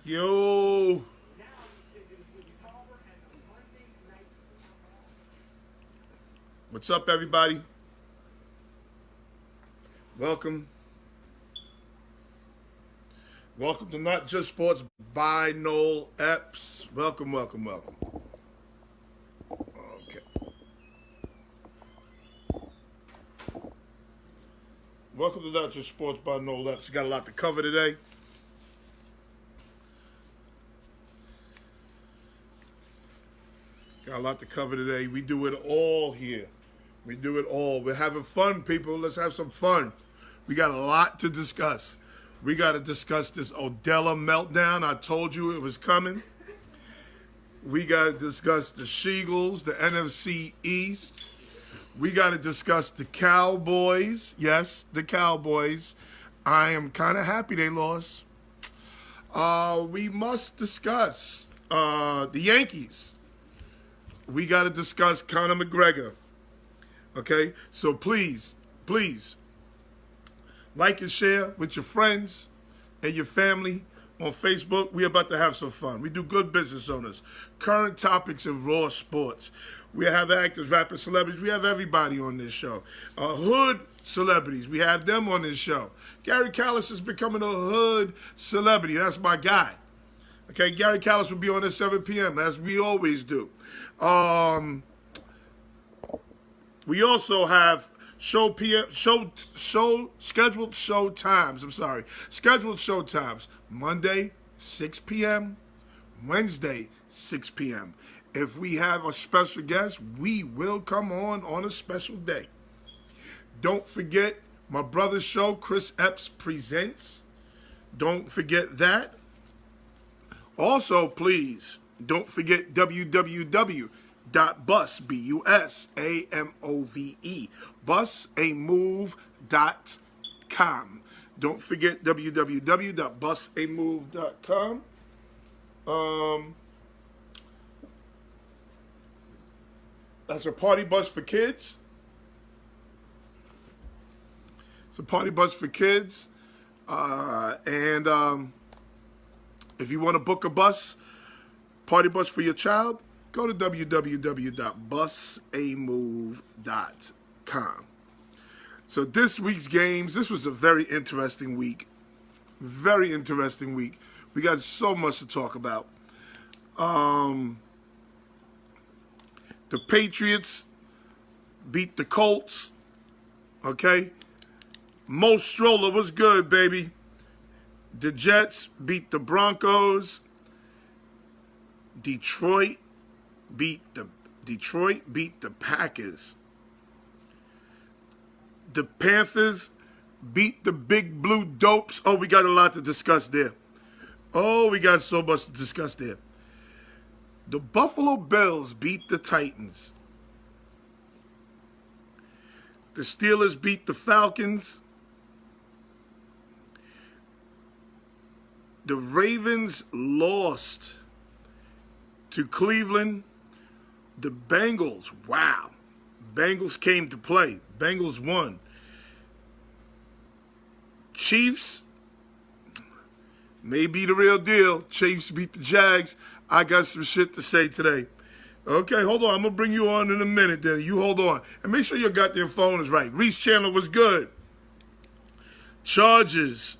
Yo, what's up, everybody? Welcome. Welcome to Not Just Sports by Noel Epps. Welcome, welcome, welcome. Okay. Welcome to Not Just Sports by Noel Epps. We got a lot to cover today. Got a lot to cover today. We do it all here. We do it all. We're having fun, people. Let's have some fun. We got a lot to discuss. We got to discuss this Odella meltdown. I told you it was coming. We got to discuss the Sheagles, the NFC East. We got to discuss the Cowboys. Yes, the Cowboys. I am kind of happy they lost. We must discuss the Yankees. We got to discuss Conor McGregor. Okay? So please, like and share with your friends and your family on Facebook. We're about to have some fun. We do good business on us. Current topics of raw sports. We have actors, rappers, celebrities. We have everybody on this show. Hood celebrities. We have them on this show. Gary Callis is becoming a hood celebrity. That's my guy. Okay, Gary Callis will be on at 7 p.m. as we always do. We also have scheduled show times. Scheduled show times. Monday, 6 p.m. Wednesday, 6 p.m. If we have a special guest, we will come on a special day. Don't forget my brother's show, Chris Epps Presents. Don't forget that. Also, please, don't forget www.bus, B-U-S-A-M-O-V-E, busamove.com. Don't forget www.busamove.com. That's a party bus for kids. It's a party bus for kids. And if you want to book a bus, party bus for your child, go to www.busamove.com. So this week's games, this was a very interesting week. Very interesting week. We got so much to talk about. The Patriots beat the Colts. Okay? Mo Stroller was good, baby. The Jets beat the Broncos. Detroit beat the Packers. The Panthers beat the Big Blue Dopes. Oh, we got a lot to discuss there. Oh, we got so much to discuss there. The Buffalo Bills beat the Titans. The Steelers beat the Falcons. The Ravens lost to Cleveland. The Bengals, wow. Bengals came to play. Bengals won. Chiefs may be the real deal. Chiefs beat the Jags. I got some shit to say today. Okay, hold on. I'm going to bring you on in a minute then. You hold on. And make sure your goddamn phone is right. Reese Chandler was good. Chargers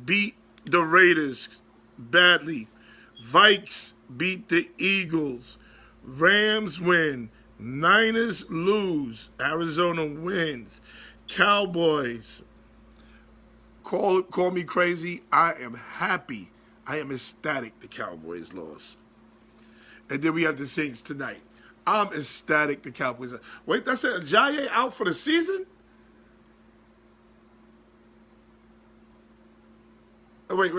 beat the Raiders badly. Vikes beat the Eagles. Rams win. Niners lose. Arizona wins. Cowboys. Call me crazy. I am happy. I am ecstatic the Cowboys lost. And then we have the Saints tonight. I'm ecstatic the Cowboys. Wait, that's it. Ajayi out for the season? Wait.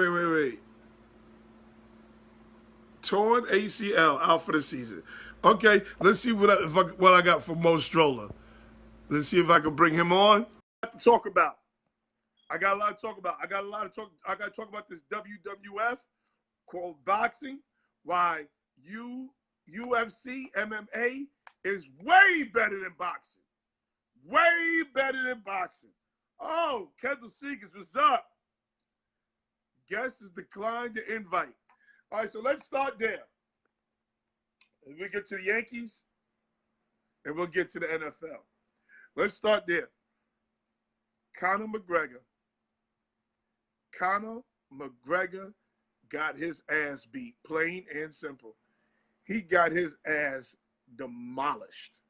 Torn ACL out for the season. Okay, let's see what I got for Mo Stroller. Let's see if I can bring him on. Talk about. I got a lot to talk about. I got to talk about this WWF called boxing. Why UFC MMA is way better than boxing. Way better than boxing. Oh, Kendall Seegers, what's up? Guest has declined the invite. All right, so let's start there. As we get to the Yankees, and we'll get to the NFL. Let's start there. Conor McGregor. Conor McGregor got his ass beat, plain and simple. He got his ass demolished.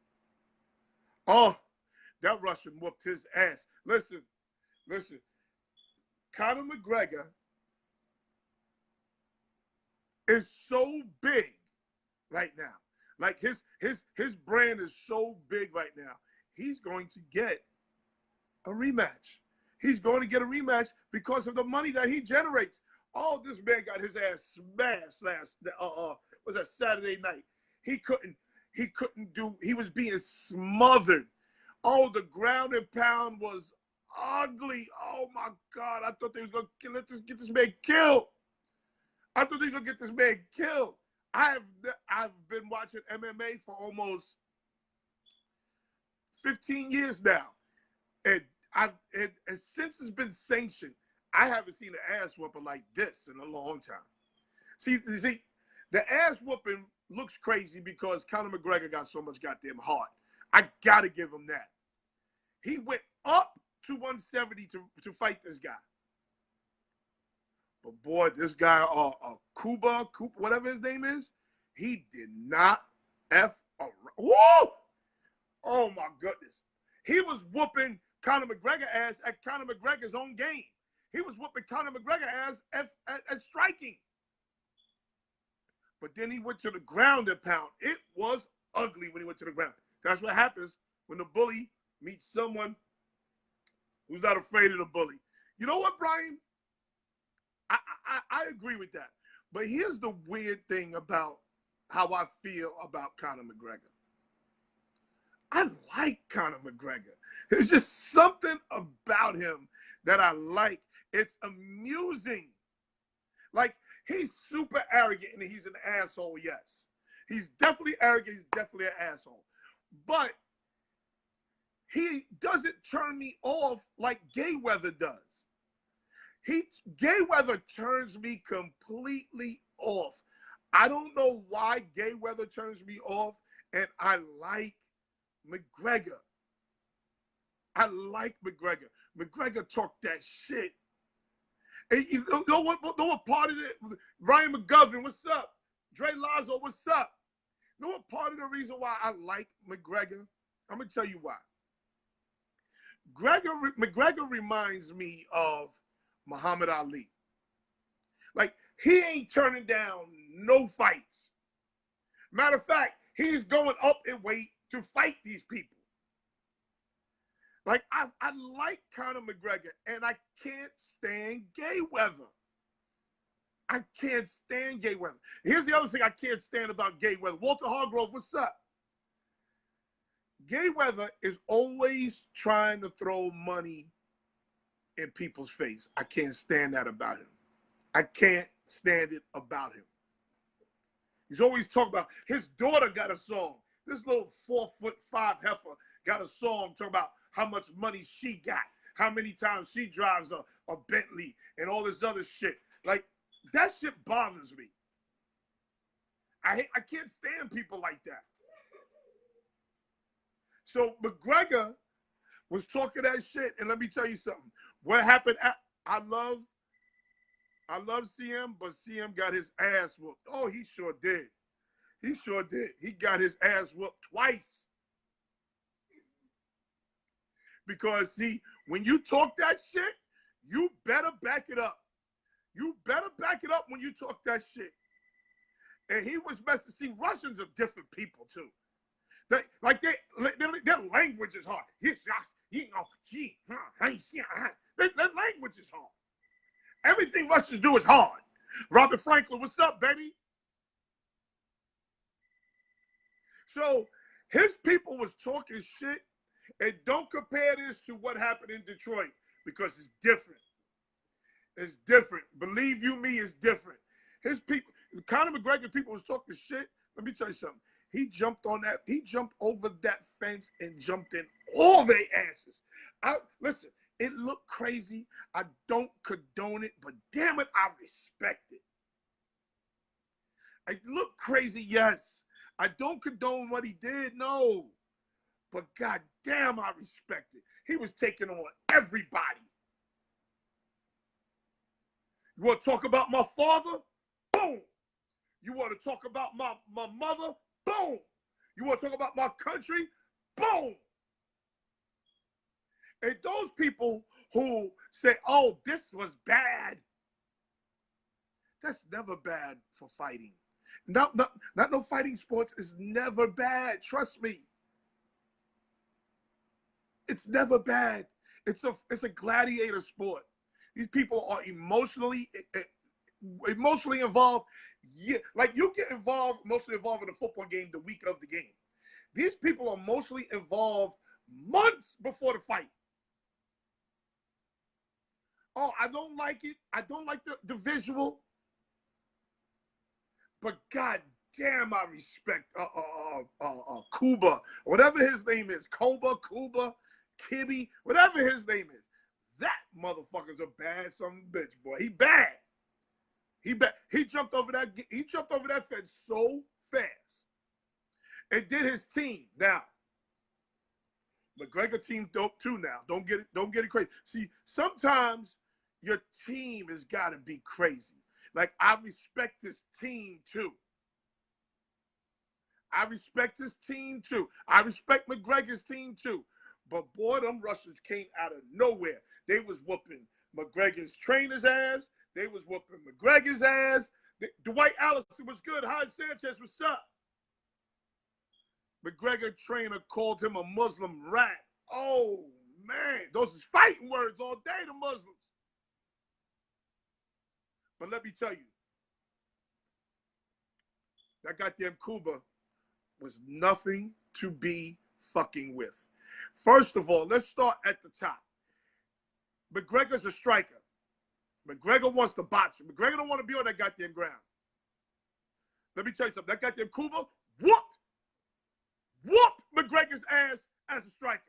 Oh, that Russian whooped his ass. Listen. Conor McGregor is so big right now. Like his brand is so big right now. He's going to get a rematch. He's going to get a rematch because of the money that he generates. Oh, this man got his ass smashed was that Saturday night. He was being smothered. Oh, the ground and pound was ugly. Oh my God. I thought they was gonna get this man killed. I've been watching MMA for almost 15 years now. And since it's been sanctioned, I haven't seen an ass whooping like this in a long time. See, the ass whooping looks crazy because Conor McGregor got so much goddamn heart. I gotta give him that. He went up to 170 to fight this guy. But boy, this guy, Cuba, whatever his name is, he did not F around. Whoa! Oh my goodness. He was whooping Conor McGregor ass at Conor McGregor's own game. He was whooping Conor McGregor ass at striking. But then he went to the ground and pound. It was ugly when he went to the ground. That's what happens when the bully meets someone who's not afraid of the bully. You know what, Brian? I agree with that. But here's the weird thing about how I feel about Conor McGregor. I like Conor McGregor. There's just something about him that I like. It's amusing. Like, he's super arrogant and he's an asshole, yes. He's definitely arrogant. He's definitely an asshole. But he doesn't turn me off like Mayweather does. Mayweather turns me completely off. I don't know why Mayweather turns me off, and I like McGregor. I like McGregor. McGregor talked that shit. And you know what part of it? Ryan McGovern, what's up? Dre Lazo, what's up? You know what part of the reason why I like McGregor? I'm going to tell you why. McGregor reminds me of Muhammad Ali. Like, he ain't turning down no fights. Matter of fact, he's going up in weight to fight these people. Like, I like Conor McGregor, and I can't stand Mayweather. I can't stand Mayweather. Here's the other thing I can't stand about Mayweather. Walter Hargrove, what's up? Mayweather is always trying to throw money in people's face. I can't stand that about him. I can't stand it about him. He's always talking about his daughter got a song. This little 4'5" heifer got a song talking about how much money she got, how many times she drives a Bentley, and all this other shit. Like, that shit bothers me. I can't stand people like that. So McGregor was talking that shit, and let me tell you something. What happened? I love CM, but CM got his ass whooped. Oh, he sure did. He sure did. He got his ass whooped twice. Because, see, when you talk that shit, you better back it up. You better back it up when you talk that shit. And he was messing. See, Russians are different people, too. Their language is hard. Their language is hard. Everything Russians do is hard. Robert Franklin, what's up, baby? So his people was talking shit, and don't compare this to what happened in Detroit because it's different. It's different. Believe you me, it's different. His people, Conor McGregor people was talking shit. Let me tell you something. He jumped over that fence and jumped in all their asses. Listen, it looked crazy. I don't condone it, but damn it, I respect it. I look crazy, yes. I don't condone what he did, no. But God damn, I respect it. He was taking on everybody. You want to talk about my father? Boom. You want to talk about my mother? Boom. You want to talk about my country? Boom. And those people who say, oh, this was bad, that's never bad for fighting. Not no fighting sports is never bad. Trust me. It's never bad. It's a gladiator sport. These people are emotionally involved. Yeah, like you get emotionally involved in a football game the week of the game. These people are emotionally involved months before the fight. Oh, I don't like it. I don't like the visual. But God damn, I respect Cuba, whatever his name is, Kuba, Kibby, whatever his name is. That motherfucker's a bad son of a bitch, boy. He bad. He bad. He jumped over that fence so fast. And did his team. Now, McGregor team dope too now. Don't get it crazy. See, sometimes your team has got to be crazy. Like, I respect this team too. I respect this team too. I respect McGregor's team too. But boy, them Russians came out of nowhere. They was whooping McGregor's trainer's ass. They was whooping McGregor's ass. Dwight Allison was good. Hyde Sanchez, what's up? McGregor trainer called him a Muslim rat. Oh, man. Those is fighting words all day, the Muslims. But let me tell you, that goddamn Cuba was nothing to be fucking with. First of all, let's start at the top. McGregor's a striker. McGregor wants to box. McGregor don't want to be on that goddamn ground. Let me tell you something. That goddamn Cuba whooped McGregor's ass as a striker.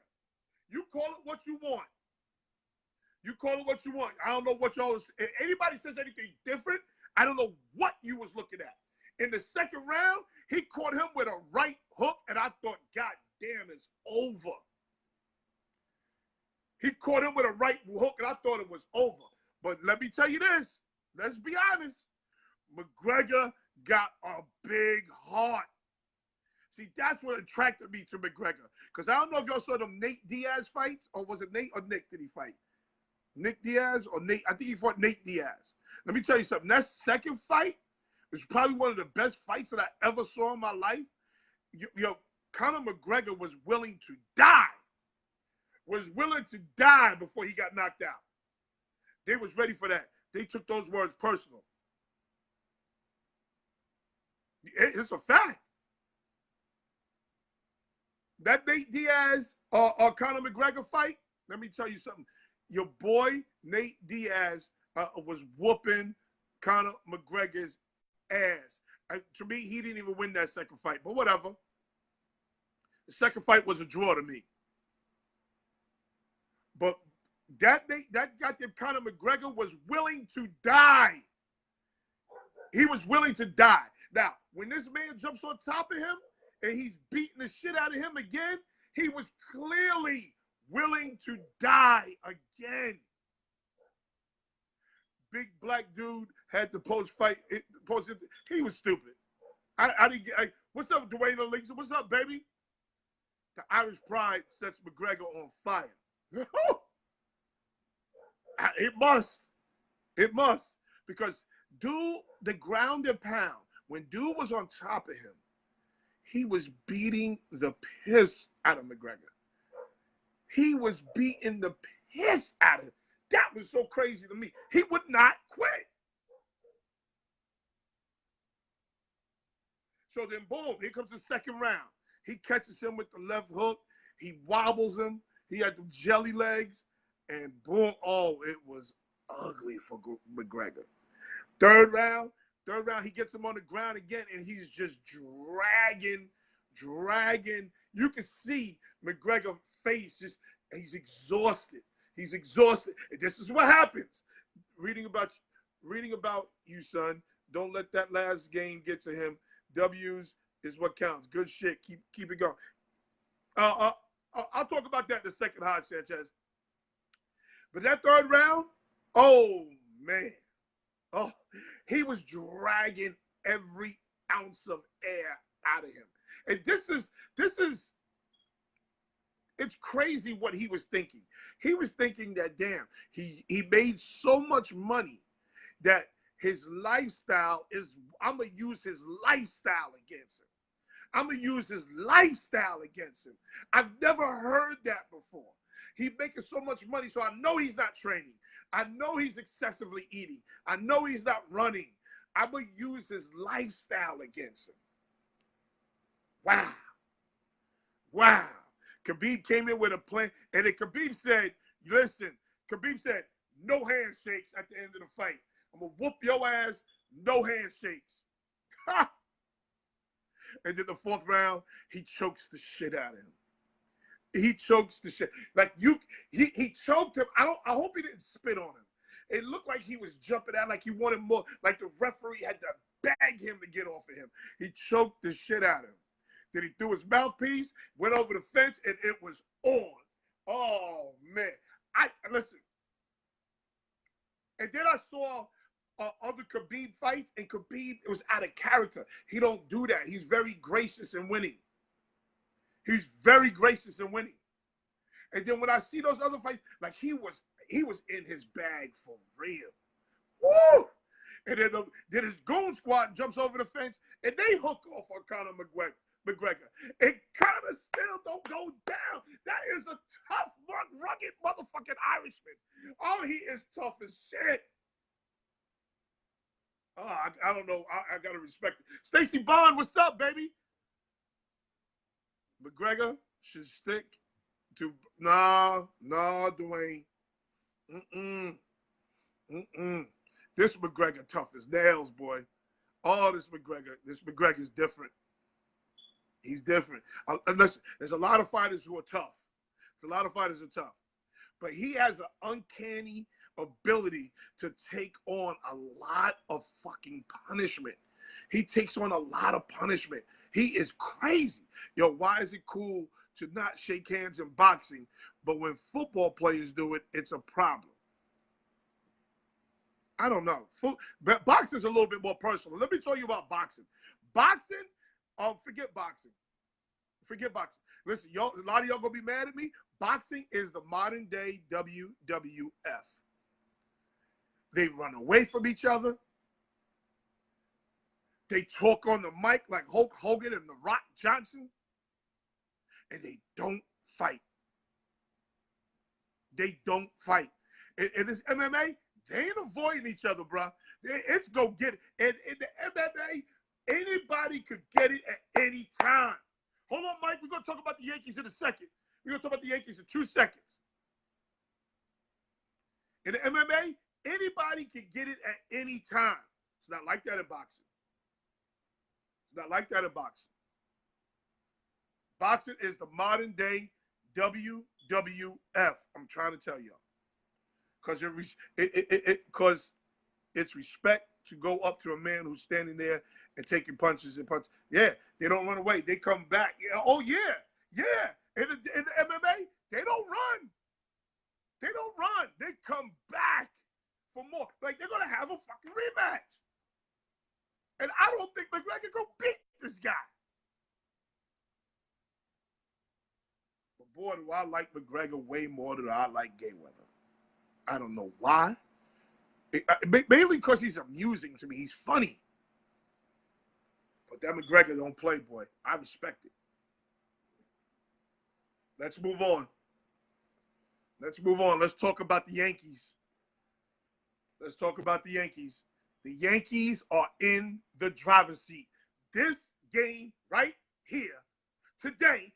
You call it what you want. You call it what you want. I don't know what y'all was. If anybody says anything different, I don't know what you was looking at. In the second round, he caught him with a right hook, and I thought, God damn, it's over. He caught him with a right hook, and I thought it was over. But let me tell you this. Let's be honest. McGregor got a big heart. See, that's what attracted me to McGregor. Because I don't know if y'all saw them Nate Diaz fights, or was it Nate or Nick did he fight? Nick Diaz or Nate? I think he fought Nate Diaz. Let me tell you something. That second fight was probably one of the best fights that I ever saw in my life. Conor McGregor was willing to die. Was willing to die before he got knocked out. They was ready for that. They took those words personal. It's a fact. That Nate Diaz Conor McGregor fight, let me tell you something. Your boy Nate Diaz was whooping Conor McGregor's ass. To me, he didn't even win that second fight, but whatever. The second fight was a draw to me. But that goddamn Conor McGregor was willing to die. He was willing to die. Now, when this man jumps on top of him and he's beating the shit out of him again, he was clearly willing to die again. Big black dude had the post-fight. He was stupid. I didn't get. What's up, Dwayne Ellington? What's up, baby? The Irish pride sets McGregor on fire. It must. It must. Because dude, the ground and pound, when dude was on top of him, he was beating the piss out of McGregor. He was beating the piss out of him. That was so crazy to me. He would not quit. So then, boom, here comes the second round. He catches him with the left hook. He wobbles him. He had the jelly legs. And boom, oh, it was ugly for McGregor. Third round, he gets him on the ground again, and he's just dragging. You can see McGregor's face, he's exhausted. And this is what happens. Reading about you, son, Don't let that last game get to him. W's is what counts. Good shit. Keep it going. I'll talk about that in the second half, Sanchez. But that third round, oh man, oh, he was dragging every ounce of air out of him. And this is it's crazy what he was thinking. He was thinking that, damn, he made so much money that his lifestyle is, I'm going to use his lifestyle against him. I'm going to use his lifestyle against him. I've never heard that before. He's making so much money, so I know he's not training. I know he's excessively eating. I know he's not running. I'm going to use his lifestyle against him. Wow. Wow. KHABIB came in with a plan, and then KHABIB said, listen, KHABIB said, no handshakes at the end of the fight. I'm going to whoop your ass, no handshakes. And then the fourth round, he chokes the shit out of him. He chokes the shit. Like he choked him. I hope he didn't spit on him. It looked like he was jumping out, like he wanted more, like the referee had to bag him to get off of him. He choked the shit out of him. Then he threw his mouthpiece, went over the fence, and it was on. Oh man. Listen. And then I saw other KHABIB fights, and KHABIB, it was out of character. He don't do that. He's very gracious in winning. He's very gracious in winning. And then when I see those other fights, like he was in his bag for real. Woo! And then his goon squad jumps over the fence, and they hook off on Conor McGregor. It kind of still don't go down. That is a tough, rugged motherfucking Irishman. Oh, he is tough as shit. Oh, I don't know. I got to respect it. Stacey Bond, what's up, baby? McGregor should stick to Dwayne. This McGregor tough as nails, boy. Oh, this McGregor is different. He's different. Listen, there's a lot of fighters who are tough. There's a lot of fighters who are tough. But he has an uncanny ability to take on a lot of fucking punishment. He takes on a lot of punishment. He is crazy. Yo, why is it cool to not shake hands in boxing, but when football players do it, it's a problem? I don't know. Boxing's a little bit more personal. Let me tell you about boxing. Boxing, forget boxing. Forget boxing. Listen, a lot of y'all gonna be mad at me. Boxing is the modern day WWF. They run away from each other. They talk on the mic like Hulk Hogan and The Rock Johnson. And they don't fight. They don't fight. In this MMA, they ain't avoiding each other, bro. It's go get it. And in the MMA, anybody could get it at any time. Hold on, Mike. We're going to talk about the Yankees in a second. We're going to talk about the Yankees in 2 seconds. In the MMA, anybody can get it at any time. It's not like that in boxing. It's not like that in boxing. Boxing is the modern day WWF. I'm trying to tell y'all. Because it's respect to go up to a man who's standing there and taking punches and punches. Yeah, they don't run away. They come back. Oh, yeah. In the MMA, they don't run. They don't run. They come back for more. Like, they're going to have a fucking rematch. And I don't think McGregor can beat this guy. But boy, do I like McGregor way more than I like Mayweather. I don't know why. Mainly because he's amusing to me. He's funny. But that McGregor don't play, boy. I respect it. Let's move on. Let's talk about the Yankees. The Yankees are in the driver's seat. This game right here, tonight,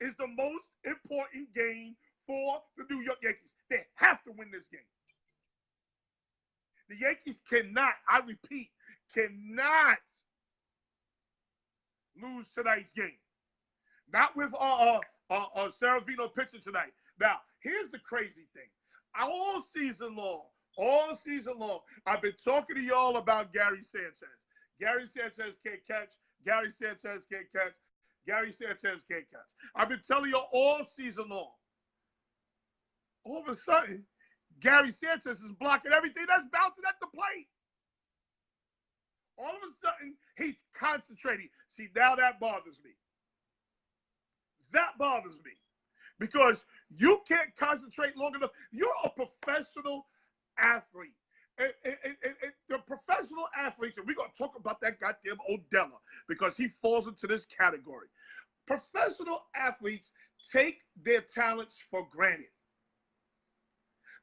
is the most important game for the New York Yankees. They have to win this game. The Yankees cannot, I repeat, cannot lose tonight's game. Not with Severino pitching tonight. Now, here's the crazy thing. All season long, All season long. I've been talking to y'all about Gary Sanchez. Gary Sanchez can't catch. Gary Sanchez can't catch. Gary Sanchez can't catch. I've been telling you all season long. All of a sudden, Gary Sanchez is blocking everything that's bouncing at the plate. All of a sudden, he's concentrating. See, now that bothers me. That bothers me. Because you can't concentrate long enough. You're a professional athlete. And the professional athletes, and we're going to talk about that goddamn Odella because he falls into this category. Professional athletes take their talents for granted.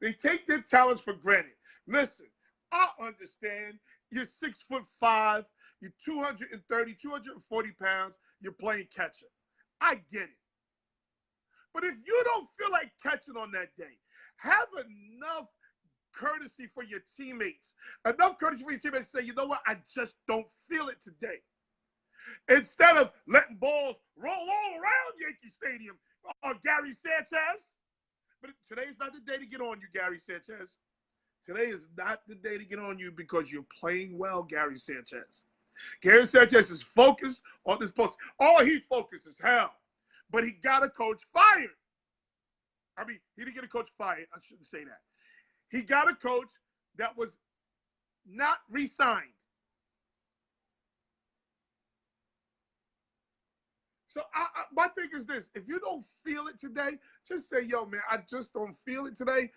They take their talents for granted. Listen, I understand you're 6'5", you're 230, 240 pounds, you're playing catcher. I get it. But if you don't feel like catching on that day, have enough courtesy for your teammates. Enough courtesy for your teammates to say, you know what, I just don't feel it today. Instead of letting balls roll all around Yankee Stadium, Gary Sanchez. But today's not the day to get on you, Gary Sanchez. Today is not the day to get on you because you're playing well, Gary Sanchez. Gary Sanchez is focused on this post. All he focuses hell. But he got a coach fired. I mean, he didn't get a coach fired. I shouldn't say that. He got a coach that was not re-signed. So my thing is this. If you don't feel it today, just say, yo, man, I just don't feel it today.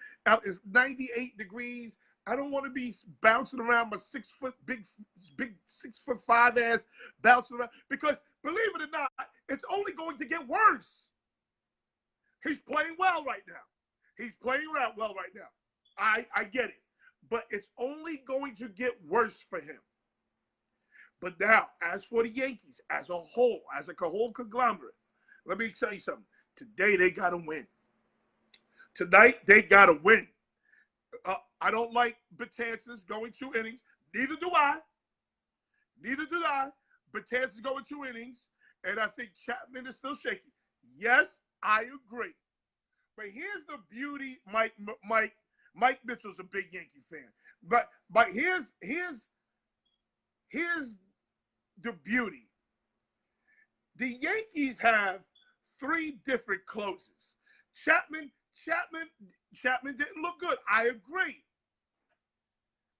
It's 98 degrees. I don't want to be bouncing around my 6 foot, big 6'5" ass bouncing around. Because believe it or not, it's only going to get worse. He's playing well right now. He's playing well right now. I get it. But it's only going to get worse for him. But now, as for the Yankees, as a whole conglomerate, let me tell you something. Today, they got to win. Tonight, they got to win. I don't like Betances going 2 innings. Neither do I. Betances going 2 innings, and I think Chapman is still shaky. Yes, I agree. But here's the beauty. Mike Mitchell's a big Yankee fan. But here's the beauty. The Yankees have 3 different closers. Chapman didn't look good. I agree.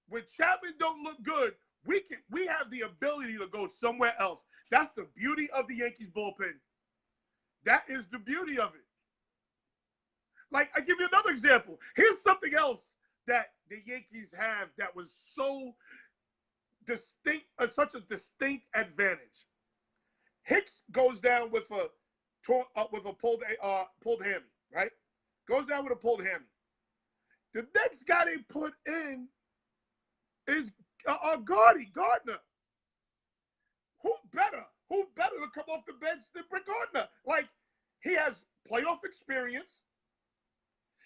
When Chapman don't look good, we have the ability to go somewhere else. That's the beauty of the Yankees bullpen. That is the beauty of it. Like, I give you another example. Here's something else that the Yankees have that was so distinct, such a distinct advantage. Hicks goes down with a pulled hammy, right? Goes down with a pulled hammy. The next guy they put in is Gardner. Who better to come off the bench than Brett Gardner? Like, he has playoff experience.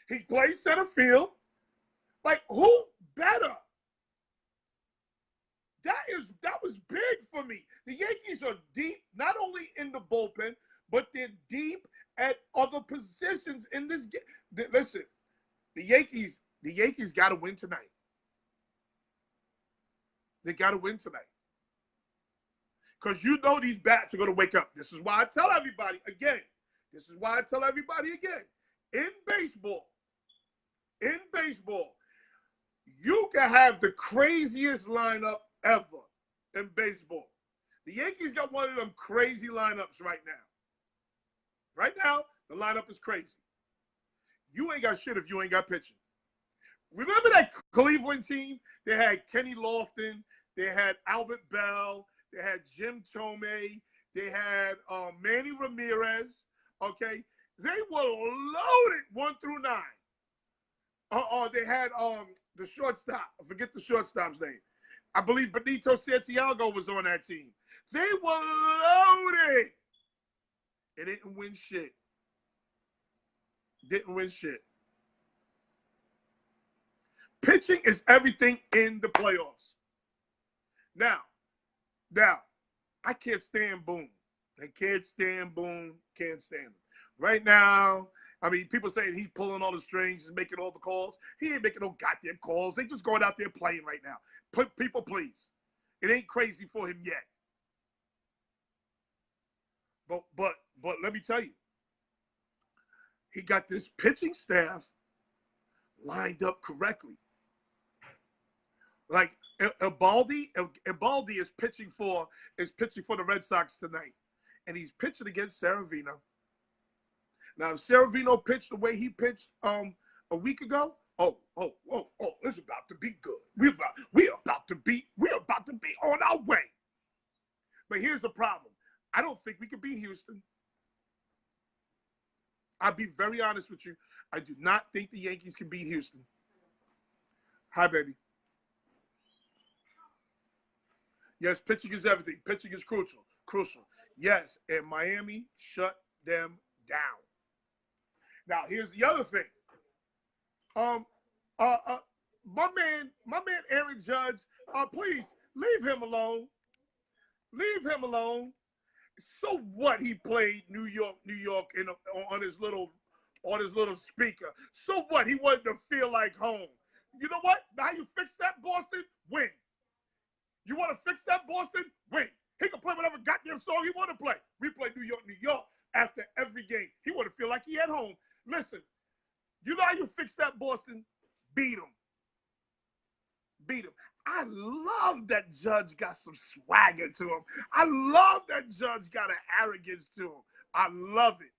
He plays center field. Like, who better? That was big for me. The Yankees are deep, not only in the bullpen, but they're deep at other positions in this game. Listen, the Yankees got to win tonight. They got to win tonight. Because you know these bats are going to wake up. This is why I tell everybody again. In baseball, you can have the craziest lineup ever in baseball. The Yankees got one of them crazy lineups right now. Right now, the lineup is crazy. You ain't got shit if you ain't got pitching. Remember that Cleveland team? They had Kenny Lofton. They had Albert Bell. They had Jim Thome. They had Manny Ramirez. Okay? They were loaded 1 through 9. They had the shortstop. I forget the shortstop's name. I believe Benito Santiago was on that team. They were loaded. It didn't win shit. Pitching is everything in the playoffs. Now, I can't stand Boone. Can't stand him. Right now, I mean, people saying he's pulling all the strings and making all the calls. He ain't making no goddamn calls. They just going out there playing right now. People, please. It ain't crazy for him yet. But let me tell you, he got this pitching staff lined up correctly. Like Eovaldi is pitching for the Red Sox tonight, and he's pitching against Severino. Now, if Severino pitched the way he pitched a week ago, oh, it's about to be good. We're about to be on our way. But here's the problem. I don't think we can beat Houston. I'll be very honest with you. I do not think the Yankees can beat Houston. Hi, baby. Yes, pitching is everything. Pitching is crucial. Yes, and Miami shut them down. Now, here's the other thing. My man Aaron Judge, please leave him alone. Leave him alone. So what? He played New York on his little speaker. So what? He wanted to feel like home. You know what? Now you fix that, Boston, win. You want to fix that, Boston, win. He can play whatever goddamn song he want to play. We play New York after every game. He want to feel like he at home. Listen, you know how you fix that, Boston? Beat him. I love that Judge got some swagger to him. I love that Judge got an arrogance to him. I love it.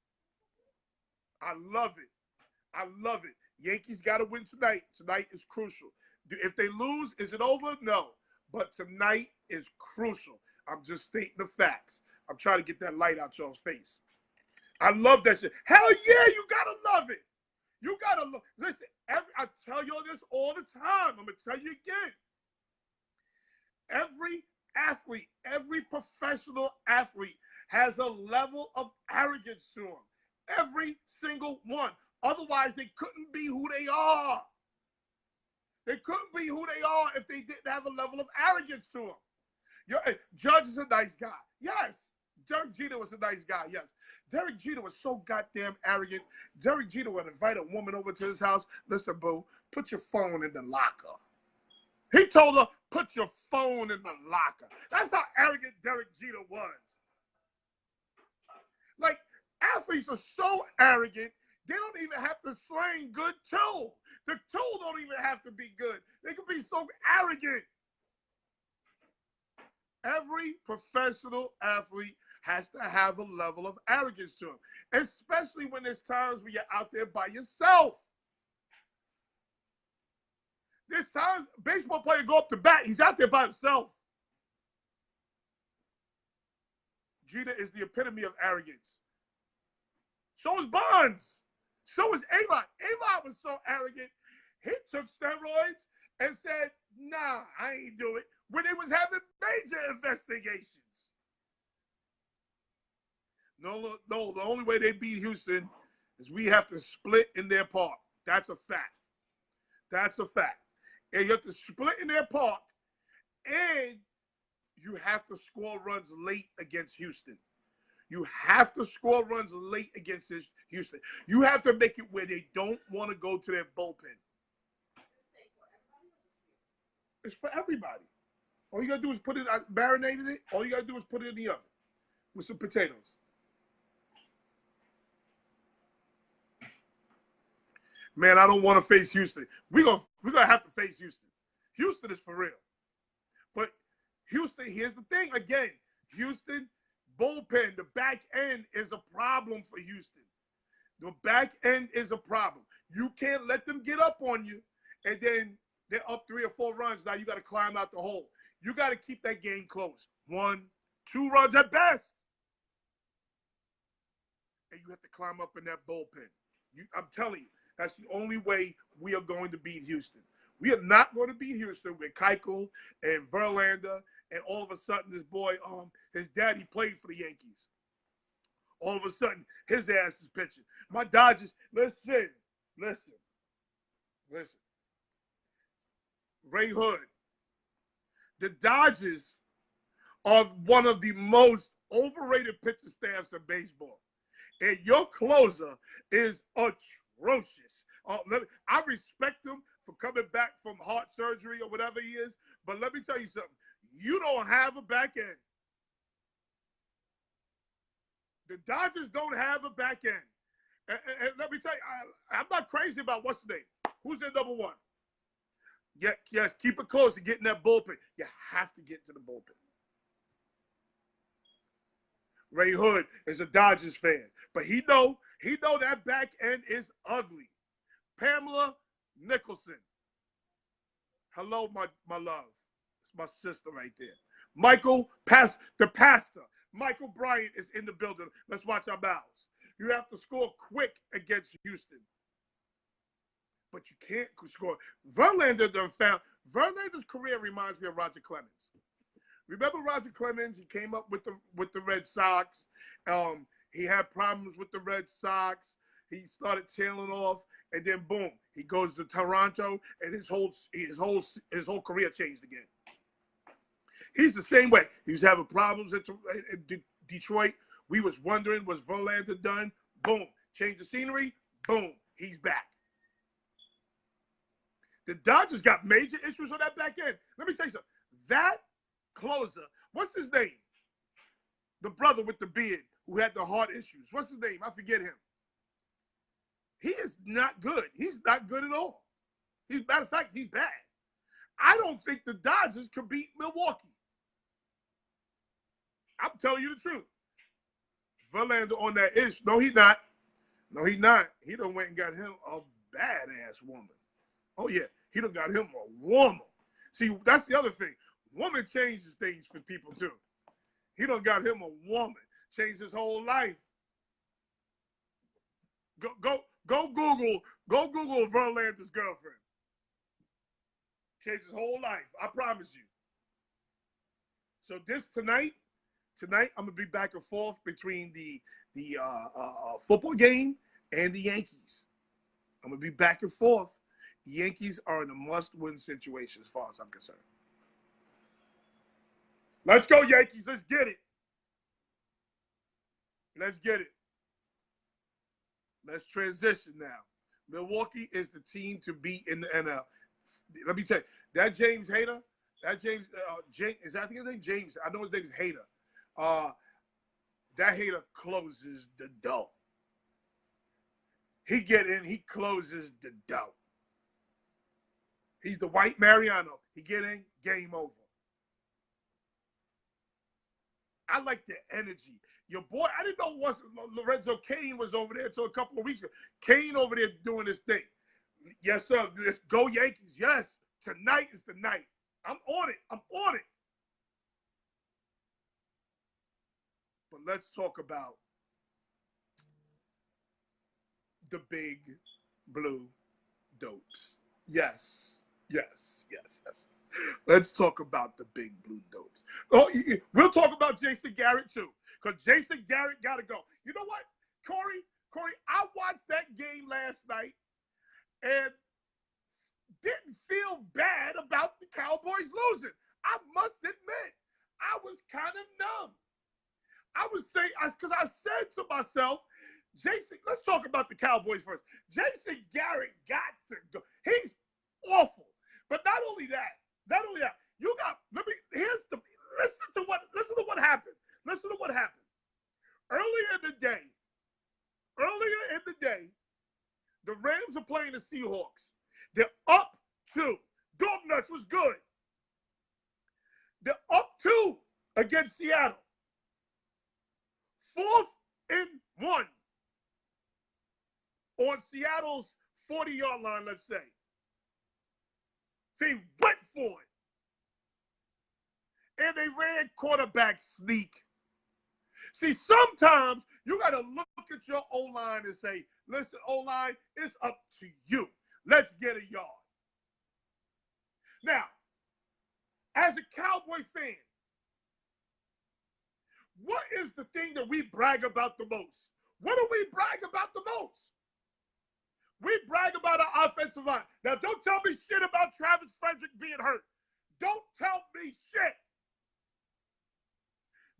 Yankees got to win tonight. Tonight is crucial. If they lose, is it over? No. But tonight is crucial. I'm just stating the facts. I'm trying to get that light out y'all's face. I love that shit. Hell yeah, you got to love it. You got to look. Listen, I tell you this all the time. I'm going to tell you again. Every athlete, every professional athlete has a level of arrogance to them. Every single one. Otherwise, they couldn't be who they are. They couldn't be who they are if they didn't have a level of arrogance to them. Judge is a nice guy. Yes. Derek Jeter was a nice guy. Yes. Derek Jeter was so goddamn arrogant. Derek Jeter would invite a woman over to his house. Listen, boo, put your phone in the locker. He told her, put your phone in the locker. That's how arrogant Derek Jeter was. Like, athletes are so arrogant, they don't even have to sling good tool. The tool don't even have to be good. They can be so arrogant. Every professional athlete has to have a level of arrogance to him, especially when there's times when you're out there by yourself. There's times baseball player go up to bat, he's out there by himself. Jeter is the epitome of arrogance. So is Bonds. So is A-Rod. A-Rod was so arrogant, he took steroids and said, nah, I ain't do it, when they was having major investigations. No, the only way they beat Houston is we have to split in their park. That's a fact. And you have to split in their park, and you have to score runs late against Houston. You have to score runs late against Houston. You have to make it where they don't want to go to their bullpen. It's for everybody. All you got to do is put it, marinated it. All you got to do is put it in the oven with some potatoes. Man, I don't want to face Houston. We're gonna have to face Houston. Houston is for real. But Houston, here's the thing. Again, Houston bullpen, the back end is a problem for Houston. The back end is a problem. You can't let them get up on you, and then they're up 3 or 4 runs. Now you got to climb out the hole. You got to keep that game close. 1, 2 runs at best. And you have to climb up in that bullpen. I'm telling you, that's the only way we are going to beat Houston. We are not going to beat Houston with Keuchel and Verlander, and all of a sudden this boy, his daddy played for the Yankees. All of a sudden, his ass is pitching. My Dodgers, listen. Ray Hood. The Dodgers are one of the most overrated pitching staffs in baseball. and your closer is atrocious. I respect him for coming back from heart surgery or whatever he is, but let me tell you something. You don't have a back end. The Dodgers don't have a back end. And let me tell you, I'm not crazy about what's the name. Who's their number one? Yes, keep it close and get in that bullpen. You have to get to the bullpen. Ray Hood is a Dodgers fan, but he know that back end is ugly. Pamela Nicholson. Hello, my love. It's my sister right there. The pastor. Michael Bryant is in the building. Let's watch our mouths. You have to score quick against Houston. But you can't score. Verlander's career reminds me of Roger Clemens. Remember Roger Clemens? He came up with the Red Sox. He had problems with the Red Sox. He started tailing off, and then boom, he goes to Toronto, and his whole career changed again. He's the same way. He was having problems at Detroit. We was wondering, was Verlander done? Boom, change the scenery. Boom, he's back. The Dodgers got major issues on that back end. Let me tell you something. That closer, what's his name? The brother with the beard who had the heart issues. What's his name? I forget him. He is not good. He's not good at all. Matter of fact, he's bad. I don't think the Dodgers could beat Milwaukee. I'm telling you the truth. Verlander on that issue. No, he's not. No, he's not. He done went and got him a badass woman. Oh, yeah. He done got him a woman. See, that's the other thing. Woman changes things for people, too. He done got him a woman. Changed his whole life. Go Google Verlander's girlfriend. Changed his whole life. I promise you. So tonight, I'm gonna be back and forth between the football game and the Yankees. I'm gonna be back and forth. The Yankees are in a must-win situation as far as I'm concerned. Let's go, Yankees. Let's get it. Let's get it. Let's transition now. Milwaukee is the team to beat in the NL. Let me tell you, that James Hader, is that his name? James. I know his name is Hader. That Hader closes the door. He get in, he closes the door. He's the white Mariano. He get in, game over. I like the energy. Your boy, I didn't know Lorenzo Cain was over there until a couple of weeks ago. Cain over there doing his thing. Yes, sir. Let's go Yankees. Yes. Tonight is the night. I'm on it. But let's talk about the big blue dopes. Yes. Let's talk about the big blue dopes. Oh, we'll talk about Jason Garrett too, because Jason Garrett got to go. You know what, Corey, I watched that game last night and didn't feel bad about the Cowboys losing. I must admit, I was kind of numb. I was saying, because I said to myself, Jason, let's talk about the Cowboys first. Jason Garrett got to go. He's awful. But not only that, listen to what happened. Listen to what happened. Earlier in the day, the Rams are playing the Seahawks. They're up 2. Dog nuts was good. They're up 2 against Seattle. 4th and 1 on Seattle's 40-yard line, let's say. They went for it. And they ran quarterback sneak. See, sometimes you got to look at your O-line and say, listen, O-line, it's up to you. Let's get a yard. Now, as a Cowboy fan, what is the thing that we brag about the most? What do we brag about the most? We brag about our offensive line. Now, don't tell me shit about Travis Frederick being hurt. Don't tell me shit.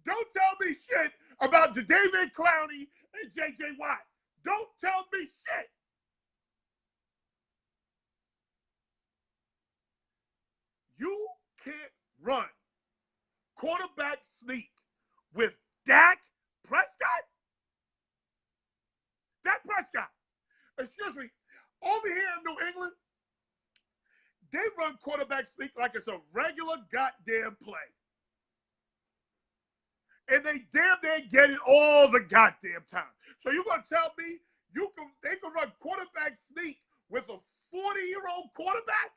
Don't tell me shit about Jadeveon Clowney and J.J. Watt. Don't tell me shit. You can't run quarterback sneak with Dak Prescott. Dak Prescott. Excuse me. Over here in New England, they run quarterback sneak like it's a regular goddamn play. And they damn near get it all the goddamn time. So you gonna tell me they can run quarterback sneak with a 40-year-old quarterback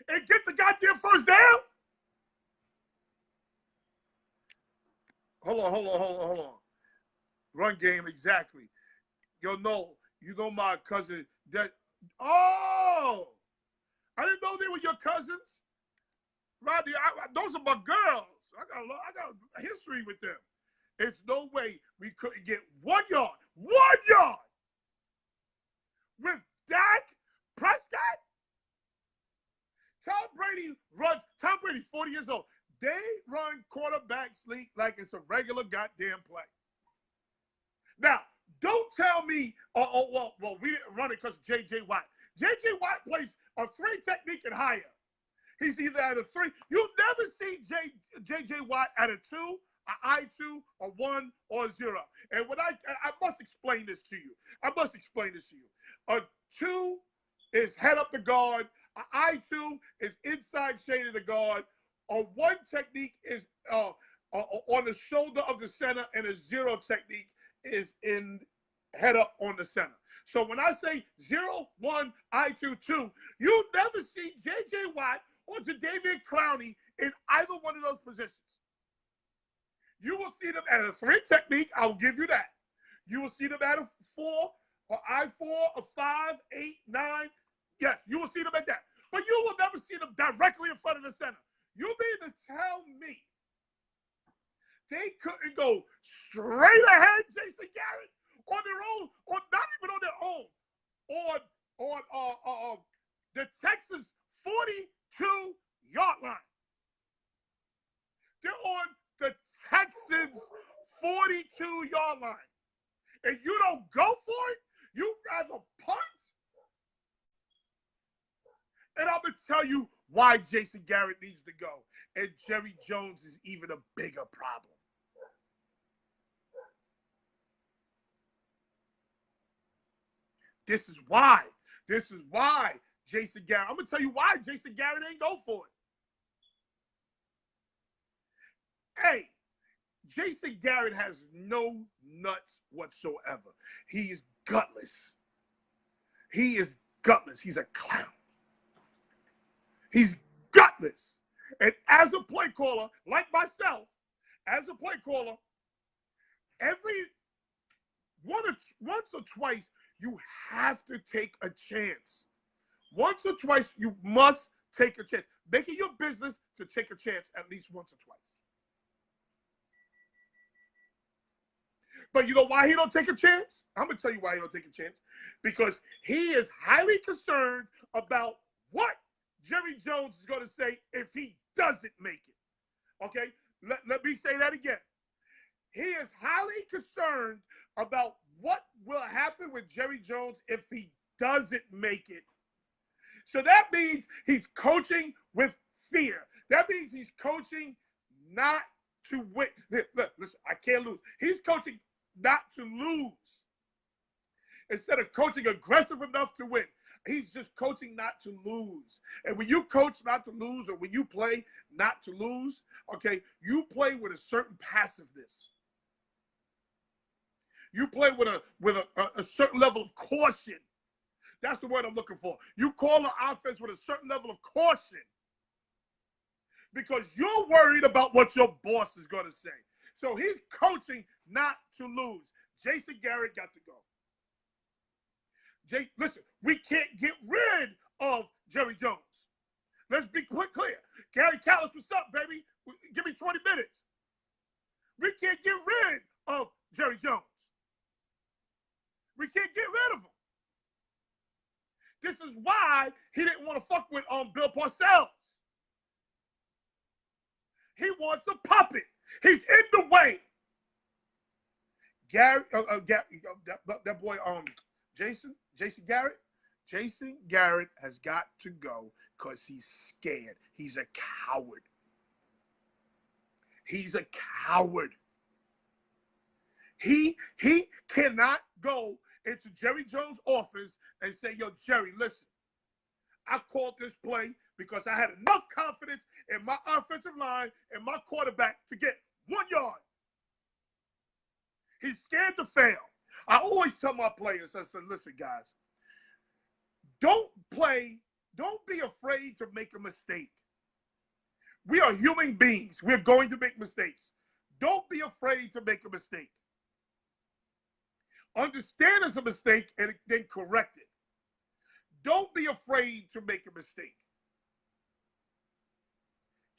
and get the goddamn first down? Hold on. Run game, exactly. You know my cousin that. Oh, I didn't know they were your cousins. Rodney, those are my girls. I got a history with them. It's no way we couldn't get 1 yard with Dak Prescott. Tom Brady, 40 years old. They run quarterback sneak like it's a regular goddamn play. Now, don't tell me, well, we didn't run it because of J.J. Watt. J.J. Watt plays a 3 technique and higher. He's either at a 3. You'll never see J.J. Watt at a 2, an I2, a 1, or a 0. And when I must explain this to you. A 2 is head up the guard. An I2 is inside shade of the guard. A 1 technique is on the shoulder of the center, and a 0 technique is in head up on the center. So when I say 0, 1, I2, 2, you'll never see J.J. Watt or Jadeveon Clowney in either one of those positions. You will see them at a 3 technique. I'll give you that. You will see them at a 4, or I4, a 5, 8, 9. Yes, you will see them at that. But you will never see them directly in front of the center. You mean to tell me they couldn't go straight ahead, Jason Garrett, on their own, or not even on their own, on the Texas 42-yard line? They're on the Texans 42-yard line. And you don't go for it? You rather punt? And I'm going to tell you why Jason Garrett needs to go. And Jerry Jones is even a bigger problem. This is why Jason Garrett. I'm going to tell you why Jason Garrett ain't go for it. Hey, Jason Garrett has no nuts whatsoever. He's gutless. He's a clown. He's gutless. And as a play caller, like myself, every once or twice, you have to take a chance. Once or twice, you must take a chance. Make it your business to take a chance at least once or twice. But you know why he don't take a chance? I'm going to tell you why he don't take a chance. Because he is highly concerned about what Jerry Jones is going to say if he doesn't make it. Okay? Let me say that again. He is highly concerned about what will happen with Jerry Jones if he doesn't make it. So that means he's coaching with fear. That means he's coaching not to win. Look, listen, I can't lose. He's coaching not to lose. Instead of coaching aggressive enough to win, he's just coaching not to lose. And when you coach not to lose, or when you play not to lose, okay, you play with a certain passiveness. You play with a certain level of caution. That's the word I'm looking for. You call the offense with a certain level of caution because you're worried about what your boss is going to say. So he's coaching not to lose. Jason Garrett got to go. Listen, we can't get rid of Jerry Jones. Let's be clear. Gary Callis, what's up, baby? Give me 20 minutes. We can't get rid of Jerry Jones. We can't get rid of him. This is why he didn't want to fuck with Bill Parcells. He wants a puppet. He's in the way. Gary, that boy, Jason Garrett. Jason Garrett has got to go because he's scared. He's a coward. He's a coward. He cannot go into Jerry Jones' office and say, yo, Jerry, listen, I called this play because I had enough confidence in my offensive line and my quarterback to get 1 yard. He's scared to fail. I always tell my players, I said, listen, guys, don't be afraid to make a mistake. We are human beings. We're going to make mistakes. Don't be afraid to make a mistake. Understand it's a mistake and then correct it. Don't be afraid to make a mistake.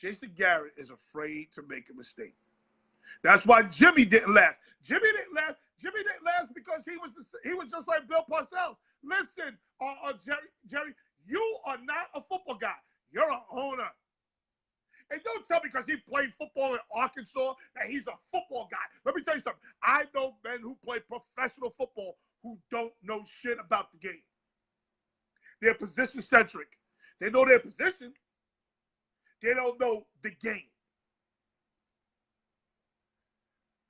Jason Garrett is afraid to make a mistake. That's why Jimmy didn't last. Jimmy didn't last because he was just like Bill Parcells. Listen, Jerry, you are not a football guy. You're an owner. And don't tell me because he played football in Arkansas that he's a football guy. Let me tell you something. I know men who play professional football who don't know shit about the game. They're position-centric. They know their position. They don't know the game.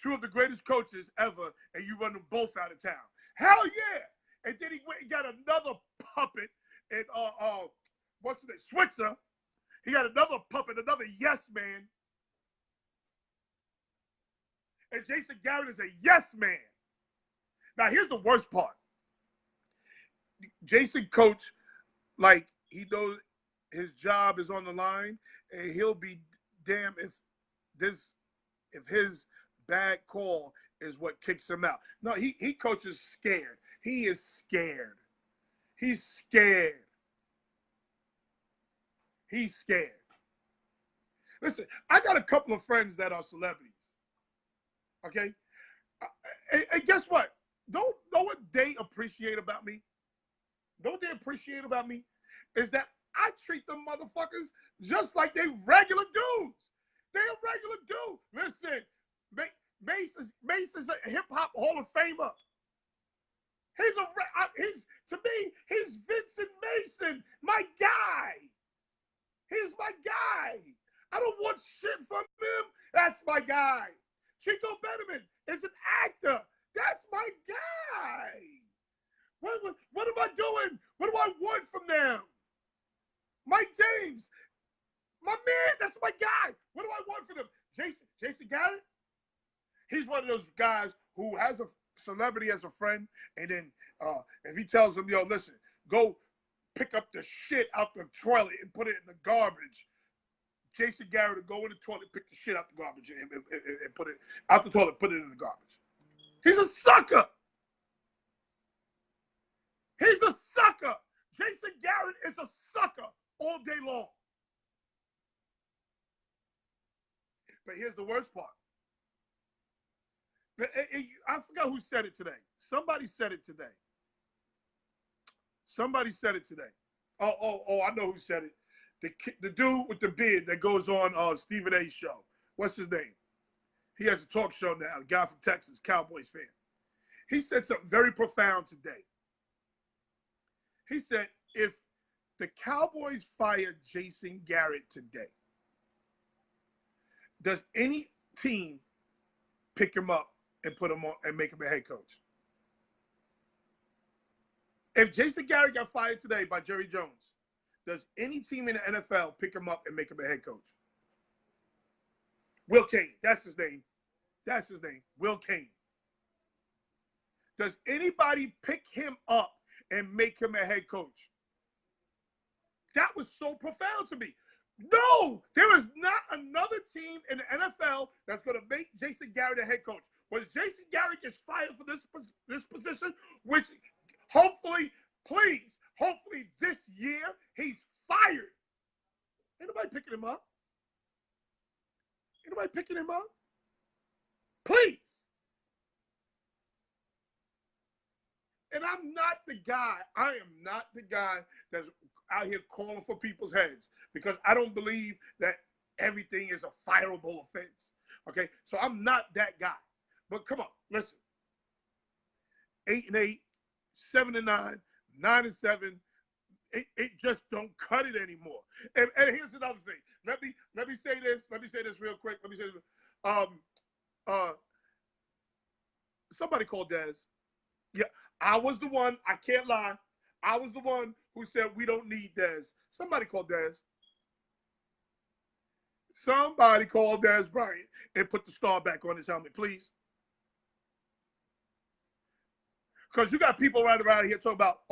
Two of the greatest coaches ever, and you run them both out of town. Hell yeah! And then he went and got another puppet in what's his name? Switzer. He got another puppet, another yes man. And Jason Garrett is a yes man. Now here's the worst part. Jason coach, like he knows his job is on the line, and he'll be damned if his bad call is what kicks him out. No, he coaches scared. He is scared. He's scared. He's scared. Listen, I got a couple of friends that are celebrities. Okay? And guess what? Know what they appreciate about me? Know what they appreciate about me? Is that I treat them motherfuckers just like they regular dudes. They're a regular dude. Listen, Mace is a hip-hop Hall of Famer. To me, he's Vincent Mason, my guy. He's my guy. I don't want shit from him. That's my guy. Chico Benjamin is an actor. That's my guy. What am I doing? What do I want from them? Mike James, my man, that's my guy. What do I want from them? Jason Garrett? He's one of those guys who has a celebrity as a friend, and then if he tells him, yo, listen, go pick up the shit out the toilet and put it in the garbage, Jason Garrett will go in the toilet, pick the shit out the garbage, and put it out the toilet, put it in the garbage. He's a sucker. He's a sucker. Jason Garrett is a sucker all day long. But here's the worst part. I forgot who said it today. Somebody said it today. Oh, I know who said it. The dude with the beard that goes on Stephen A's show. What's his name? He has a talk show now. The guy from Texas, Cowboys fan. He said something very profound today. He said, if the Cowboys fire Jason Garrett today, does any team pick him up and put him on and make him a head coach? If Jason Garrett got fired today by Jerry Jones, does any team in the NFL pick him up and make him a head coach? Will Kane, that's his name. Will Kane. Does anybody pick him up and make him a head coach? That was so profound to me. No, there is not another team in the NFL that's going to make Jason Garrett a head coach. When Jason Garrett gets fired for this position, which hopefully this year he's fired. Ain't nobody picking him up. Please. And I'm not the guy. I am not the guy that's out here calling for people's heads, because I don't believe that everything is a fireable offense. Okay? So I'm not that guy. But come on, listen. 8-8, 7-9, 9-7. It just don't cut it anymore. And here's another thing. Let me say this. Let me say this real quick. Let me say this. Somebody called Dez. Yeah, I was the one. I can't lie. I was the one who said we don't need Dez. Somebody called Dez. Somebody called Dez Bryant and put the star back on his helmet, please. Because you got people right around here talking about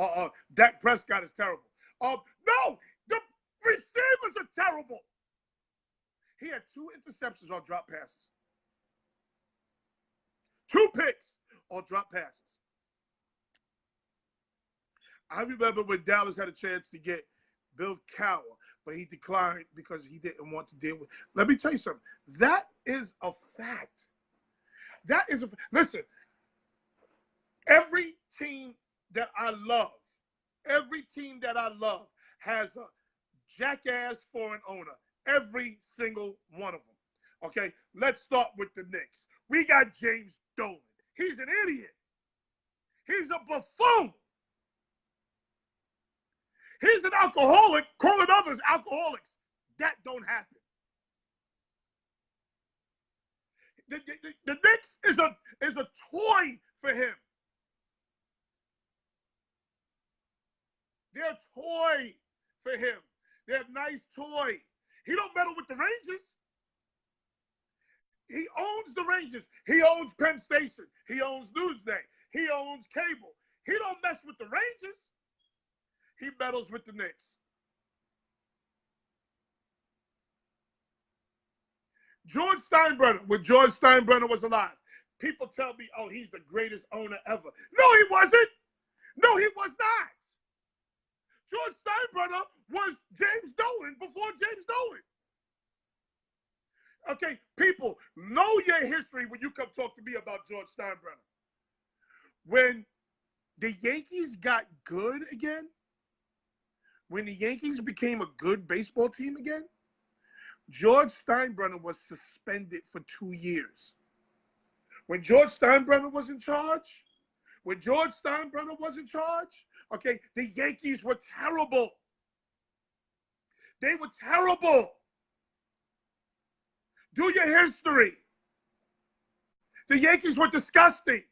Dak Prescott is terrible. No, the receivers are terrible. He had 2 interceptions on drop passes. 2 picks on drop passes. I remember when Dallas had a chance to get Bill Cowher, but he declined because he didn't want to deal with. Let me tell you something. That is a fact. That is a listen. Every team that I love has a jackass foreign owner. Every single one of them. Okay, let's start with the Knicks. We got James Dolan. He's an idiot. He's a buffoon. He's an alcoholic calling others alcoholics. That don't happen. The Knicks is a toy for him. They're a toy for him. They're a nice toy. He don't meddle with the Rangers. He owns the Rangers. He owns Penn Station. He owns Newsday. He owns cable. He don't mess with the Rangers. He meddles with the Knicks. George Steinbrenner, when George Steinbrenner was alive, people tell me, oh, he's the greatest owner ever. No, he wasn't. No, he was not. George Steinbrenner was James Dolan before James Dolan. Okay, people, know your history when you come talk to me about George Steinbrenner. When the Yankees got good again, when the Yankees became a good baseball team again, George Steinbrenner was suspended for 2 years. When George Steinbrenner was in charge, okay, the Yankees were terrible. They were terrible. Do your history. The Yankees were disgusting.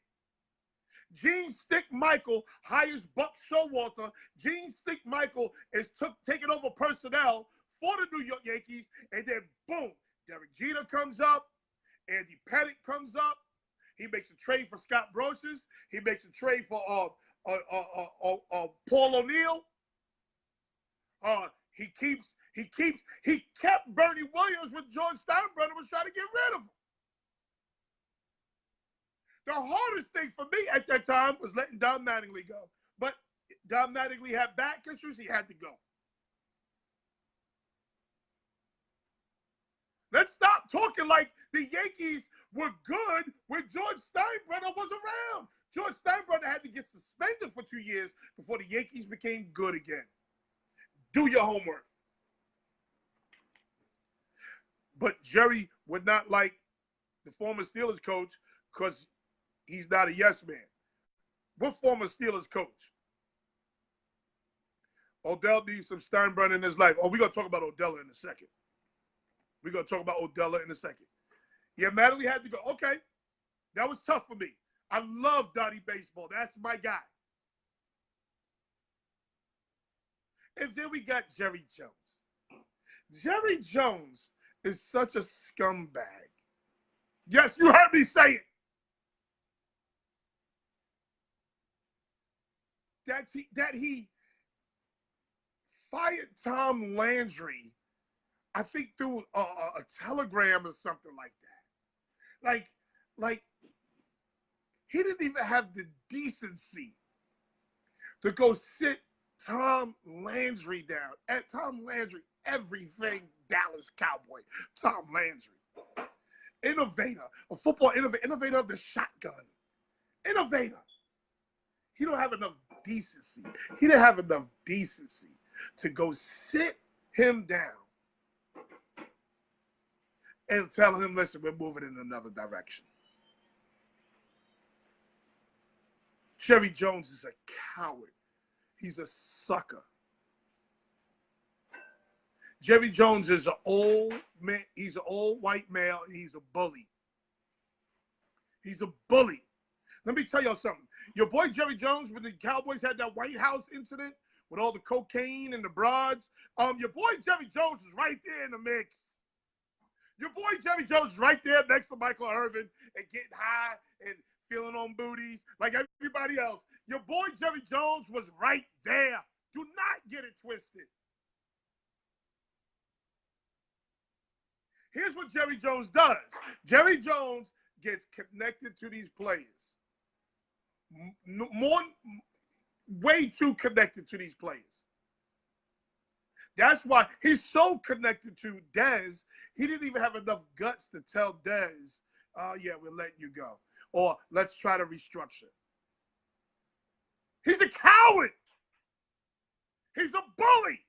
Gene Stick Michael hires Buck Showalter. Gene Stick Michael is taking over personnel for the New York Yankees, and then boom, Derek Jeter comes up, Andy Pettitte comes up. He makes a trade for Scott Brosius. He makes a trade for Paul O'Neill. He kept Bernie Williams when George Steinbrenner was trying to get rid of him. The hardest thing for me at that time was letting Don Mattingly go. But Don Mattingly had back issues. He had to go. Let's stop talking like the Yankees were good when George Steinbrenner was around. George Steinbrenner had to get suspended for 2 years before the Yankees became good again. Do your homework. But Jerry would not like the former Steelers coach because he's not a yes man. What former Steelers coach? Odell needs some Steinbrenner in his life. Oh, we're going to talk about Odell in a second. Yeah, Mattingly had to go. Okay. That was tough for me. I love Dottie Baseball. That's my guy. And then we got Jerry Jones. Jerry Jones is such a scumbag. Yes, you heard me say it. That he fired Tom Landry, I think through a telegram or something like that. Like he didn't even have the decency to go sit Tom Landry down. At Tom Landry, everything Dallas Cowboy. Tom Landry. Innovator, a football innovator of the shotgun. Innovator. He don't have enough decency. He didn't have enough decency to go sit him down and tell him, listen, we're moving in another direction. Jerry Jones is a coward. He's a sucker. Jerry Jones is an old man. He's an old white male, and he's a bully. He's a bully. Let me tell y'all something. Your boy Jerry Jones, when the Cowboys had that White House incident with all the cocaine and the broads, your boy Jerry Jones is right there in the mix. Your boy Jerry Jones is right there next to Michael Irvin and getting high and feeling on booties like everybody else. Your boy Jerry Jones was right there. Do not get it twisted. Here's what Jerry Jones does. Jerry Jones gets connected to these players. Way too connected to these players. That's why he's so connected to Dez. He didn't even have enough guts to tell Dez, yeah, we're letting you go. Or let's try to restructure. He's a coward. He's a bully.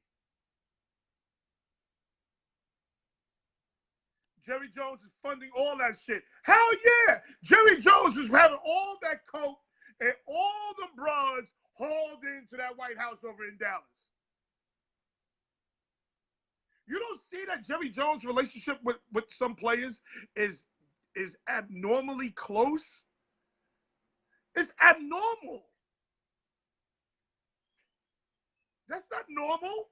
Jerry Jones is funding all that shit. Hell yeah. Jerry Jones is having all that coke and all the bronze hauled into that White House over in Dallas. You don't see that Jerry Jones' relationship with some players is abnormally close? It's abnormal. That's not normal.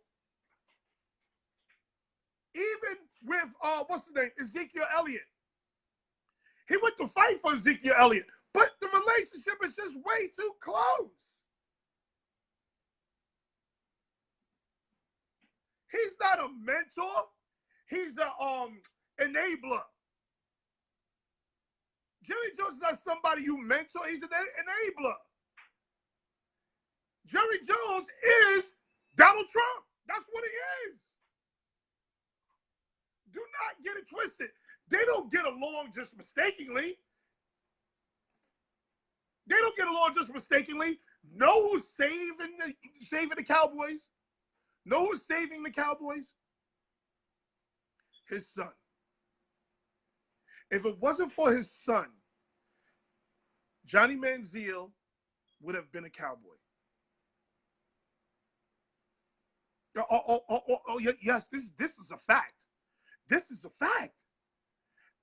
Even with, what's his name, Ezekiel Elliott. He went to fight for Ezekiel Elliott, but the relationship is just way too close. He's not a mentor. He's an enabler. Jerry Jones is not somebody you mentor. He's an enabler. Jerry Jones is Donald Trump. That's what he is. Do not get it twisted. They don't get along just mistakenly. They don't get along just mistakenly. Know who's saving the Cowboys? Know who's saving the Cowboys? His son. If it wasn't for his son, Johnny Manziel would have been a Cowboy. Yes, this is a fact. This is a fact.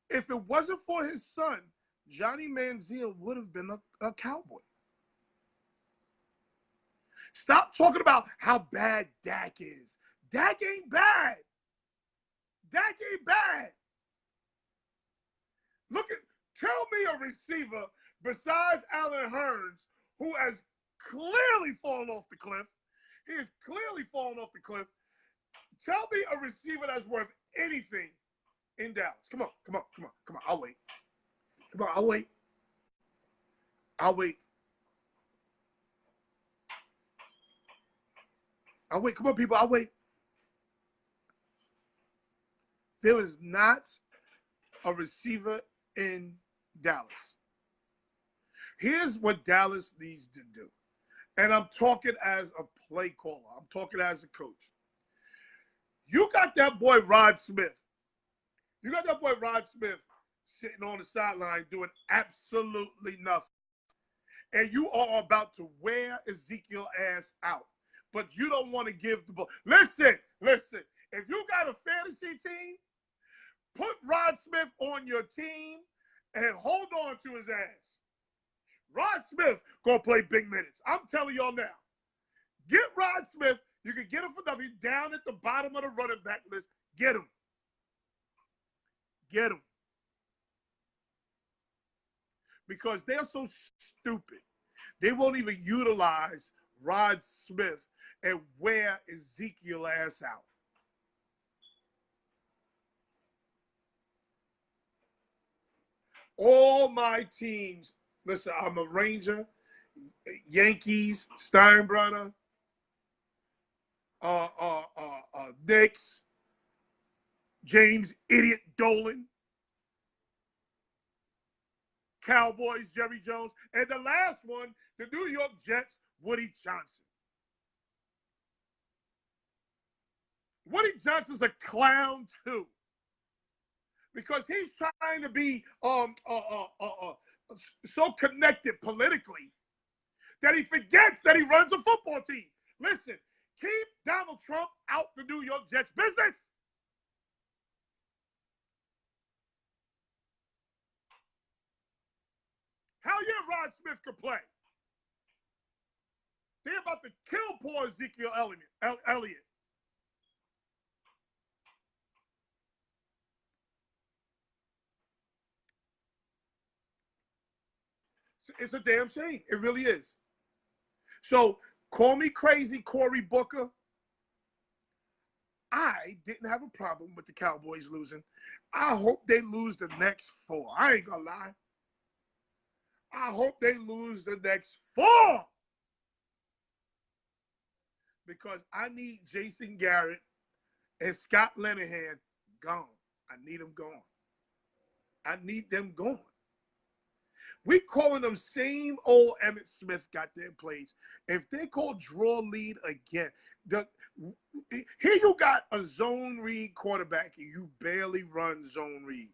If it wasn't for his son, Johnny Manziel would have been a Cowboy. Stop talking about how bad Dak is. Dak ain't bad. Dak ain't bad. Tell me a receiver besides Allen Hurns who has clearly fallen off the cliff. He has clearly fallen off the cliff. Tell me a receiver that's worth anything in Dallas. Come on. I'll wait. Come on, I'll wait. Come on, people, I'll wait. There is not a receiver in Dallas. Here's what Dallas needs to do. And I'm talking as a play caller. I'm talking as a coach. You got that boy Rod Smith. Sitting on the sideline doing absolutely nothing. And you are about to wear Ezekiel ass out. But you don't want to give the ball. Listen. If you got a fantasy team, put Rod Smith on your team and hold on to his ass. Rod Smith gonna play big minutes. I'm telling y'all now. Get Rod Smith. You can get him for nothing. Down at the bottom of the running back list. Get him. Because they're so stupid. They won't even utilize Rod Smith and wear Ezekiel ass out. All my teams, listen, I'm a Ranger, Yankees, Steinbrenner, Knicks, James Idiot Dolan, Cowboys, Jerry Jones, and the last one, the New York Jets, Woody Johnson. Woody Johnson's a clown too, because he's trying to be so connected politically that he forgets that he runs a football team. Listen, keep Donald Trump out the New York Jets business. Hell yeah, Ron Smith could play. They're about to kill poor Ezekiel Elliott. It's a damn shame. It really is. So call me crazy, Cory Booker. I didn't have a problem with the Cowboys losing. I hope they lose the next 4. I ain't gonna lie. I hope they lose the next 4. Because I need Jason Garrett and Scott Linehan gone. I need them gone. I need them gone. We calling them same old Emmitt Smith goddamn plays. If they call draw lead again, here you got a zone read quarterback and you barely run zone read.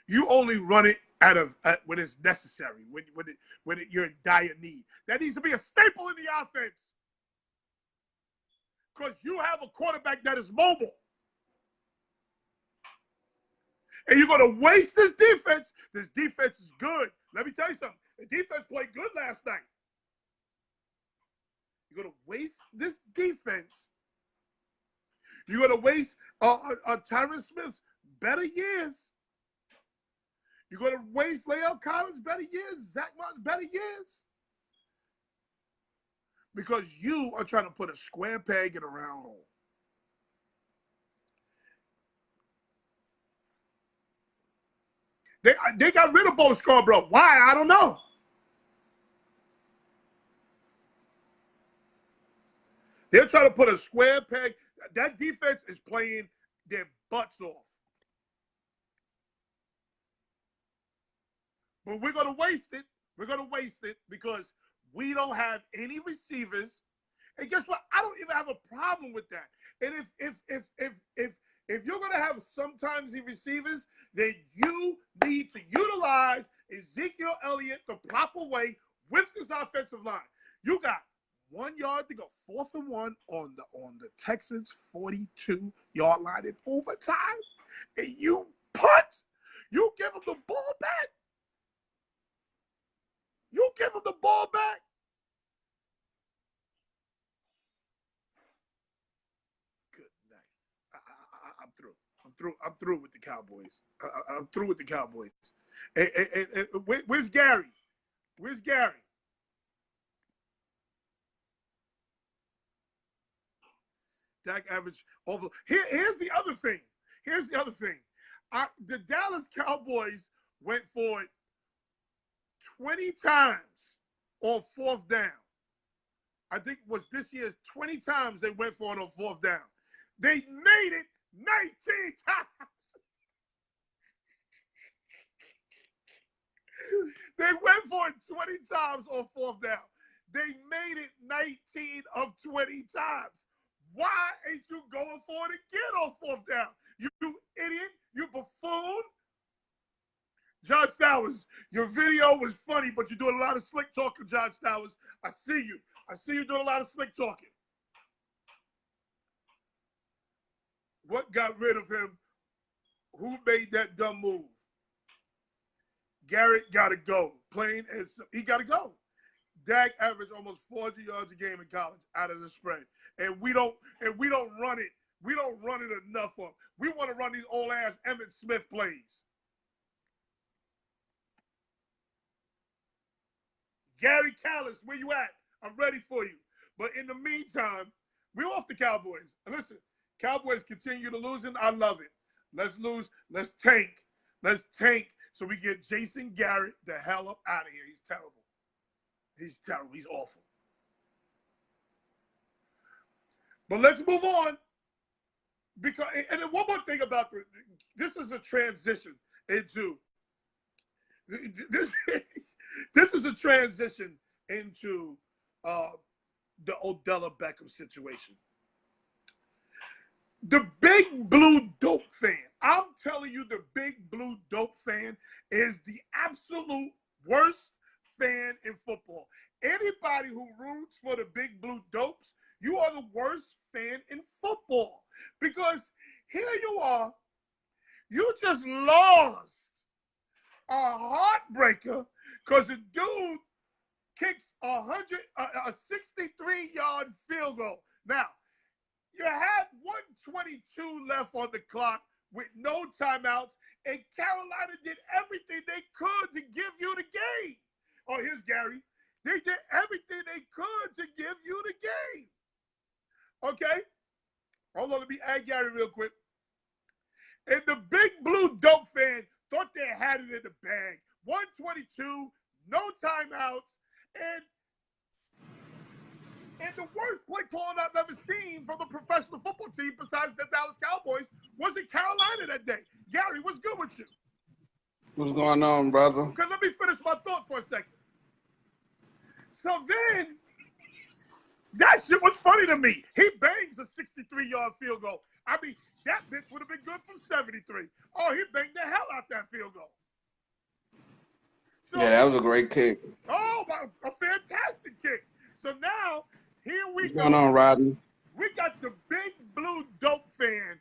You only run it when it's necessary, when you're in dire need. That needs to be a staple in the offense. Because you have a quarterback that is mobile. And you're going to waste this defense. This defense is good. Let me tell you something. The defense played good last night. You're going to waste this defense. You're going to waste Tyron Smith's better years. You're going to waste Lael Collins' better years, Zach Martin's better years. Because you are trying to put a square peg in a round hole. They got rid of Bo Scarborough. Why? I don't know. They're trying to put a square peg. That defense is playing their butts off. But we're going to waste it. We're going to waste it because we don't have any receivers. And guess what? I don't even have a problem with that. And if you're going to have sometimes the receivers, then you need to utilize Ezekiel Elliott the proper way with this offensive line. You got 1 yard to go, 4th and 1 on the Texans' 42-yard line in overtime, and you punt. You give them the ball back. You give them the ball back. Good night. I'm through. I'm through with the Cowboys. I'm through with the Cowboys. And where's Gary? Where's Gary? Dak average over. Here's the other thing. Here's the other thing. The Dallas Cowboys went for it 20 times on 4th down. I think it was this year's 20 times they went for it on 4th down. They made it 19 times. They went for it 20 times on 4th down. They made it 19 of 20 times. Why ain't you going for it again on 4th down? You idiot. You buffoon. John Stowers, your video was funny, but you're doing a lot of slick talking, John Stowers. I see you. I see you doing a lot of slick talking. What got rid of him? Who made that dumb move? Garrett got to go. Plain and he got to go. Dak averaged almost 400 yards a game in college out of the spread, and we don't run it. We don't run it enough of. We want to run these old ass Emmitt Smith plays. Gary Callis, where you at? I'm ready for you. But in the meantime, we're off the Cowboys. Listen, Cowboys continue to lose, and I love it. Let's lose. Let's tank. Let's tank so we get Jason Garrett the hell up out of here. He's terrible. He's terrible. He's awful. But let's move on. Because, and then one more thing about this is a transition into this is a transition into the Odell Beckham situation. The big blue dope fan, I'm telling you, the big blue dope fan is the absolute worst fan in football. Anybody who roots for the Big Blue Dopes, you are the worst fan in football. Because here you are, you just lost a heartbreaker because the dude kicks a 63-yard field goal. Now, you had 122 left on the clock with no timeouts, and Carolina did everything they could to give you the game. Oh, here's Gary. They did everything they could to give you the game. Okay? Hold on, let me add Gary real quick. And the Big Blue Dope fan thought they had it in the bag. 122, no timeouts, and the worst play calling I've ever seen from a professional football team besides the Dallas Cowboys was in Carolina that day. Gary, what's good with you? What's going on, brother? Okay, let me finish my thought for a second. So then, that shit was funny to me. He bangs a 63-yard field goal. I mean, that bitch would have been good from 73. Oh, he banged the hell out that field goal. So, Yeah, that was a great kick. Oh, a fantastic kick. So now, here we What's go. going on, Rodney? We got the Big Blue Dope fan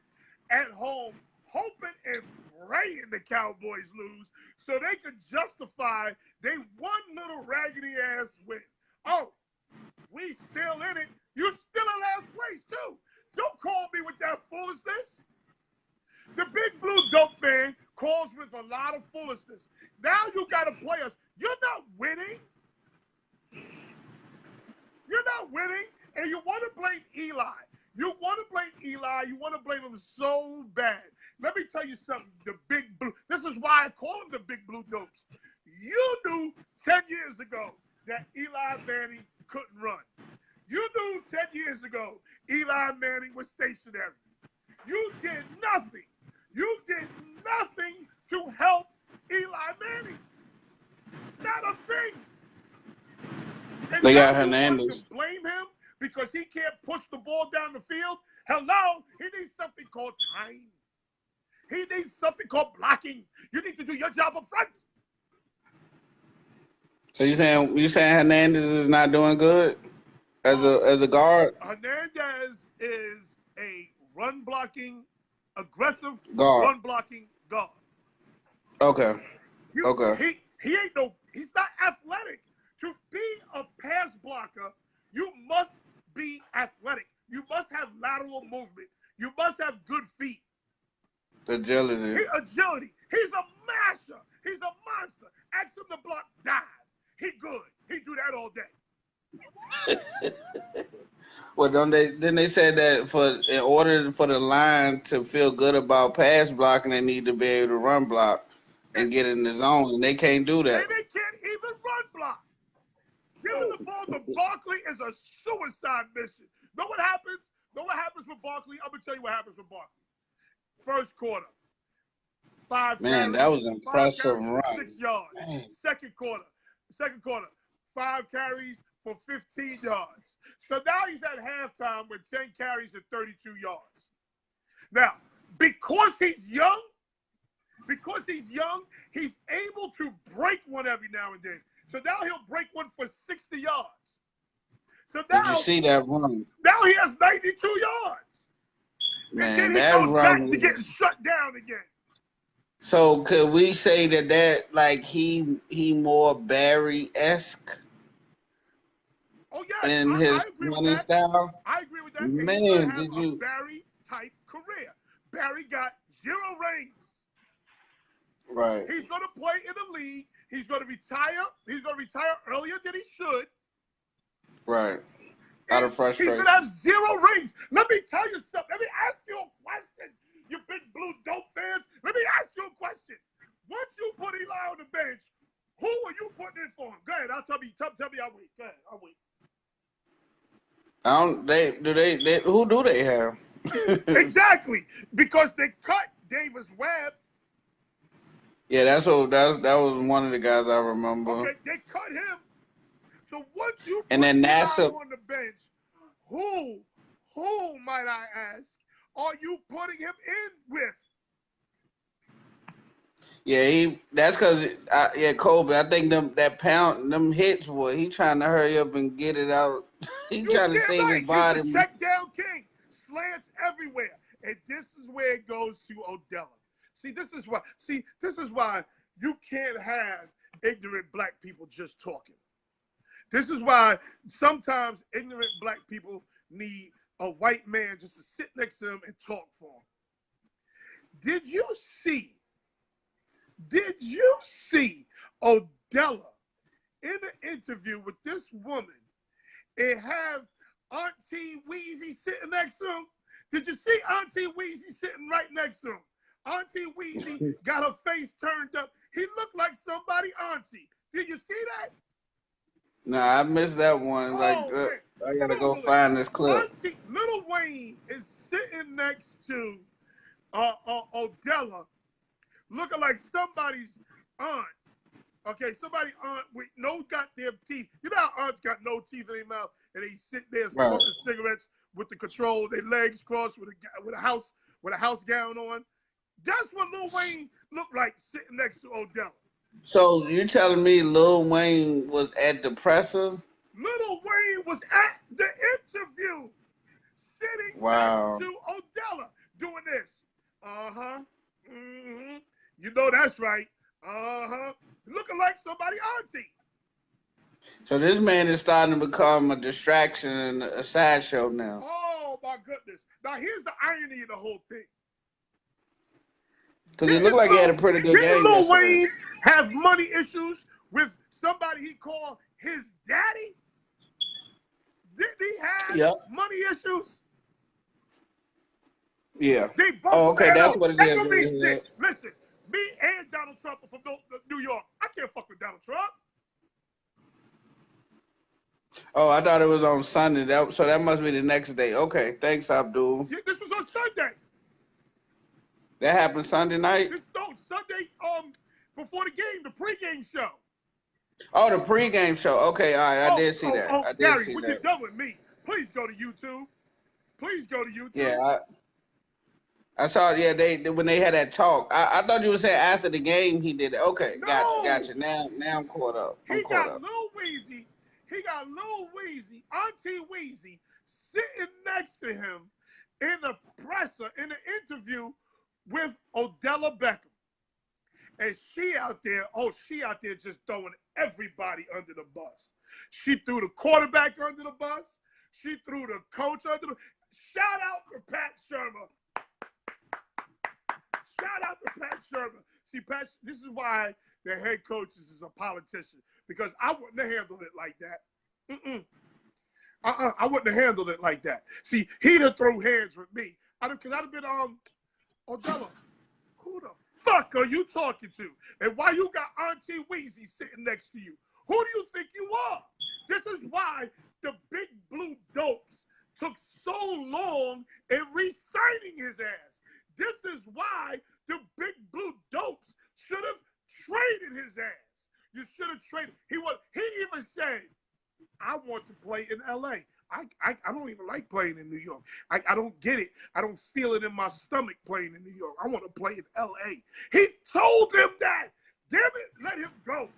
at home hoping and praying the Cowboys lose so they could justify they one little raggedy-ass win. Oh, we still in it. You still in last place, too. Don't call me with that foolishness. The Big Blue Dope fan calls with a lot of foolishness. Now you got to play us. You're not winning. You're not winning, and you want to blame Eli. You want to blame Eli. You want to blame him so bad. Let me tell you something. The Big Blue. This is why I call him the Big Blue Dopes. You knew 10 years ago that Eli Manning couldn't run. You knew 10 years ago Eli Manning was stationary. You did nothing. You did nothing to help Eli Manning. Not a thing. And They got now you want Hernandez. to blame him because he can't push the ball down the field? Hello, he needs something called time. He needs something called blocking. You need to do your job up front. So you saying Hernandez is not doing good as a guard? Hernandez is a run blocking, aggressive Guard. run blocking guard. Okay. Okay. He's not athletic. To be a pass blocker, you must be athletic. You must have lateral movement. You must have good feet. Agility. Agility. He's a masher. He's a monster. Ask him to block dive. He good. He do that all day. Well, didn't they say that in order for the line to feel good about pass blocking, they need to be able to run block and get in the zone, and they can't do that. They can't even run block. Giving the ball to Barkley is a suicide mission. Know what happens? Know what happens with Barkley? I'm gonna tell you what happens with Barkley. First quarter, 5 Man, carries, that was impressive 5 carries for run. 6 yards. Man. Second quarter, 5 carries for 15 yards. So now he's at halftime with 10 carries and 32 yards. Now, because he's young, he's able to break one every now and then. So now he'll break one for 60 yards. So now, Did you see that run? Now he has 92 yards. Man, and then that he goes run back to getting shut down again. So could we say that like he more Barry-esque Oh yeah, in his running style? I agree with that. Man, he's gonna have did you? a Barry-type career. Barry got 0 rings. Right. He's gonna play in the league. He's gonna retire. He's gonna retire earlier than he should. Right. Out of frustration. He's gonna have 0 rings. Let me tell you something. Let me ask you a question, you Big Blue Dope fans. Let me ask you a question. Once you put Eli on the bench, who are you putting in for him? Go ahead. Tell me I'll wait. Go ahead. I'll wait. Who do they have? Exactly. Because they cut Davis Webb. Yeah, that was one of the guys I remember. Okay, they cut him. So once you put and then Eli Nasta on the bench, who might I ask, are you putting him in with? Yeah, that's because yeah, Kobe. I think them hits, boy. He trying to hurry up and get it out. He You trying to damn save his right. He's the body. check down king. Slants everywhere. And this is where it goes to Odella. This is why you can't have ignorant black people just talking. This is why sometimes ignorant black people need a white man just to sit next to them and talk for them. Did you see Odella in an interview with this woman and have Auntie Weezy sitting next to him? Did you see Auntie Weezy sitting right next to him? Auntie Weezy got her face turned up. He looked like somebody auntie. Did you see that? Nah, I missed that one. Oh, man. I gotta go Google it. find this clip. Auntie, Lil Wayne is sitting next to Odella, looking like somebody's aunt. Okay, somebody aunt with no goddamn teeth. You know how aunts got no teeth in their mouth and they sit there smoking cigarettes with the control, their legs crossed with a house gown on. That's what Lil Wayne looked like sitting next to Odella. So you telling me Lil Wayne was at the presser? Lil Wayne was at the interview, sitting next to Odella, doing this. Mm-hmm. You know that's right. Looking like somebody auntie. So this man is starting to become a distraction and a sideshow now. Oh my goodness! Now here's the irony of the whole thing. Because he looked like he had a pretty good game. Didn't Lil Wayne have money issues with somebody he called his daddy? Didn't he have money issues? Yeah. They both okay, that's what it is. Listen, me and Donald Trump are from New York. I can't fuck with Donald Trump. Oh, I thought it was on Sunday. So that must be the next day. Okay, thanks, Abdul. Yeah, this was on Sunday. That happened Sunday night? Sunday, before the game, the pregame show. Oh, the pregame show. Okay, all right, I did see that. I did Gary, see when that. you're done with me, please go to YouTube. Please go to YouTube. Yeah, I saw. Yeah, when they had that talk. I thought you were saying after the game he did it. Okay, No. gotcha. Now I'm caught up. He got Lil Weezy, Auntie Weezy, sitting next to him in the presser, in the interview with Odella Beckham. And she out there just throwing everybody under the bus. She threw the quarterback under the bus. She threw the coach under the Shout out to Pat Shermer. Shout out to Pat Shermer. See, Pat, this is why the head coach is a politician, because I wouldn't have handled it like that. I wouldn't have handled it like that. See, he'd have thrown hands with me. Because I'd have been, Odella, who the fuck are you talking to? And why you got Auntie Weezy sitting next to you? Who do you think you are? This is why the big blue dopes took so long in re-signing his ass. This is why the big blue dopes should have traded his ass. You should have traded. He even said, I want to play in LA. I don't even like playing in New York. I don't get it. I don't feel it in my stomach playing in New York. I want to play in LA. He told him that. Damn it, let him go.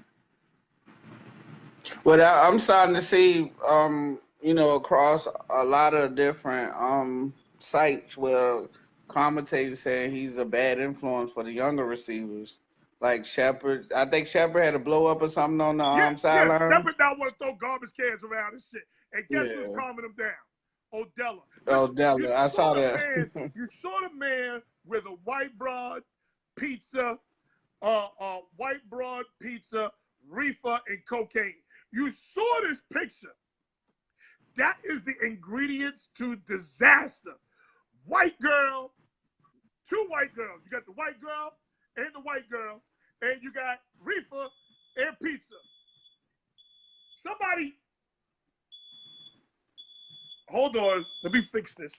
Well, I'm starting to see, across a lot of different sites where commentators saying he's a bad influence for the younger receivers. Like Shepard. I think Shepard had a blow up or something on the sideline. Yeah, Shepard now want to throw garbage cans around and shit. And guess who's calming him down? Odella. Odella, I saw that. You saw the man with a white broad pizza, reefer, and cocaine. You saw this picture. That is the ingredients to disaster. White girl, two white girls. You got the white girl and the white girl, and you got reefer and pizza. Somebody, hold on, let me fix this.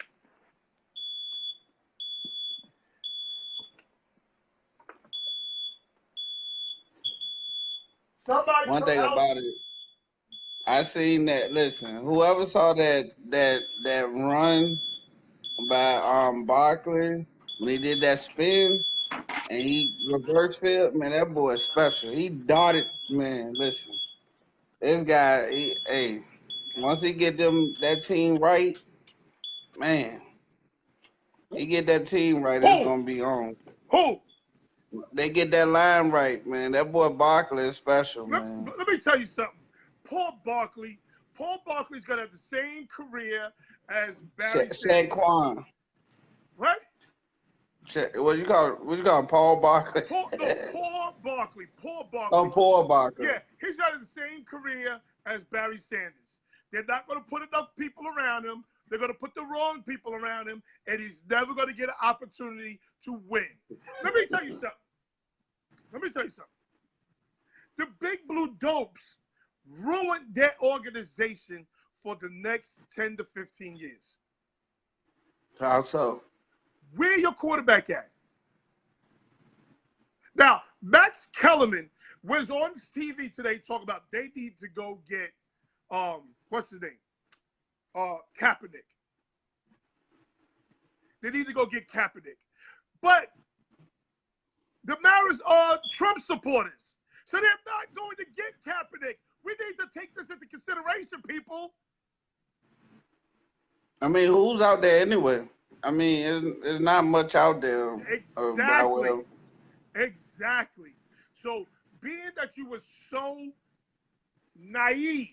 Somebody One thing about it, I seen that. Listen, whoever saw that run by Barkley when he did that spin, and he reverse field. Man, that boy is special. He darted. Man, listen, this guy. Hey, once he get that team right, man, he get that team right, it's Who? gonna be on. Who? They get that line right, man. That boy Barkley is special, man. Let me tell you something. Paul Barkley's gonna have the same career as Barry Sanders. Saquon. Right? What you call him? Paul Barkley? Paul Barkley. Oh, Paul Barkley. Yeah, he's got the same career as Barry Sanders. They're not going to put enough people around him. They're going to put the wrong people around him, and he's never going to get an opportunity to win. Let me tell you something. The Big Blue Dopes ruined their organization for the next 10 to 15 years. How so? Where your quarterback at? Now, Max Kellerman was on TV today talking about they need to go get what's his name? Kaepernick. They need to go get Kaepernick. But the Maras are Trump supporters. So they're not going to get Kaepernick. We need to take this into consideration, people. I mean, who's out there anyway? I mean, there's not much out there. Exactly. So being that you were so naive,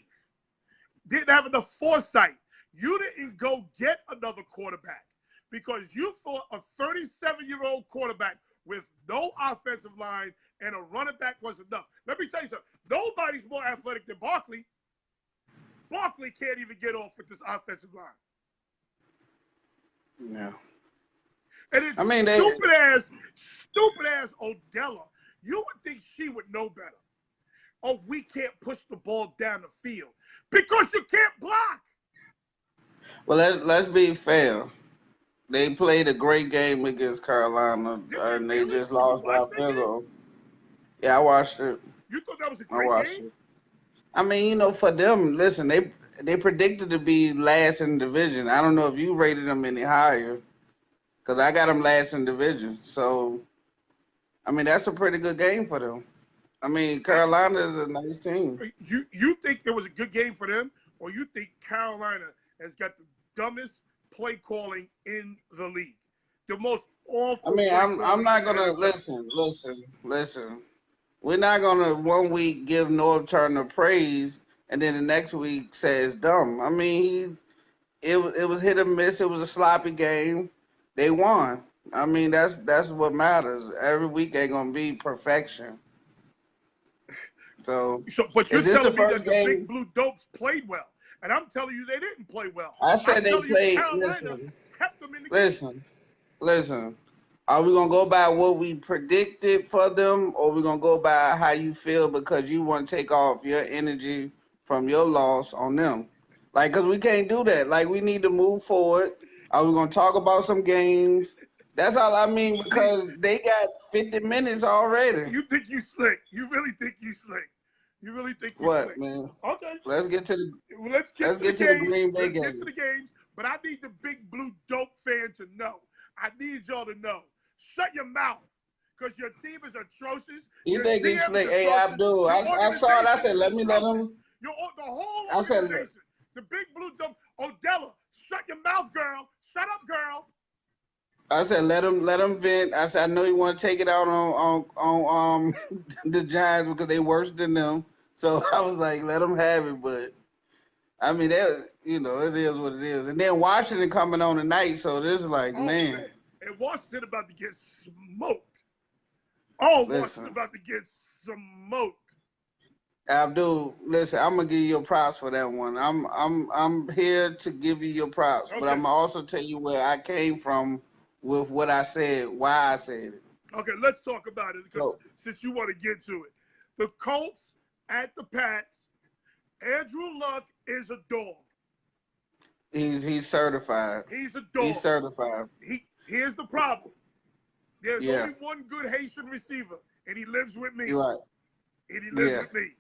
didn't have enough foresight, you didn't go get another quarterback because you thought a 37-year-old quarterback with no offensive line and a running back was enough. Let me tell you something. Nobody's more athletic than Barkley. Barkley can't even get off with this offensive line. Yeah. And it's stupid ass Odella. You would think she would know better. Oh, we can't push the ball down the field because you can't block. Well, let's be fair. They played a great game against Carolina, and they just lost by a field goal. Yeah, I watched it. You thought that was a great game? I mean, for them, listen, they predicted to be last in the division. I don't know if you rated them any higher, because I got them last in the division. So, I mean, that's a pretty good game for them. I mean, Carolina is a nice team. You think it was a good game for them, or you think Carolina has got the dumbest play calling in the league? The most awful. I mean, I'm not gonna listen. We're not gonna 1 week give North Turner praise and then the next week say it's dumb. I mean, it was hit or miss. It was a sloppy game. They won. I mean, that's what matters. Every week ain't gonna be perfection. But you're telling me that the Big Blue Dopes played well, and I'm telling you they didn't play well. I said they played. Listen. Are we gonna go by what we predicted for them, or we gonna go by how you feel because you want to take off your energy from your loss on them? Like, cause we can't do that. Like, we need to move forward. Are we gonna talk about some games? That's all I mean, because they got 50 minutes already. You think you slick? You really think you slick? You really think you what, slick? Man? Okay. Let's get to the Green Bay game. Let's get to the games. But I need the Big Blue Dope fan to know. I need y'all to know. Shut your mouth, because your team is atrocious. You think he's slick? Hey, Abdul, I saw it. I said, let me let him. The whole organization. The Big Blue Dope. Odella, shut your mouth, girl. Shut up, girl. I said, let him vent. I said, I know you want to take it out on the Giants because they worse than them. So I was like, let them have it. But I mean, it is what it is. And then Washington coming on tonight, so this is like, man. And Washington about to get smoked. Washington about to get smoked. Abdul, listen, I'm gonna give you your props for that one. I'm here to give you your props, but I'm gonna also tell you where I came from with what I said, why I said it. Okay, let's talk about it because since you want to get to it. The Colts at the Pats. Andrew Luck is a dog. He's certified. He's a dog. He's certified. Here's the problem. There's only one good Haitian receiver, and he lives with me. You're right. And he lives with me.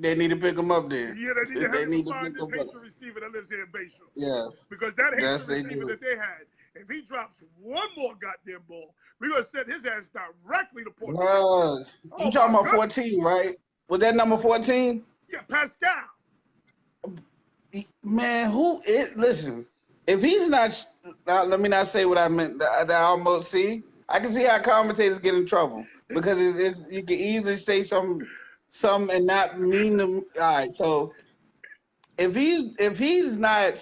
They need to pick him up there. Yeah, they need to find this Haitian receiver that lives here in Bayshore. Yeah. Because that Haitian receiver that they had, If he drops one more goddamn ball, we're gonna send his ass directly to Puerto Rico. You Oh talking my about goodness. 14, right? Was that number 14? Yeah, Pascal. Man, listen, if he's not, let me not say what I meant. I almost see. I can see how commentators get in trouble because you can easily say some and not mean them. All right, so if he's not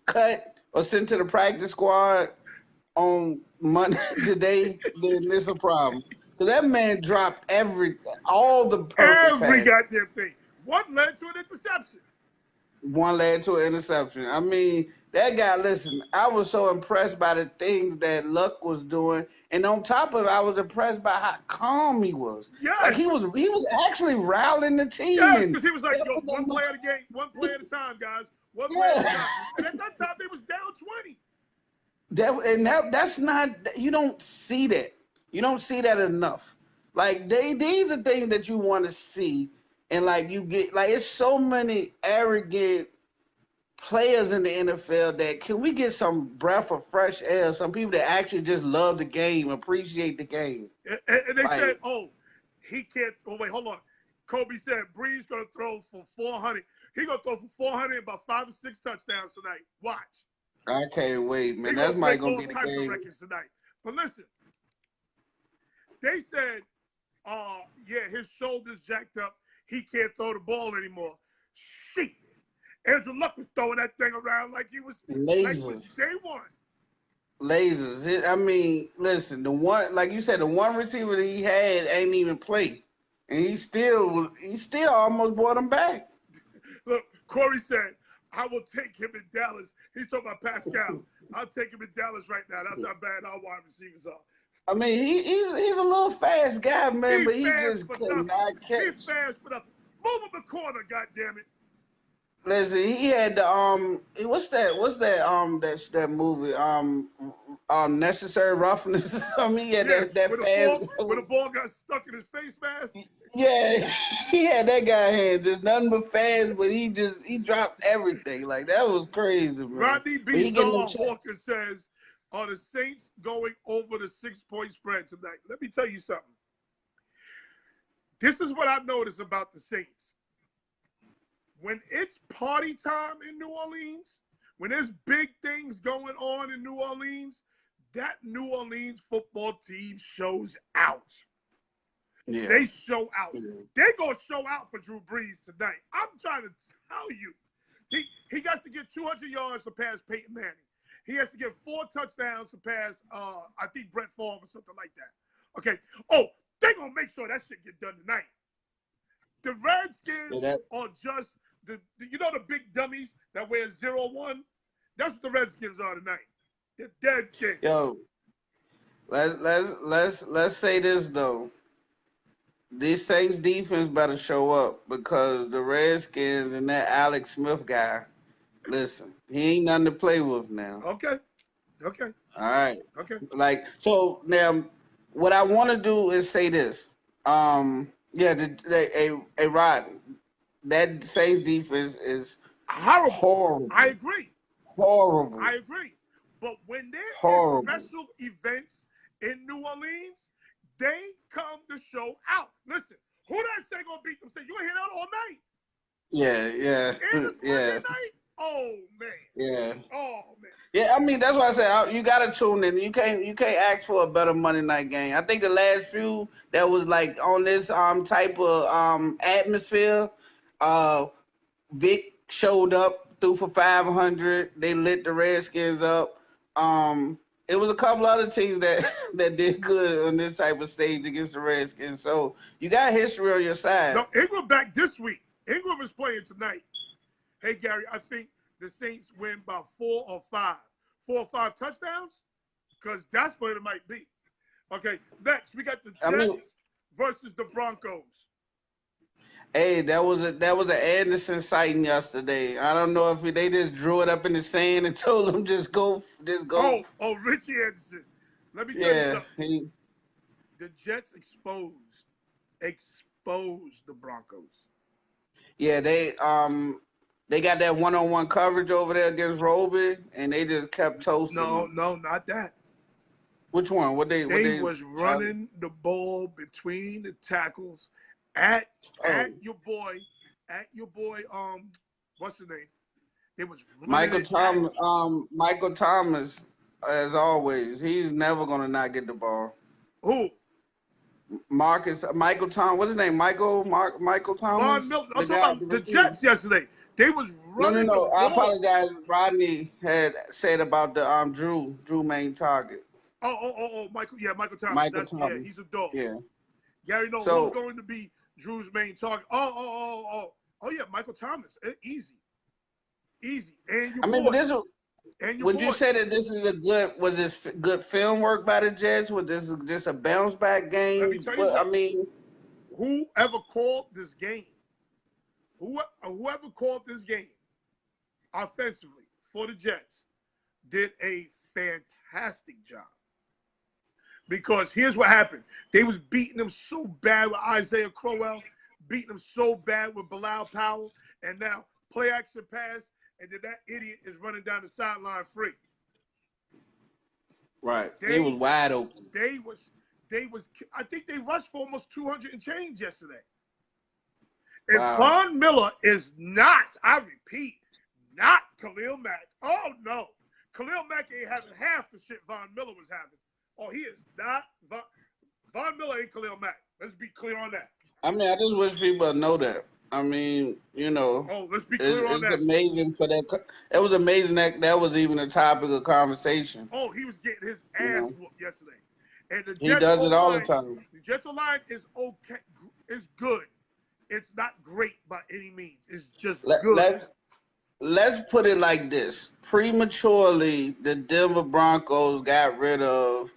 cut or sent to the practice squad on Monday today, then it's a problem. Because that man dropped all the perfect Every passes. goddamn thing. What led to an interception? One led to an interception. I mean, that guy, listen, I was so impressed by the things that Luck was doing. And on top of it, I was impressed by how calm he was. Like Yes. he was actually rallying the team. Yes, And because he was like, yo, one play at a game, one play at a time, guys. One play at a time. And at that time, they was down 20. that's not, you don't see that. You don't see that enough. Like these are things that you want to see. And like you get, like it's so many arrogant players in the NFL that can we get some breath of fresh air? Some people that actually just love the game, appreciate the game. And they said, oh, he can't. Oh, wait, hold on. Kobe said Breeze going to throw for 400. He going to throw for 400 about 5 or 6 touchdowns tonight. Watch. I can't wait, man. He That's might break gonna all be the types game. of records tonight. But listen, they said, yeah, his shoulder's jacked up. He can't throw the ball anymore. Shit. Andrew Luck was throwing that thing around like he was day one. Lasers. I mean, listen, the one, like you said, the one receiver that he had ain't even play, and he still almost brought him back. Look, Corey said, I will take him in Dallas. He's talking about Pascal. I'll take him in Dallas right now. That's how bad our wide receivers are. I mean, he's a little fast guy, man, but he just cannot catch. He's fast for nothing. Move him the corner, goddammit. Listen, he had the what's that movie Necessary Roughness or something. He had that fast when the ball got stuck in his face mask. Yeah, he had that guy hand just nothing but fast, but he dropped everything. Like that was crazy, man. Rodney B. Hawkins says, are the Saints going over the 6-point spread tonight? Let me tell you something. This is what I noticed about the Saints. When it's party time in New Orleans, when there's big things going on in New Orleans, that New Orleans football team shows out. Yeah. They show out. Yeah. They're going to show out for Drew Brees tonight. I'm trying to tell you. He got to get 200 yards to pass Peyton Manning. He has to get 4 touchdowns to pass, I think, Brett Favre or something like that. Okay. Oh, they're going to make sure that shit get done tonight. The Redskins are just, the big dummies that wear 0-1? That's what the Redskins are tonight. They're dead shit. Yo, let's say this, though. This Saints defense better show up because the Redskins and that Alex Smith guy, listen, he ain't nothing to play with now. Okay. All right. Okay. Like, so now what I want to do is say this. Rod, that Saints defense is horrible. I agree. Horrible. I agree. But when there's special events in New Orleans, they come to show out. Listen, who that say gonna beat them? Say you gonna hit out all night. Yeah. Night? Oh man. Yeah. Oh man. Yeah, I mean that's why I said you gotta tune in. You can't ask for a better Monday night game. I think the last few that was like on this type of atmosphere, Vic showed up, threw for 500. They lit the Redskins up. It was a couple other teams that did good on this type of stage against the Redskins. So you got history on your side. No, Ingram back this week. Ingram is playing tonight. Hey, Gary, I think the Saints win by 4 or 5. 4 or 5 touchdowns? Because that's what it might be. Okay, next, we got the Jets versus the Broncos. Hey, that was an Anderson sighting yesterday. I don't know if they just drew it up in the sand and told him just go. Oh, Richie Anderson. Let me tell you something. The Jets exposed the Broncos. Yeah, they They got that one-on-one coverage over there against Roby, and they just kept toasting No, them. no, not that. Which one? What They they was try? running the ball between the tackles at Oh, your boy, what's his name? They was running Michael it at Thomas. him. Michael Thomas, as always, he's never gonna not get the ball. Who? Michael Thomas. What's his name? Michael Von Thomas, Miller. I'm the talking guy, the about the receiver. Jets yesterday. They was No, no, running the no. I ball. apologize. Rodney had said about the Drew main target. Oh, Michael. Yeah, Michael Thomas. Michael Yeah, Thomas. he's a dog. Yeah. Gary, know who's So going to be Drew's main target? Oh, yeah, Michael Thomas. Easy. And your I mean, but boy. this And your would you boy. say that this is was this good film work by the Jets? Was this just a bounce back Let me game? tell you Well, I something. mean, Whoever called this game, whoever called this game offensively for the Jets did a fantastic job. Because here's what happened. They was beating them so bad with Isaiah Crowell, beating them so bad with Bilal Powell, and now play action pass, and then that idiot is running down the sideline free. right. It was wide open. They was I think they rushed for almost 200 and change yesterday. And Wow. Von Miller is not, I repeat, not Khalil Mack. Oh, no. Khalil Mack ain't having half the shit Von Miller was having. Oh, he is not. Von Miller ain't Khalil Mack. Let's be clear on that. I mean, I just wish people know that. I mean, Oh, let's be clear on it's that. amazing for that. It was amazing that was even a topic of conversation. Oh, he was getting his ass whooped yesterday. And the He Jets does it all the O-line, time. the Jets O-line is okay, is good. It's not great by any means. It's just good. Let's put it like this: prematurely, the Denver Broncos got rid of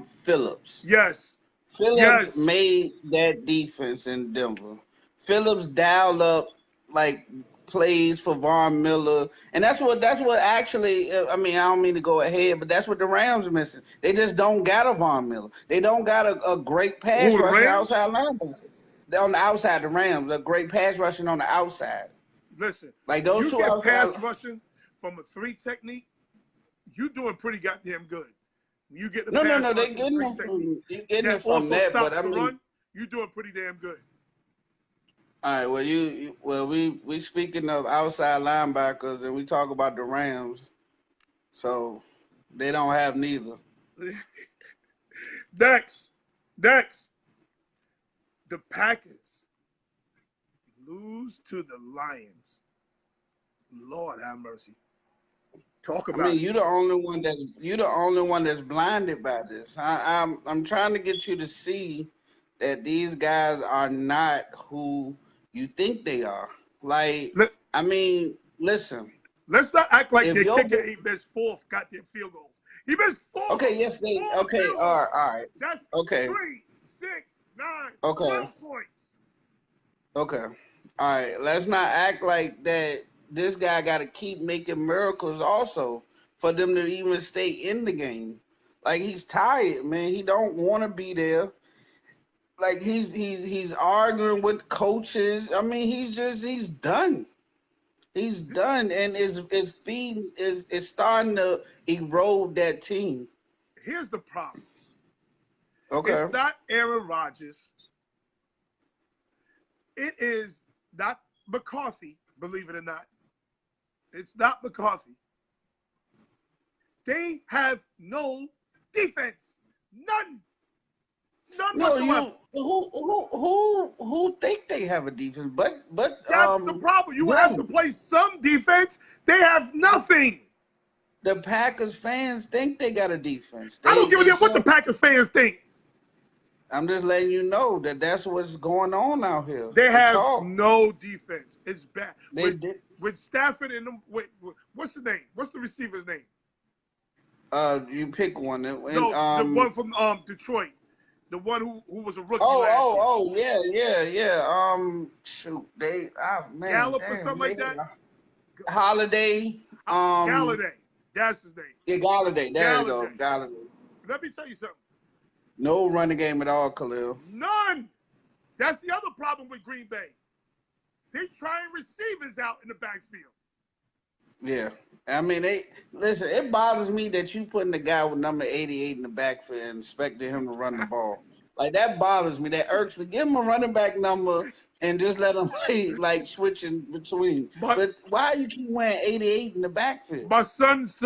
Phillips. Yes. Phillips made that defense in Denver. Phillips dialed up like plays for Von Miller, and that's what actually. I mean, I don't mean to go ahead, but that's what the Rams are missing. They just don't got a Von Miller. They don't got a great pass Who, the rusher Rams? outside linebacker. On the outside, the Rams, a great pass rushing on the outside. Listen, Like those you two get outside. pass rushing from a 3 technique, you doing pretty goddamn good. You get the No, pass they rush getting from it 3 from technique it from also that, stops but I the mean, run, you doing pretty damn good. all right. Well, we speaking of outside linebackers, and we talk about the Rams, so they don't have neither. Next, the Packers lose to the Lions. Lord have mercy. Talk about I mean, it. you're the only one that's blinded by this. I'm trying to get you to see that these guys are not who you think they are. Like, I mean, listen. Let's not act like If their your kicker ain't missed 4 goddamn field goals. He missed 4. Okay, yes, they. 4 Okay, field all goals. right. That's Okay. 3, 6, 9, Okay. 12 points. Okay. All right. Let's not act like that. This guy got to keep making miracles also for them to even stay in the game. Like he's tired, man. He don't want to be there. Like he's arguing with coaches. I mean, he's done. He's done, and his feet is starting to erode that team. Here's the problem. Okay. It's not Aaron Rodgers. It is not McCarthy, believe it or not. It's not McCarthy. They have no defense. None. None whatsoever. Who think they have a defense? But That's the problem. You have to play some defense. They have nothing. The Packers fans think they got a defense. I don't give a damn what the Packers fans think. I'm just letting you know that that's what's going on out here. They have no defense. It's bad. With Stafford and them, what's the name? What's the receiver's name? You pick one. And, no, the one from Detroit. The one who was a rookie last year. Yeah. Shoot, man. Gallup or something like that. Holiday. Galladay. That's his name. Yeah, Galladay. There you go. Galladay. Let me tell you something. No running game at all, Khalil. None. That's the other problem with Green Bay. They trying receivers out in the backfield. Yeah. I mean, listen, it bothers me that you putting the guy with number 88 in the backfield and expecting him to run the ball. Like, that bothers me. That irks me. Give him a running back number and just let him play, like, switching between. But why you keep wearing 88 in the backfield? My son's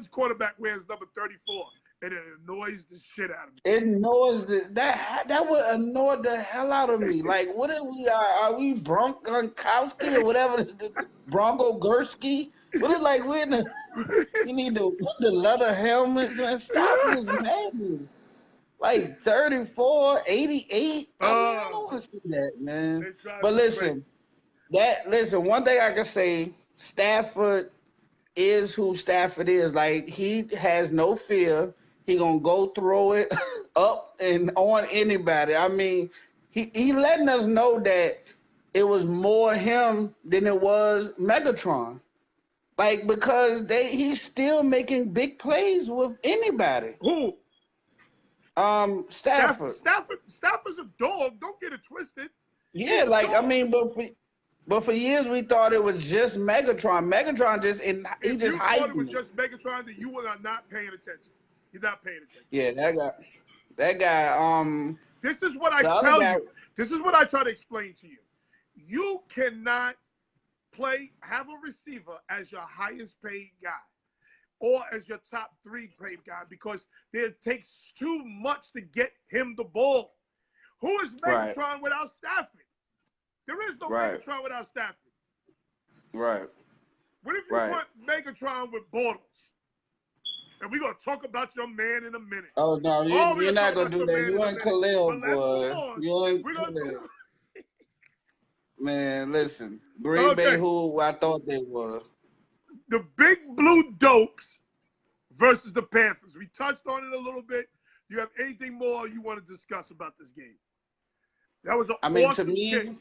quarterback wears number 34, and it annoys the shit out of me. It annoys that would annoy the hell out of me. Like, what are we? Are we Gronkowski or whatever? Bronco Gursky? What is like? We're in the, you need the leather helmets, man. Stop this madness. Like 34, 88. I don't want to see that, man. But listen, one thing I can say, Stafford is who Stafford is. Like, he has no fear. He gonna go throw it up and on anybody. I mean, he letting us know that it was more him than it was Megatron. Like, because he's still making big plays with anybody. Who? Stafford. Stafford's a dog. Don't get it twisted. Yeah, like, I mean, but for years we thought it was just Megatron. Megatron just If he just you thought it was just Megatron, then you were not paying attention. You're not paying attention. Yeah, that guy. This is what I tell you. This is what I try to explain to you. You cannot have a receiver as your highest paid guy or as your top 3 paid guy because it takes too much to get him the ball. Who is Megatron without Stafford? There is no Megatron without Stafford. Right. What if you put Megatron with Bortles? And we're going to talk about your man in a minute. Oh, no, you're not going to do that. You ain't Khalil, boy. You ain't Khalil. Man, listen. Green Bay, who I thought they were. The Big Blue Dokes versus the Panthers. We touched on it a little bit. Do you have anything more you want to discuss about this game? That was awesome game.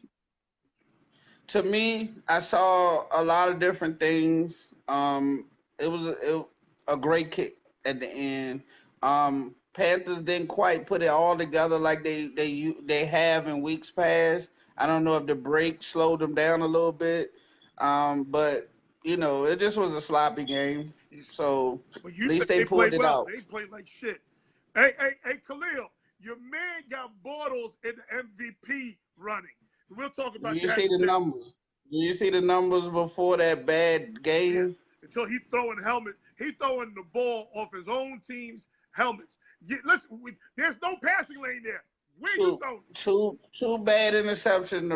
To me, I saw a lot of different things. It was a great kick at the end. Panthers didn't quite put it all together like they have in weeks past. I don't know if the break slowed them down a little bit, but it just was a sloppy game. So at least they pulled it out. They played like shit. Hey, Khalil, your man got Bortles in the MVP running. We'll talk about that. Do you see the numbers before that bad game? Yeah. Until he throwing the ball off his own team's helmets. Listen, there's no passing lane there. Where you throwing? Two bad interceptions.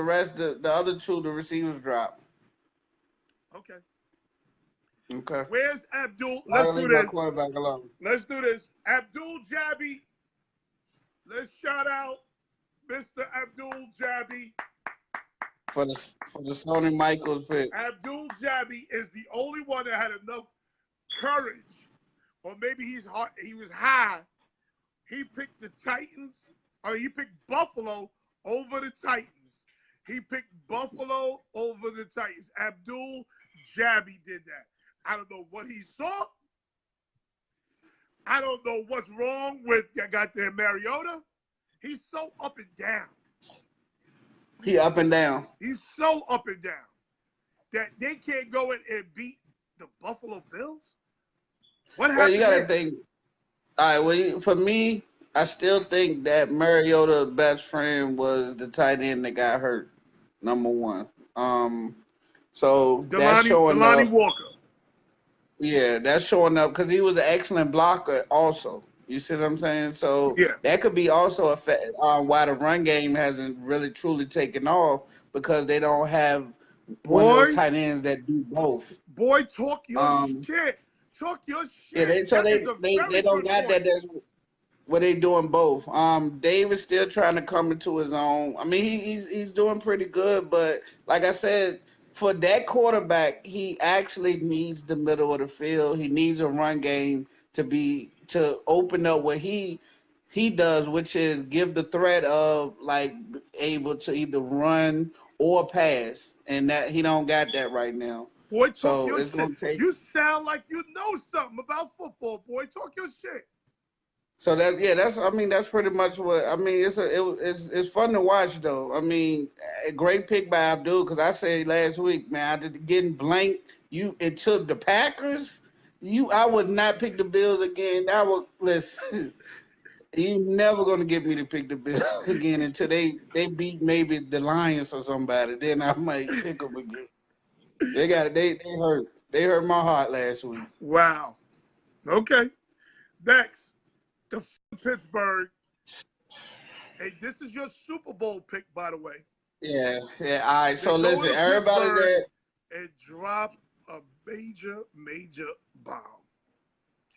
The other 2, the receivers dropped. Okay. Where's Abdul? Let's do this. Quarterback alone. Let's do this. Abdul Jabby. Let's shout out Mr. Abdul Jabby. For the Sony Michaels pick. Abdul Jabby is the only one that had enough courage, or maybe he was high. He picked the Titans, or he picked Buffalo over the Titans. He picked Buffalo over the Titans. Abdul Jabby did that. I don't know what he saw. I don't know what's wrong with goddamn Mariota. He's so up and down. He up and down. He's so up and down that they can't go in and beat the Buffalo Bills. What happened? Well, you got to think. All right, for me, I still think that Mariota's best friend was the tight end that got hurt, number 1. So that's showing Delanie up. Walker. Yeah, that's showing up because he was an excellent blocker also. You see what I'm saying? So that could be also why the run game hasn't really truly taken off because they don't have one of those tight ends that do both. Boy, talk your shit. Talk your shit. Yeah, they don't got that. That's what they doing both. David's still trying to come into his own. I mean, he's doing pretty good, but like I said, for that quarterback, he actually needs the middle of the field. He needs a run game to open up what he does, which is give the threat of like able to either run or pass, and that he don't got that right now. Boy, talk your shit. You sound like you know something about football, boy. Talk your shit. So that's I mean that's pretty much what I mean. It's fun to watch though. I mean, a great pick by Abdul because I said last week, man, I did getting blanked. It took the Packers. I would not pick the Bills again. I would listen. You never gonna get me to pick the Bills again until they beat maybe the Lions or somebody. Then I might pick them again. They got it. They hurt my heart last week. Wow. Okay. Next, the Pittsburgh. Hey, this is your Super Bowl pick, by the way. Yeah. All right. So They go listen, to everybody Pittsburgh that and drop a major bomb.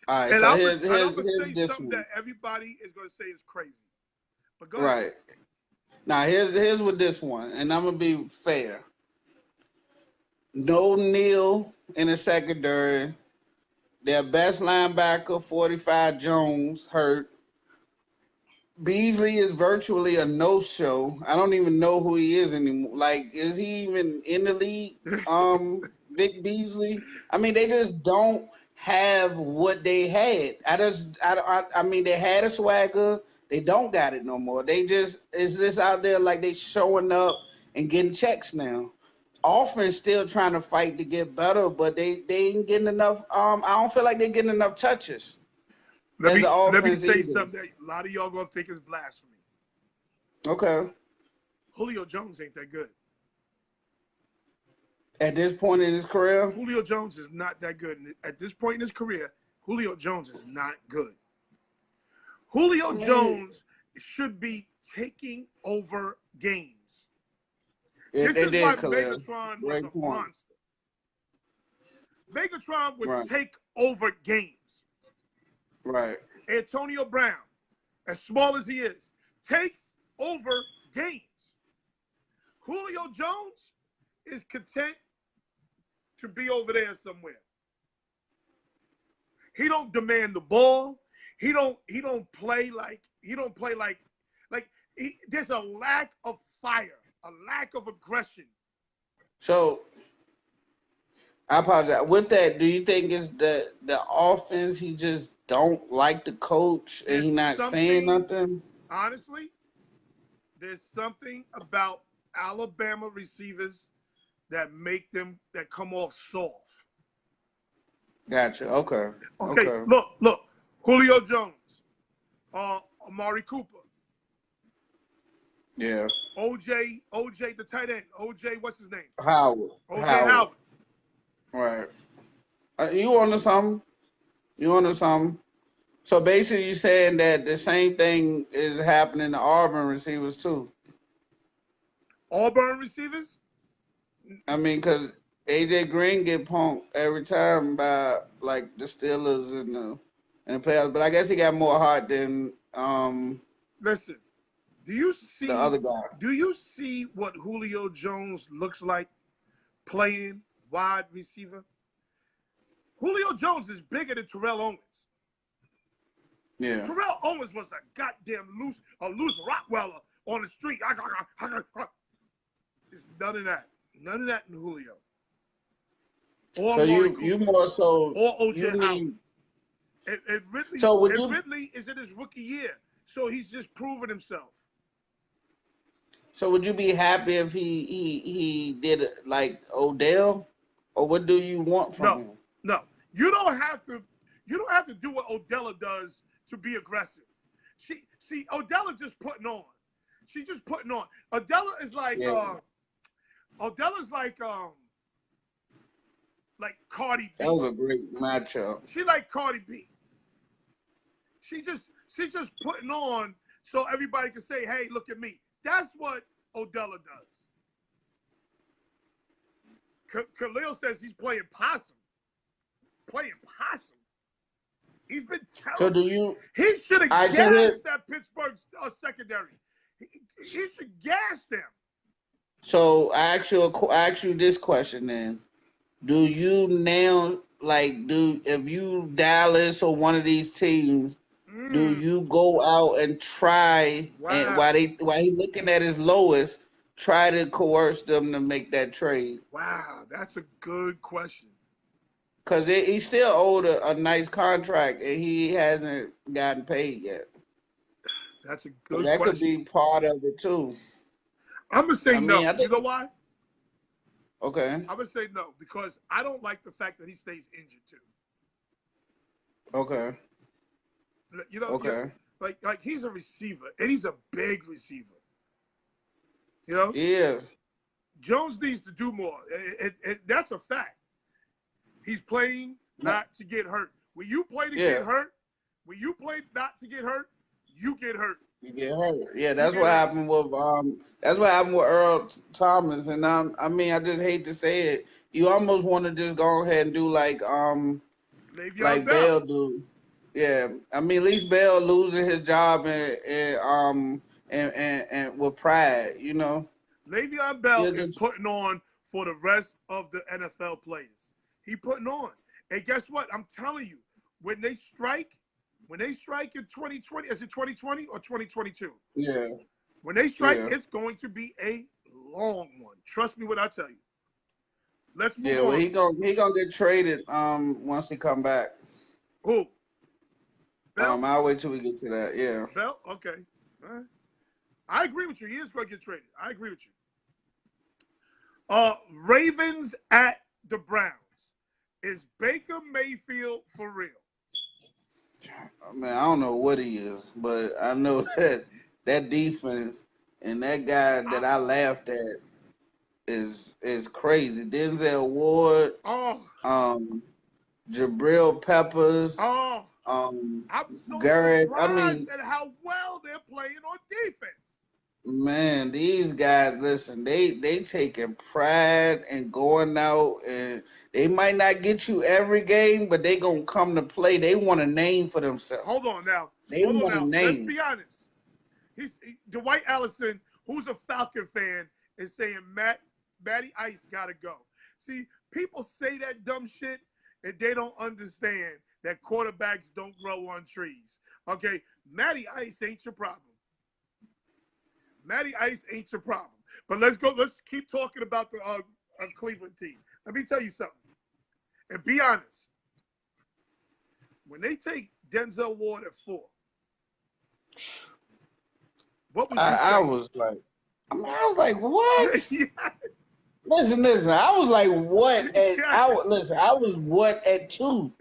all right. And So I'm here's gonna say this something one. that everybody is gonna say is crazy. But go ahead. Right. Now here's with this one, and I'm gonna be fair. No Neal in the secondary. Their best linebacker, 45 Jones, hurt. Beasley is virtually a no-show. I don't even know who he is anymore. Like, is he even in the league? Vic Beasley. I mean, they just don't have what they had. I mean, they had a swagger. They don't got it no more. They just is this out there like they showing up and getting checks now. Offense still trying to fight to get better, but they ain't getting enough. I don't feel like they're getting enough touches as an Let me offense say either. something that a lot of y'all gonna think is blasphemy. Okay. Julio Jones ain't that good. At this point in his career, Julio Jones is not that good. At this point in his career, Julio Jones is not good. Julio Jones should be taking over games. they This is did, why Khalil. Megatron was Great a point. monster. Megatron would Right. take over games. Right. Antonio Brown, as small as he is, takes over games. Julio Jones is content to be over there somewhere. He don't demand the ball. He don't play like there's a lack of fire, a lack of aggression. So I apologize. With that, do you think it's the offense? He just don't like the coach, and There's he not saying something, nothing. honestly, there's something about Alabama receivers that come off soft. Gotcha. Okay. Okay, Okay. look, Julio Jones, Amari Cooper, Yeah. OJ, the tight end, OJ, what's his name? Howard. OJ Howard. Right. You on something? You on something? So basically, you saying that the same thing is happening to Auburn receivers too. Auburn receivers? I mean, because AJ Green get punked every time by like the Steelers and the playoffs, but I guess he got more heart than Listen, do you the other see guy. what Julio Jones looks like playing wide receiver? Julio Jones is bigger than Terrell Owens. Yeah. Terrell Owens was a goddamn loose Rottweiler on the street. There's none of that. None of that in Julio. Or So Amari you Cooper. more so Or you OJ Howard. need. And Ridley, So would you? Ridley is in his rookie year. So he's just proving himself. So would you be happy if he did it like Odell, or what do you want from him? No. You don't have to do what Odella does to be aggressive. Odella just putting on. She's just putting on. Odella is like Odella's like Cardi B. That was a great matchup. She like Cardi B. She's just putting on so everybody can say, "Hey, look at me." That's what Odella does. Khalil says he's playing possum. Playing possum. He's been terrible. So do you? He should have gassed that Pittsburgh secondary. He should gas them. So I ask you this question then: do you now if you Dallas or one of these teams? Do you go out and try and while he looking at his lowest, try to coerce them to make that trade? Wow, that's a good question. Because he still owed a nice contract, and he hasn't gotten paid yet. That's a So good that could question. be part of it too. I'm gonna say I mean, no. I You think know why? okay, I'm gonna say no because I don't like the fact that he stays injured too. okay, You know, okay. like he's a receiver and he's a big receiver. You know, Yeah, Jones needs to do more. That's a fact. He's playing not to get hurt. When you play to get yeah. hurt, when you play not to get hurt, you get hurt. You get hurt. Yeah, You that's get what hurt. happened with Earl Thomas, and I mean, I just hate to say it. You almost want to just go ahead and do Le'Veon like Bell. Bell do. Yeah, I mean, at least Bell losing his job and with pride, you know. Le'Veon Bell Yeah, is putting on for the rest of the NFL players. He putting on. And guess what? I'm telling you, when they strike in 2020, is it 2020 or 2022? yeah, When they strike, yeah, it's going to be a long one. Trust me when I tell you. Let's move yeah. Well, on. he gonna get traded once he come back. Who? Bell? I'll wait till we get to that. Yeah. Bell? Okay. All right. I agree with you. He is going to get traded. I agree with you. Ravens at the Browns. Is Baker Mayfield for real? I mean, I don't know what he is, but I know that defense and that guy that I laughed at is crazy. Denzel Ward, Oh, um, Jabril Peppers, oh. um, I'm so Garrett. I surprised mean, at how well they're playing on defense. man, these guys, listen, they taking pride and going out, and they might not get you every game, but they gonna come to play. They want a name for themselves. Hold on now. They Hold on want a now. Let's name. be honest. Dwight Allison, who's a Falcon fan, is saying Matty Ice gotta go. See, people say that dumb shit and they don't understand that quarterbacks don't grow on trees. Okay, Matty Ice ain't your problem. Matty Ice ain't your problem. But let's go. Let's keep talking about the Cleveland team. Let me tell you something. And be honest. When they take Denzel Ward at 4, what was you I saying? was like, I was like, what? Yes. Listen. I was like, what? Yes. I was what at 2.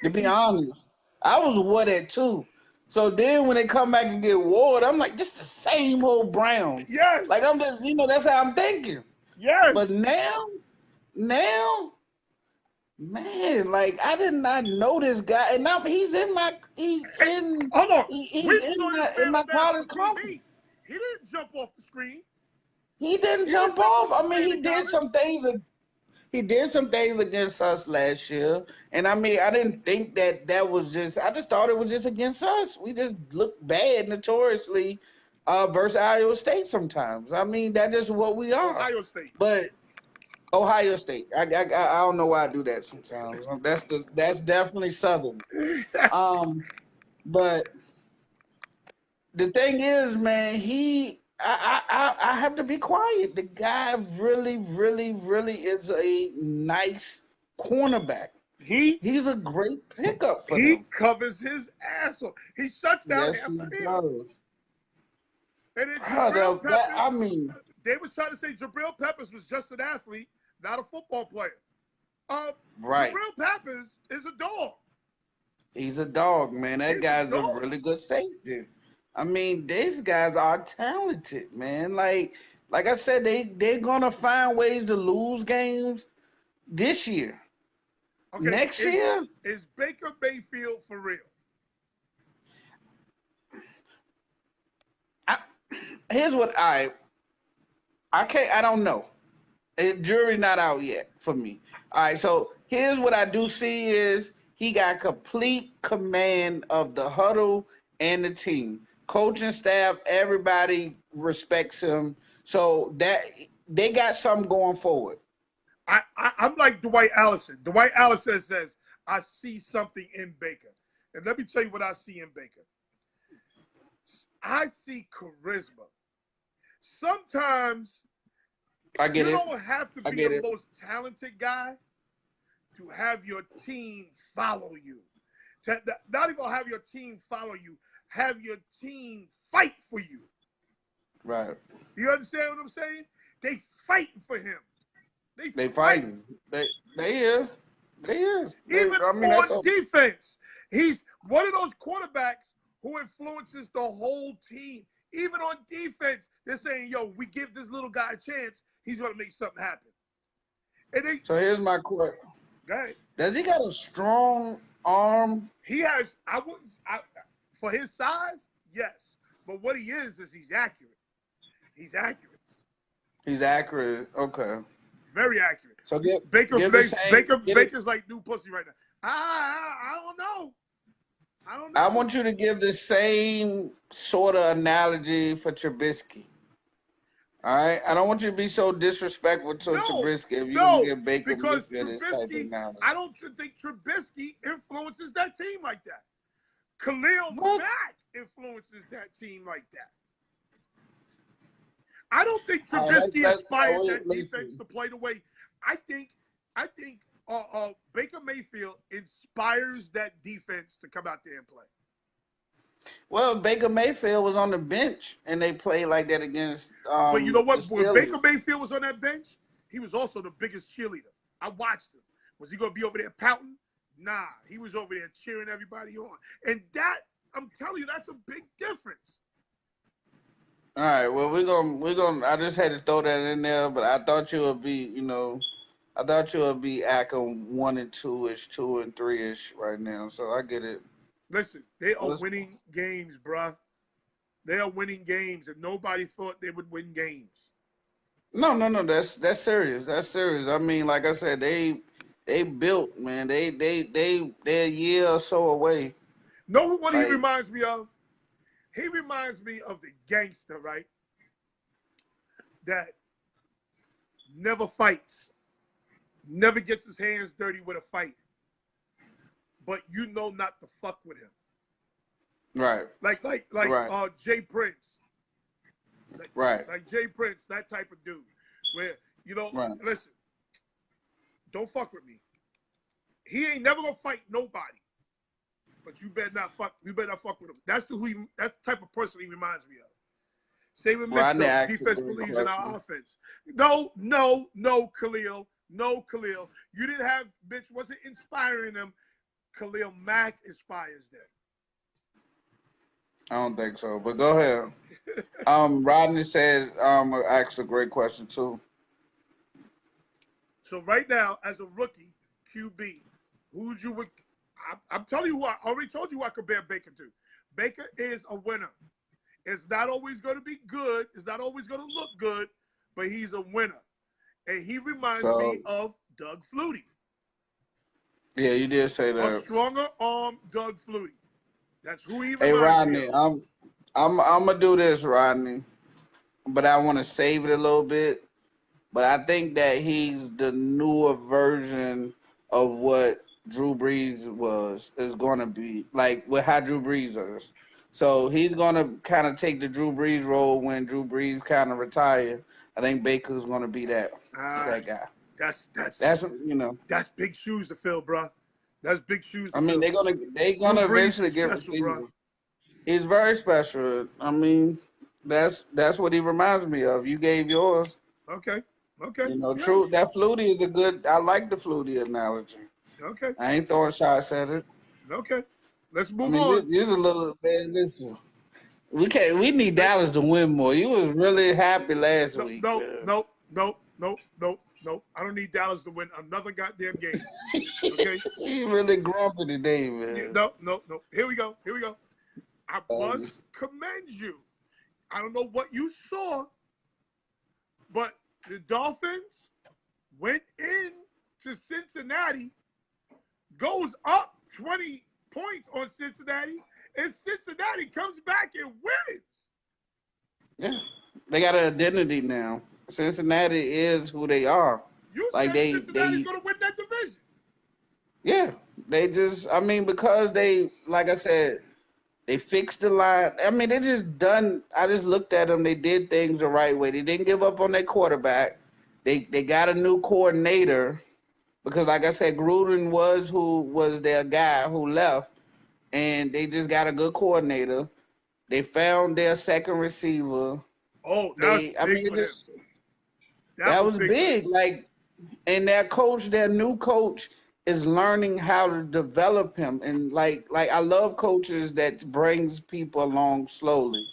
To be honest, I was what at 2. So then when they come back and get Ward, I'm like, this is the same old Brown. Yes. Like I'm just, that's how I'm thinking. Yes. But now, man, like I did not know this guy, and now he's in Hold on. he's We saw this in man my on national college conference. TV. He didn't jump off the screen. He didn't He didn't jump jump off off. the I mean, screen in college. He did some things against us last year, and I mean, I didn't think that was just. I just thought it was just against us. We just look bad notoriously versus Iowa State sometimes. I mean, that's just what we are. Ohio State. But Ohio State, I don't know why I do that sometimes. That's definitely Southern. But the thing is, man, I have to be quiet. The guy really, really, really is a nice cornerback. He He's a great pickup for he them. covers his ass off. He shuts down Yes, half he the field. does. And then Bro, Jabril Peppers, I mean, they was trying to say Jabril Peppers was just an athlete, not a football player. right. Jabril Peppers is a dog. He's a dog, man. That He's a guy's a dog. really good safety. I mean, these guys are talented, man. Like I said, they're gonna find ways to lose games this year. Okay, Next year, is Baker Mayfield for real? here's what I don't know. Jury not out yet for me. All right, so here's what I do see is he got complete command of the huddle and the team. Coaching staff, everybody respects him. So that they got something going forward. I'm like Dwight Allison. Dwight Allison says, I see something in Baker. And let me tell you what I see in Baker. I see charisma. Sometimes I get you it. don't have to I be get the it. most talented guy to have your team follow you. Not even have your team follow you, have your team fight for you. Right. You understand what I'm saying? They fighting for him. They fighting. They is. They is. Even I mean, that's on defense, he's one of those quarterbacks who influences the whole team. Even on defense, they're saying, "Yo, we give this little guy a chance. He's going to make something happen." And so here's my question. right? Does he got a strong arm? He has. For his size, yes. But what he is he's accurate. He's accurate. He's accurate. Okay. Very accurate. So Baker's like new pussy right now. I don't know. I want you to give the same sort of analogy for Trubisky. All right, I don't want you to be so disrespectful to Trubisky if you can give Baker Mayfield this type of analogy. I don't think Trubisky influences that team like that. Khalil Mack influences that team like that. I don't think Trubisky inspired that defense to play the way. I think Baker Mayfield inspires that defense to come out there and play. Well, Baker Mayfield was on the bench, and they played like that against. But you know what? When Baker Mayfield was on that bench, he was also the biggest cheerleader. I watched him. Was he going to be over there pouting? Nah, he was over there cheering everybody on. And that, I'm telling you, that's a big difference. All right, well, we're gonna. I just had to throw that in there, but I thought you would be, I thought you would be acting 1 and 2-ish, 2 and 3-ish right now. So I get it. Listen, they are winning games, bruh. They are winning games, and nobody thought they would win games. No. That's serious. That's serious. I mean, like I said, they built, man. They're a year or so away. Know what he reminds me of? He reminds me of the gangster, right? That never fights, never gets his hands dirty with a fight, but you know not to fuck with him. Right. Like Jay Prince. Like Jay Prince, that type of dude. Where, listen, don't fuck with me. He ain't never gonna fight nobody. But you better not fuck with him. That's the type of person he reminds me of. Same with Mitchell. Defense believes in our offense. No, Khalil. No, Khalil. You didn't have Mitch wasn't inspiring them. Khalil Mack inspires them. I don't think so, but go ahead. Rodney says, asked a great question too. So right now, as a rookie QB, who'd you would? I'm telling you what. I already told you I compare Baker to. Baker is a winner. It's not always going to be good. It's not always going to look good, but he's a winner, and he reminds me of Doug Flutie. Yeah, you did say that. A stronger arm, Doug Flutie. That's who he reminds me of. Hey, Rodney, I'm gonna do this, Rodney, but I want to save it a little bit. But I think that he's the newer version of what Drew Brees is going to be, like with how Drew Brees is. So he's going to kind of take the Drew Brees role when Drew Brees kind of retire. I think Baker's going to be that guy. That's That's big shoes to fill, bro. That's big shoes to fill. They're gonna eventually get receivers. He's very special. I mean, that's what he reminds me of. You gave yours. Okay. True. That Flutie is a good. I like the Flutie analogy. Okay. I ain't throwing shots at it. Okay. Let's move on. You're a little man. Listen, we need Dallas to win more. You was really happy last week. No. I don't need Dallas to win another goddamn game. Okay. He's really grumpy today, man. No. Here we go. I must commend you. I don't know what you saw, but the Dolphins went in to Cincinnati, goes up 20 points on Cincinnati, and Cincinnati comes back and wins. Yeah, they got an identity now. Cincinnati is who they are. You said Cincinnati's going to win that division. Yeah, they just, because they, like I said, they fixed the line. They just done. I just looked at them. They did things the right way. They didn't give up on their quarterback. They got a new coordinator, because like I said, Gruden was who was their guy who left, and they just got a good coordinator. They found their second receiver. Oh, that was I big mean, for them. That that was was big for them. big. Like, and their new coach is learning how to develop him. And like I love coaches that brings people along slowly.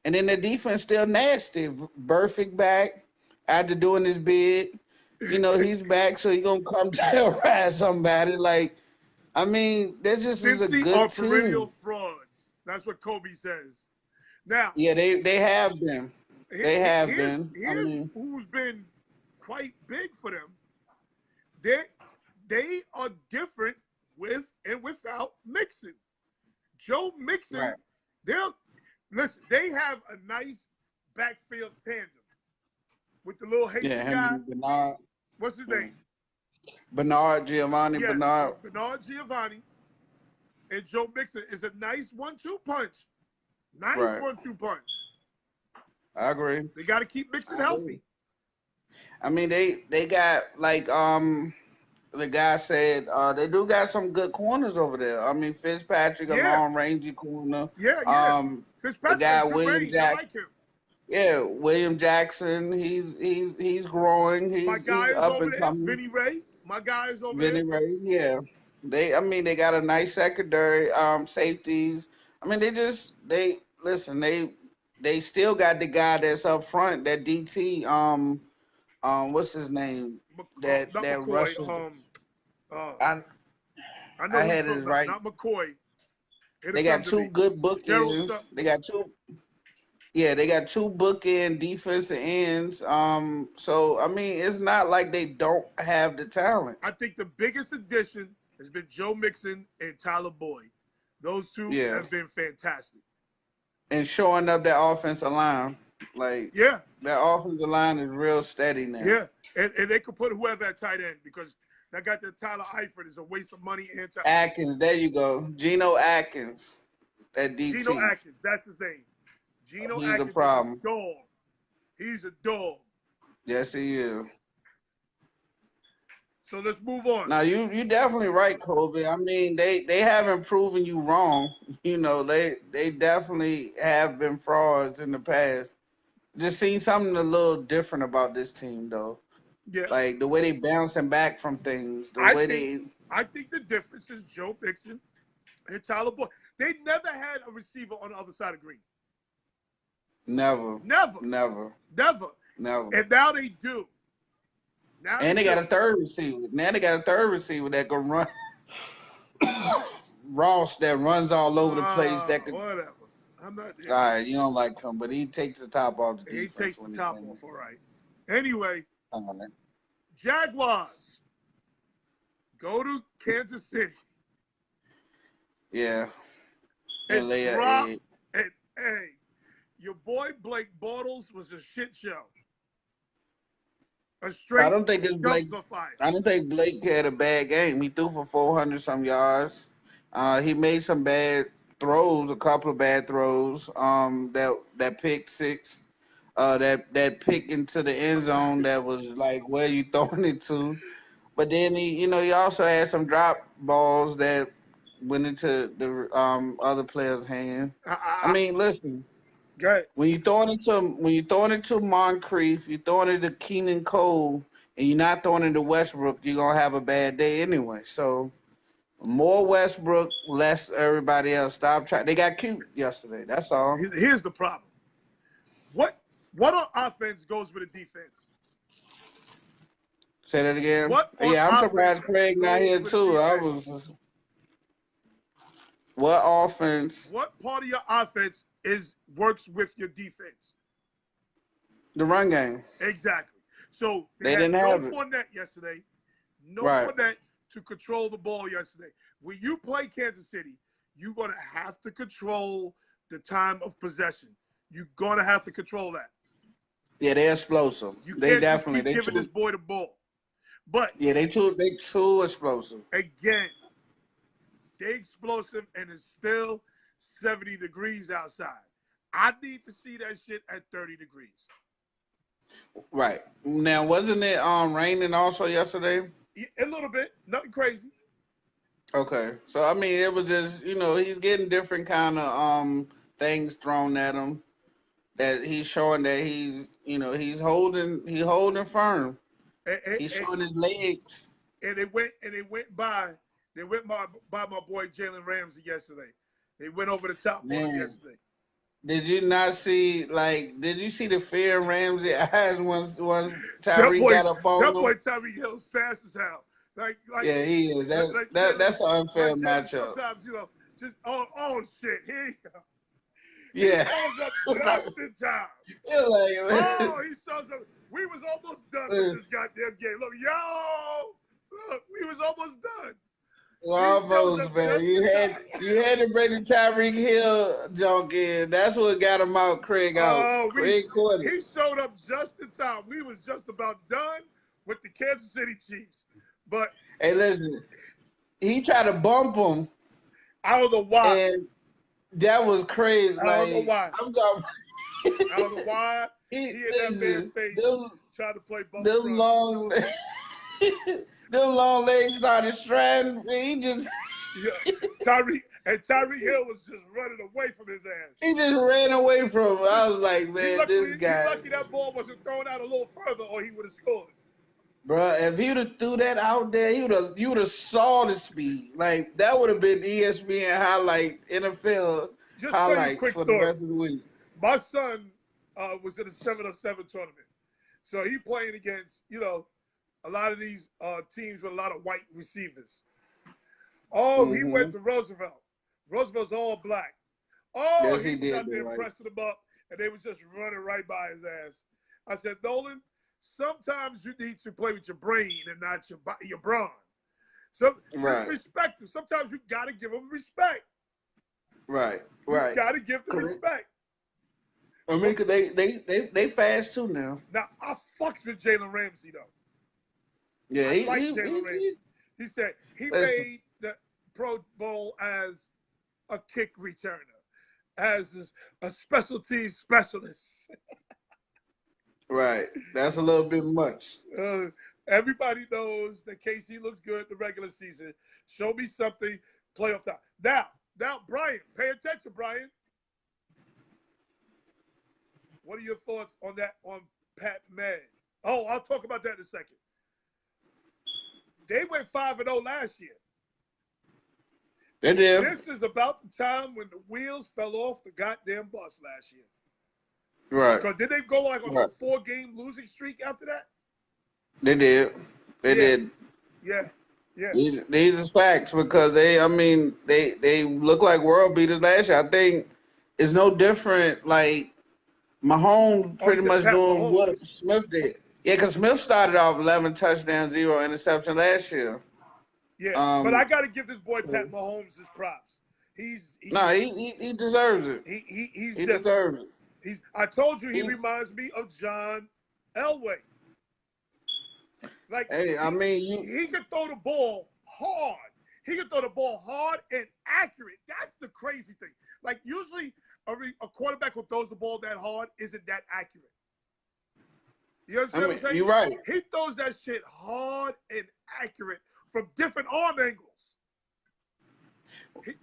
And then the defense still nasty. Burfict back after doing his bid. You know, he's back, so he's gonna come terrorize somebody. Like, I mean, that just is a Cincy are good perennial team. frauds. That's what Kobe says. Now, Yeah, they have been. They have been. I here's mean, who's been quite big for them. They are different with and without Mixon. Joe Mixon, right. they'll listen. They have a nice backfield tandem with the little Yeah, Haitian him guy. and Bernard. What's his Yeah. name? Giovanni Yes, Bernard. Bernard Giovanni and Joe Mixon is a nice 1-2 punch. Nice Right. 1-2 punch. I agree. They got to keep Mixon I agree. healthy. I mean, they got like the guy said they do got some good corners over there. I mean, Fitzpatrick, a Yeah, long rangy corner. yeah. The Fitzpatrick guy has good William range. I Jack. like him. Yeah, William Jackson. He's growing. My He's guy is up over and there, coming. Vinny Ray. My guy is over there. Vinny Ray. Yeah. I mean, they got a nice secondary. Safeties. I mean, they listen. They still got the guy that's up front. That DT. What's his name? Not That McCoy. rushes. Uh, I I know I who you're had talking it about. right. Not McCoy. It'll They got come to two me. good Gerald bookends. Sutton. They got two. Yeah, they got two bookend defensive ends. So I mean, it's not like they don't have the talent. I think the biggest addition has been Joe Mixon and Tyler Boyd. Those two Yeah, have been fantastic. and showing up that offensive line, like Yeah, that offensive line is real steady now. yeah. And they could put whoever at tight end because that got that Tyler Eifert is a waste of money and time. Atkins, there you go. Geno Atkins, at Geno DT. Atkins, that's his name. Geno He's a Atkins is a problem. dog. He's a dog. Yes, he is. So let's move on. Now you definitely right, Kobe. I mean, they haven't proven you wrong. You know, they definitely have been frauds in the past. Just seen something a little different about this team though. Yeah. Like the way they bouncing back from things, the I way think the difference is Joe Mixon and Tyler Boyd. They never had a receiver on the other side of green. never, Never. never, Never. never. And now they do. Now And they do. got a third receiver. Now they got a third receiver that can run. Ross that runs all over the place. That could. Whatever. I'm not. All right, you don't like him, but he takes the top off the He defense takes the when he's top in off. All right. Anyway, it. Jaguars go to Kansas City Yeah. and LA drop. egg. And hey, your boy Blake Bortles was a shit show. A straight I don't think it's Blake. dumpster fire. I don't think Blake had a bad game. He threw for 400 some yards. He made some bad throws, a couple of bad throws. That pick six, that pick into the end zone that was like where you throwing it to. But then he also had some drop balls that went into the other player's hand. I mean, listen. Go ahead. When you throwing it to Moncrief, you're throwing it to Keenan Cole, and you're not throwing it to Westbrook, you're gonna have a bad day anyway. So more Westbrook, less everybody else. Stop trying. They got cute yesterday. That's all. Here's the problem. What on offense goes with a defense? Say that again. What on Yeah, I'm offense surprised Craig not goes here with too. I defense? was. What offense? What part of your offense works with your defense? The run game. Exactly. So They had didn't have no it. Fournette yesterday. No Right. Fournette to control the ball yesterday. When you play Kansas City, you're gonna have to control the time of possession. You're gonna have to control that. Yeah, they're explosive. You They can't definitely. just keep They giving this too. boy the ball. But Yeah, they too explosive. again, they explosive and it's still 70 degrees outside. I need to see that shit at 30 degrees. Right. Now, wasn't it raining also yesterday? A little bit, nothing crazy. Okay, so I mean, it was just he's getting different kind of things thrown at him that he's showing that he's holding firm. And, and, He's and, showing his legs. and they went by my boy Jalen Ramsey yesterday. They went over the top on him Man, yesterday. did you not see did you see the fear in Ramsey eyes once That Tyree boy, got up on that boy him? Tyreek Hill's fast as hell. Like, Yeah, he is. like That's an unfair Jalen. matchup. Sometimes just oh shit, here you go. He Yeah. shows up just in time. You're like, Oh, he shows up. We was almost done with this goddamn game. Look, we was almost done. almost, man. You had to bring the Tyreek Hill junk in. That's what got him out. Craig out. Oh, Craig caught it. he showed up just in time. We was just about done with the Kansas City Chiefs. But Hey, listen, he tried to bump him, I don't know why. and that was crazy. I don't know why. I'm talking. I don't know why. He in that man's face trying to play bump them run. long, them long legs started striding. He just. Yeah, Tyreek Hill was just running away from his ass. He just ran away from him. I was like, man, this guy. He's lucky that ball wasn't thrown out a little further, or he would have scored. Bro, if he would have threw that out there, you would have saw the speed. Like that would have been ESPN highlights, NFL Just highlights quick for story. the rest of the week. My son was in a 7-on-7 tournament, so he playing against a lot of these teams with a lot of white receivers. Oh, he went to Roosevelt. Roosevelt's all black. Oh, yes, he did. out there pressing them up, and they was just running right by his ass. I said, Nolan, sometimes you need to play with your brain and not your brawn. So right. Respect him. Sometimes you got to give him respect. Right. You got to give them respect. I mean, cause they fast too now. Now I fucks with Jalen Ramsey though. Yeah, I like Jalen Ramsey. He said he made the Pro Bowl as a kick returner, as a special team specialist. Right. That's a little bit much. Everybody knows that KC looks good in the regular season. Show me something playoff time. Now, Brian, pay attention, Brian. What are your thoughts on that, on Pat Mann? Oh, I'll talk about that in a second. They went 5-0 last year. They did. This is about the time when the wheels fell off the goddamn bus last year. Right. Because did they go like on a 4-game losing streak after that? They did. They did. Yeah. These are facts because they look like world beaters last year. I think it's no different. Like Mahomes pretty much doing what Smith did. Yeah, because Smith started off 11 touchdowns, 0 interception last year. Yeah, but I got to give this boy Pat Mahomes his props. He deserves it. He deserves it. I told you he reminds me of John Elway. Like, hey, he can throw the ball hard. He can throw the ball hard and accurate. That's the crazy thing. Like, usually a quarterback who throws the ball that hard isn't that accurate. You understand what I'm saying? You're right. He throws that shit hard and accurate from different arm angles.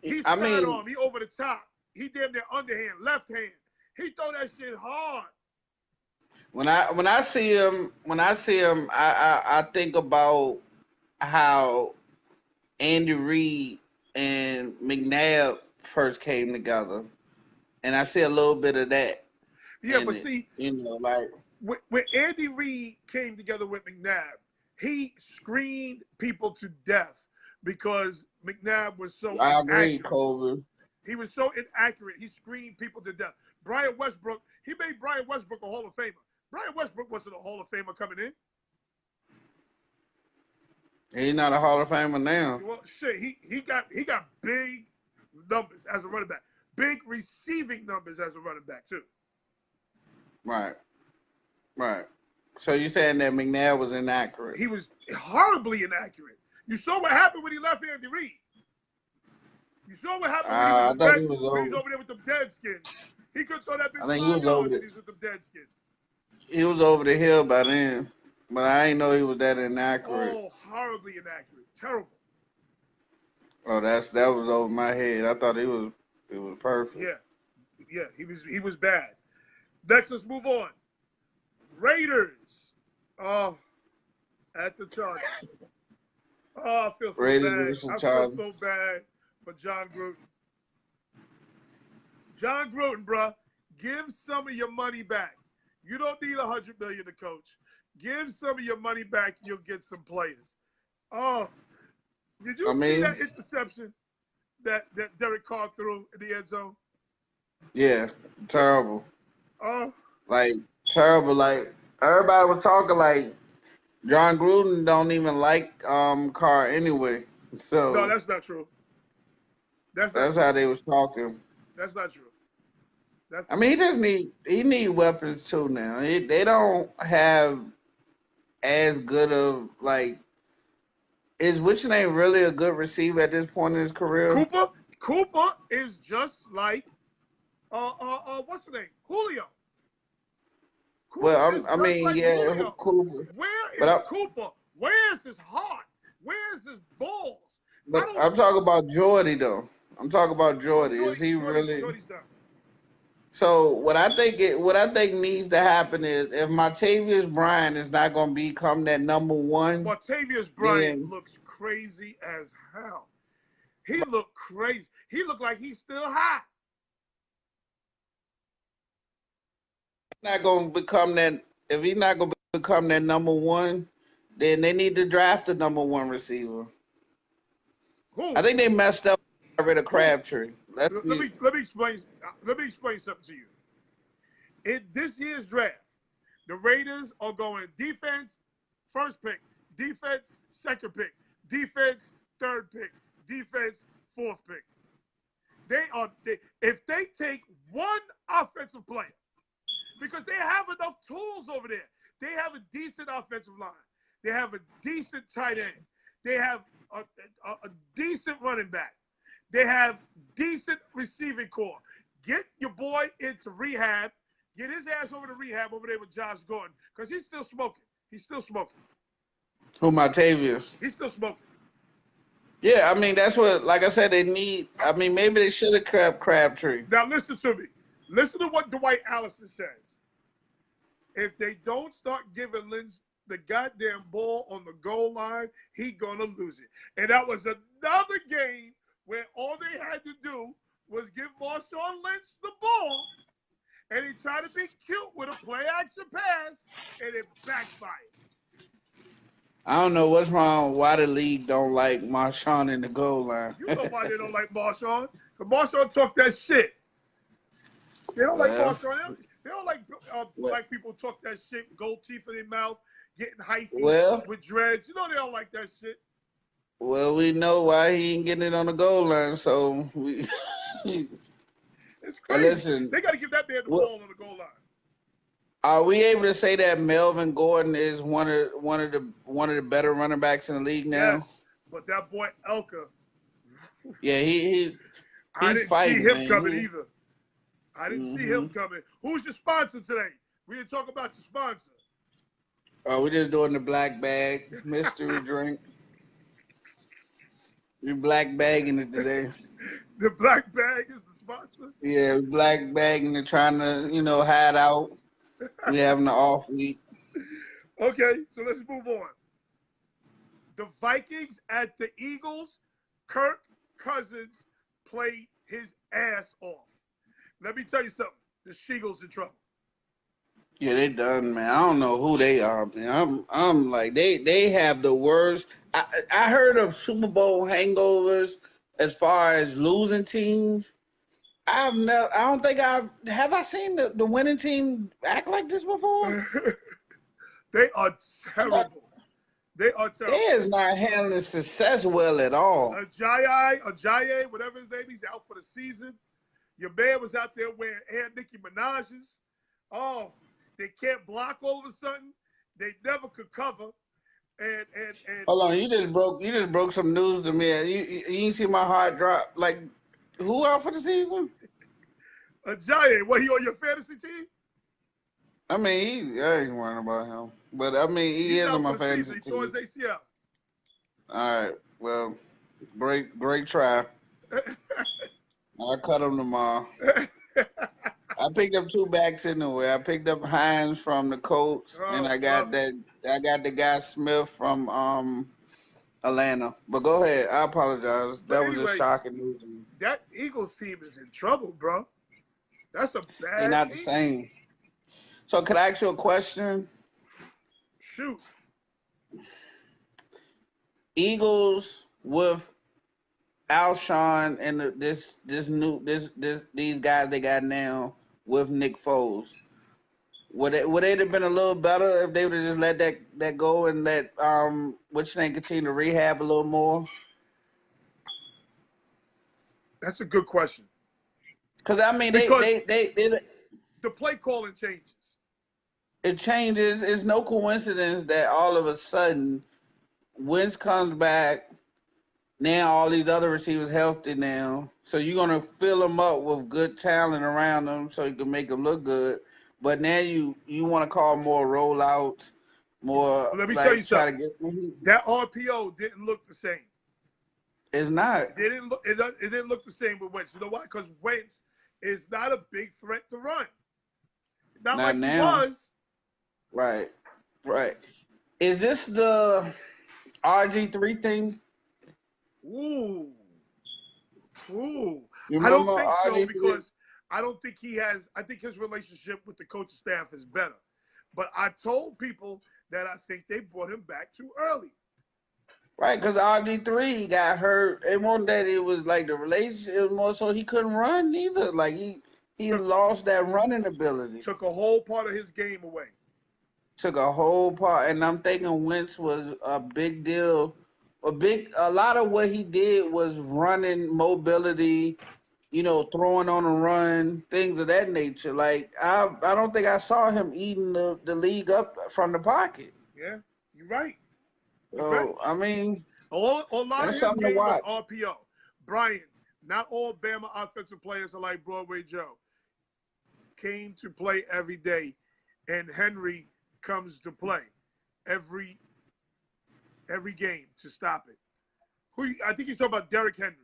He's sidearm. He over the top. He damn near underhand, left hand. He throw that shit hard. When I see him, I think about how Andy Reid and McNabb first came together, and I see a little bit of that. Yeah, but see, like when Andy Reid came together with McNabb, he screened people to death because McNabb was so inaccurate. I agree, Colvin. He was so inaccurate. He screened people to death. Brian Westbrook, he made Brian Westbrook a Hall of Famer. Brian Westbrook wasn't a Hall of Famer coming in. He's not a Hall of Famer now. Well, shit, he got big numbers as a running back, big receiving numbers as a running back too. Right. So you're saying that McNabb was inaccurate? He was horribly inaccurate. You saw what happened when he left Andy Reid. You saw what happened when he was over there with them dead skins. He could throw that big he was over there with them dead skins. He was over the hill by then, but I didn't know he was that inaccurate. Oh, horribly inaccurate. Terrible. Oh, that was over my head. I thought it was perfect. Yeah. Yeah, he was bad. Next, let's move on. Raiders. Oh, at the Chargers. Oh, I feel so Raiders bad. versus I feel Chargers. so bad for John Gruden. John Gruden, bruh, give some of your money back. You don't need $100 million to coach. Give some of your money back. You'll get some players. Oh, did you I see mean, that interception that Derek Carr threw in the end zone? yeah, terrible. Oh, Like terrible. Like everybody was talking like John Gruden don't even like Carr anyway. no, So that's not true. That's not that's true. how they was talking. That's not true. That's I mean, he need weapons too now. They don't have as good of like is which name really a good receiver at this point in his career? Cooper. Cooper is just like what's the name? Julio. Cooper is I just mean, like yeah, Julio. Cooper, Where but is Cooper? Where's his heart? Where's his balls? I don't. I'm talking about Jordy though. I'm talking about Oh, Jordy. Is he really? Jordy's done. So what I think needs to happen is if Martavius Bryant is not going to become that number one, Martavius Bryant then looks crazy as hell. He looked crazy. He looked like he's still high. not going to become that. If he's not going to become that number one, then they need to draft a number one receiver. I Who? think they messed up. Got rid of Who? Crabtree. Let me explain. Let me explain something to you. In this year's draft, the Raiders are going defense, first pick, defense, second pick, defense, third pick, defense, fourth pick. If they take one offensive player, because they have enough tools over there. They have a decent offensive line. They have a decent tight end. They have a decent running back. They have decent receiving core. Get your boy into rehab. Get his ass over to rehab over there with Josh Gordon because he's still smoking. He's still smoking. Who Martavius? He's still smoking. Yeah, I mean that's what. Like I said, they need. I mean, maybe they should have kept Crabtree. Now listen to me. Listen to what Dwight Allison says. If they don't start giving Lynch the goddamn ball on the goal line, he gonna lose it. And that was another game where all they had to do was give Marshawn Lynch the ball, and he tried to be cute with a play-action pass, and it backfired. I don't know what's wrong. Why the league don't like Marshawn in the goal line? You know why they don't like Marshawn? Because Marshawn talk that shit. They don't like Marshawn. They don't like black people talk that shit, gold teeth in their mouth, getting hyphy with dreads. You know they don't like that shit. Well, we know why he ain't getting it on the goal line, so we. It's crazy. Listen, they got to give that man the ball on the goal line. Are we able to say that Melvin Gordon is one of the better running backs in the league now? Yes, but that boy Elka. Yeah, he's I didn't see him coming either. I didn't see him coming. Who's your sponsor today? We didn't talk about your sponsor. Oh, we're just doing the black bag mystery drink. We're black bagging it today. The black bag is the sponsor? Yeah, black bagging it, trying to, hide out. We having an off week. Okay, so let's move on. The Vikings at the Eagles, Kirk Cousins played his ass off. Let me tell you something. The Sheagles in trouble. Yeah, they done, man. I don't know who they are, man. I'm like they have the worst. I heard of Super Bowl hangovers as far as losing teams. I don't think I seen the winning team act like this before. They are terrible. They are terrible. They is not handling success well at all. Ajayi, whatever his name, he's out for the season. Your man was out there wearing Nicki Minaj's. Oh, they can't block all of a sudden. They never could cover. And hold on, you just broke some news to me. You ain't see my heart drop. Like, who out for the season? Ajayi, what, he on your fantasy team? I mean, I ain't worrying about him. But I mean, he is on my fantasy team. He tore his ACL. All right. Well, great try. I'll cut them tomorrow. I picked up two backs anyway. I picked up Hines from the Colts, and Oh, I got brother. that. I got the guy Smith from Atlanta. But go ahead. I apologize. But That was just anyway, shocking news. that Eagles team is in trouble, bro. That's a They're bad not the team. same. So, could I ask you a question? Shoot. Eagles with Alshon and these guys they got now with Nick Foles. Would it have been a little better if they would have just let that go and let which name continue to rehab a little more? That's a good question. Because I mean Because they the play calling changes. it changes. It's no coincidence that all of a sudden Wentz comes back. Now all these other receivers healthy now, so you're gonna fill them up with good talent around them, so you can make them look good. But now you want to call more rollouts, more Let me tell you like try to something. get. That RPO didn't look the same. It's not It didn't look. It didn't look the same with Wentz. You know why? Because Wentz is not a big threat to run. Not not like he now. was. Right, right. Is this the RG3 thing? Ooh, ooh. You I don't remember think so RG3? because I don't think he has. I think his relationship with the coaching staff is better. But I told people that I think they brought him back too early. Right, because RG3 got hurt. It wasn't that it was like the relationship. It was more so he couldn't run either. Like he Took lost that running ability. took a whole part of his game away. Took a whole part, and I'm thinking Wentz was a big deal. A lot of what he did was running mobility, throwing on a run, things of that nature. Like I don't think I saw him eating the league up from the pocket. Yeah, you're right. You're right. So I mean, A lot of that's his something to game was watch. RPO. Brian, not all Bama offensive players are like Broadway Joe. Came to play every day, and Henry comes to play every game to stop it. I think you're talking about Derrick Henry.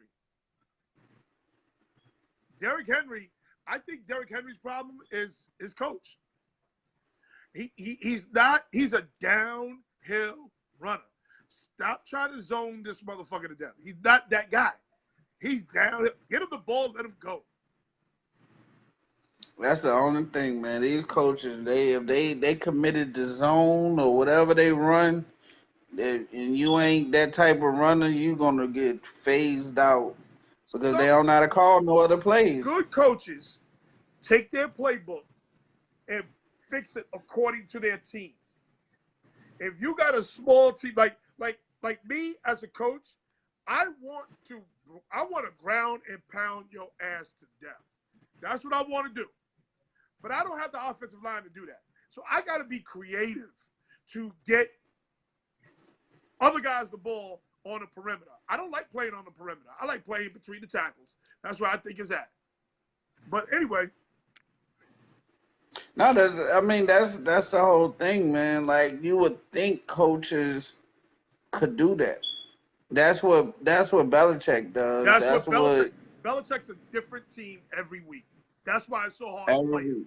Derrick Henry, I think Derrick Henry's problem is his coach. He's a downhill runner. Stop trying to zone this motherfucker to death. He's not that guy. He's downhill. Get him the ball, let him go. That's the only thing, man. These coaches, if they committed to zone or whatever they run, and you ain't that type of runner, you gonna get phased out because they Some don't know how to call no other plays. good coaches take their playbook and fix it according to their team. If you got a small team like me as a coach, I want to ground and pound your ass to death. That's what I want to do. But I don't have the offensive line to do that. So I got to be creative to get other guys the ball on the perimeter. I don't like playing on the perimeter. I like playing between the tackles. That's where I think it's at. But anyway. No, that's the whole thing, man. Like you would think coaches could do that. That's what Belichick does. That's That's what what Belichick's a different team every week. That's why it's so hard to play him. every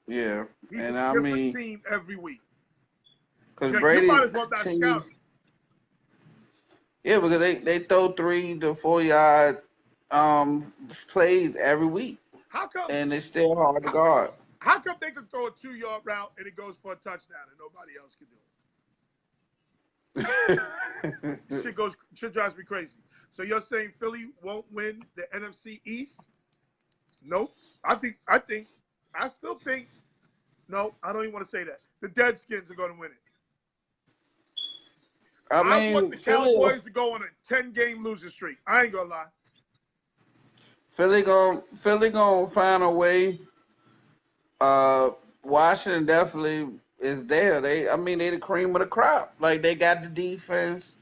yeah, He's a and I different mean, team every week. because Yeah, you might Brady as well not team, scout him. yeah, because they throw 3 to 4 yard plays every week, How come and it's still hard to guard. how come they can throw a 2-yard route and it goes for a touchdown and nobody else can do it? Shit drives me crazy. So you're saying Philly won't win the NFC East? Nope. I still think no, I don't even want to say that. The Deadskins are going to win it. I I want mean, the Cowboys to go on a 10-game losing streak. I ain't gonna lie. Philly gonna find a way. Washington definitely is there. They the cream of the crop. Like they got the defense,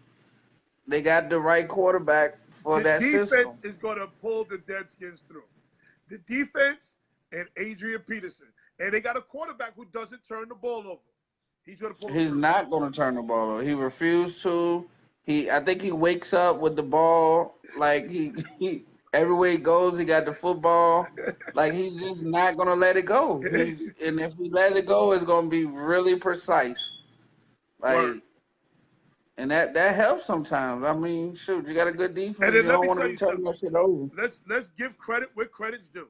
they got the right quarterback for The that defense system. is going to pull the Deadskins through. The defense and Adrian Peterson. And they got a quarterback who doesn't turn the ball over. He's going to pull them He's through. not gonna turn the ball over. He refused to. I think he wakes up with the ball. Like he everywhere he goes, he got the football. Like he's just not gonna let it go. And if he let it go, it's gonna be really precise. Word. Like, and that helps sometimes. I mean, shoot, you got a good And defense. then You let don't me want to tell be you turning something. that shit over. Let's give credit where credit's due.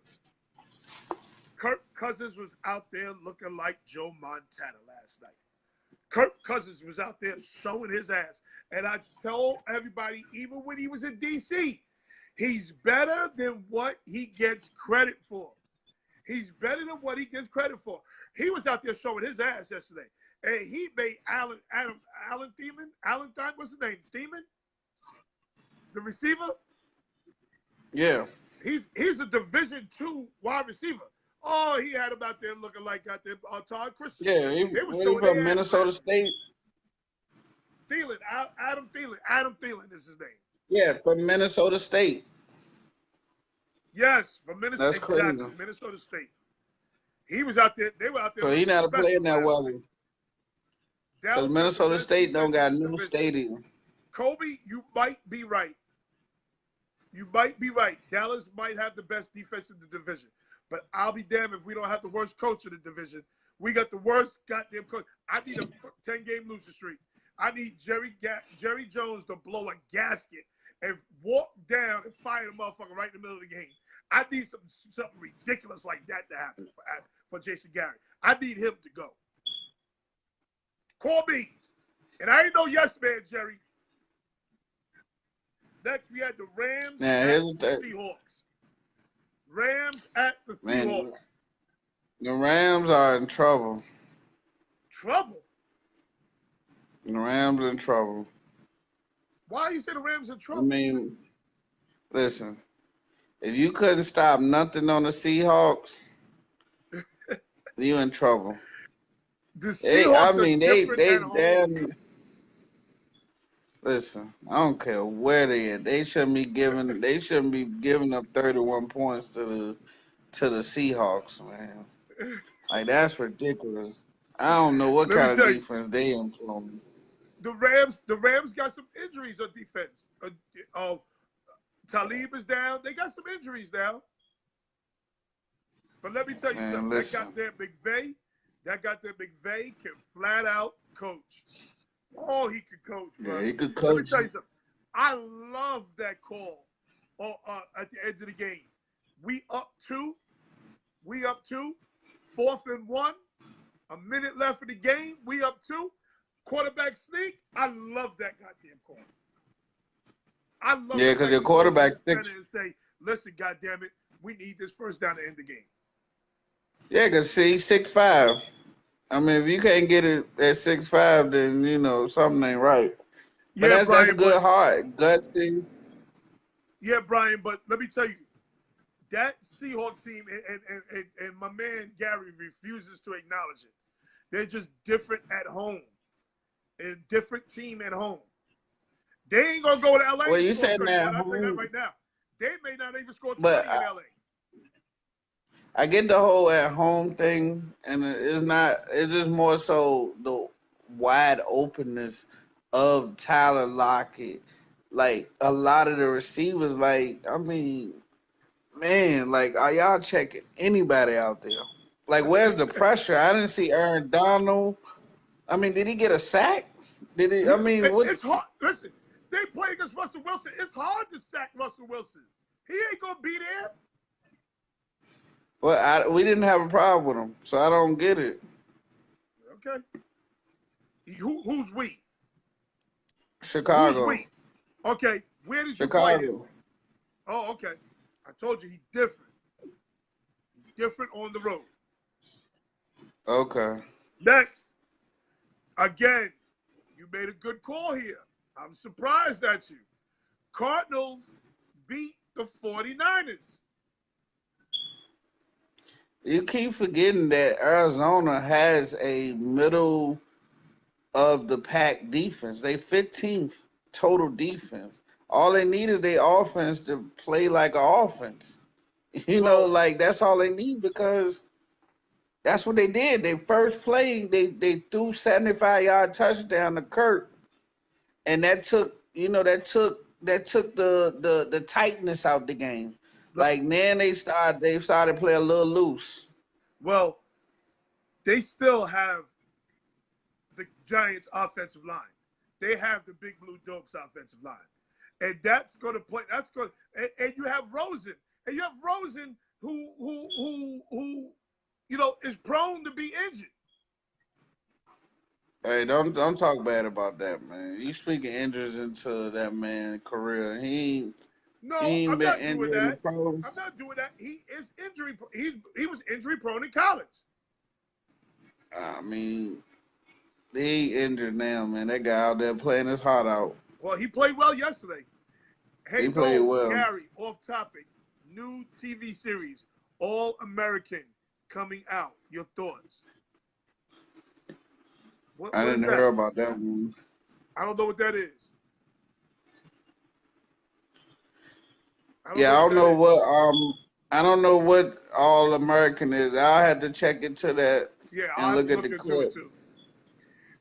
Kirk Cousins was out there looking like Joe Montana last night. Kirk Cousins was out there showing his ass. And I told everybody, even when he was in D.C., he's better than what he gets credit for. He's better than what he gets credit for. He was out there showing his ass yesterday. And he made Alan Thielen, what's his name? Thielen? The receiver? Yeah. He's a Division II wide receiver. Oh, he had him out there looking like goddamn Todd Christensen. Yeah. They were What he showing from their ass Minnesota last night. State? Thielen, Adam Thielen. Adam Thielen is his name. Yeah, from Minnesota State. Yes, from Minnesota. That's crazy. Exactly, Minnesota State. He was out there. They were out there So he looking not playing special that last well. night. Because Dallas got the Minnesota best State don't defense got in the new division. stadium. Kobe, you might be right. You might be right. Dallas might have the best defense in the division. But I'll be damned if we don't have the worst coach in the division. We got the worst goddamn coach. I need a 10-game losing streak. I need Jerry Jones to blow a gasket and walk down and fire the motherfucker right in the middle of the game. I need something ridiculous like that to happen for Jason Garrett. I need him to go. Call me. And I ain't no yes man, Jerry. Next, we had the Rams at the Seahawks. Rams at the Seahawks. The Rams are in trouble. Trouble? The Rams in trouble. Why you say the Rams in trouble? I mean, listen, if you couldn't stop nothing on the Seahawks, you in trouble. The Seahawks are different at home. Damn. Listen, I don't care where they at. They shouldn't be giving up 31 points to the Seahawks, man. Like that's ridiculous. I don't know what kind of defense they employing. The Rams got some injuries on defense. Talib is down. They got some injuries now. But let me tell you something. Listen. That goddamn McVay can flat out coach. Oh, he could coach, bro. Yeah, he could coach. Let me tell you something. I love that call at the end of the game. We up two. 4th and 1. A minute left in the game. We up 2. Quarterback sneak. I love that goddamn call. I love Yeah, because your quarterback sticks. And say, listen, goddammit, we need this first down to end the game. Yeah, because see, 6'5". I mean, if you can't get it at 6'5", then, you know, something ain't right. But Yeah, that's a good heart. Gutsy. Yeah, Brian, but let me tell you, that Seahawks team, and my man Gary refuses to acknowledge it. They're just different at home. A different team at home. They ain't going to go to L.A. Well, you said that. I'll tell you that right now. They may not even score 20 But in L.A. I get the whole at home thing, and it's just more so the wide openness of Tyler Lockett. Like, a lot of the receivers, like, I mean, man, like, are y'all checking anybody out there? Like, where's the pressure? I didn't see Aaron Donald. I mean, did he get a sack? Did he? I mean, what? It's hard. Listen, they play against Russell Wilson. It's hard to sack Russell Wilson. He ain't going to be there. Well, we didn't have a problem with him, so I don't get it. Okay. Who's we? Chicago. Who's we? Okay. Where did you Chicago. play him? Oh, okay. I told you he's different. He's different on the road. Okay. Next. Again, you made a good call here. I'm surprised at you. Cardinals beat the 49ers. You keep forgetting that Arizona has a middle of the pack defense. They 15th total defense. All they need is their offense to play like an offense. You know, like that's all they need because that's what they did. They first play, they threw 75-yard touchdown to Kirk. And that took that took the tightness out the game. Look, Like then they started playing a little loose. well, they still have the Giants' offensive line. They have the Big Blue Dogs offensive line, and that's going to play. That's going. And you have Rosen, and you have Rosen who is prone to be injured. Hey, don't talk bad about that, man. You speaking injuries into that man's career. He No, ain't I'm been not doing injured in the that. pros. I'm not doing that. He is injury. He was injury prone in college. I mean, he injured now, man. That guy out there playing his heart out. Well, he played well yesterday. Hey, He played Gold, well. Gary, off topic. New TV series, All American, coming out. Your thoughts? I What is didn't that? hear about that one. I don't know what that is. Yeah, I don't know what All American is. I had to check into that Yeah, I'll and have look to at look the into it clip. too.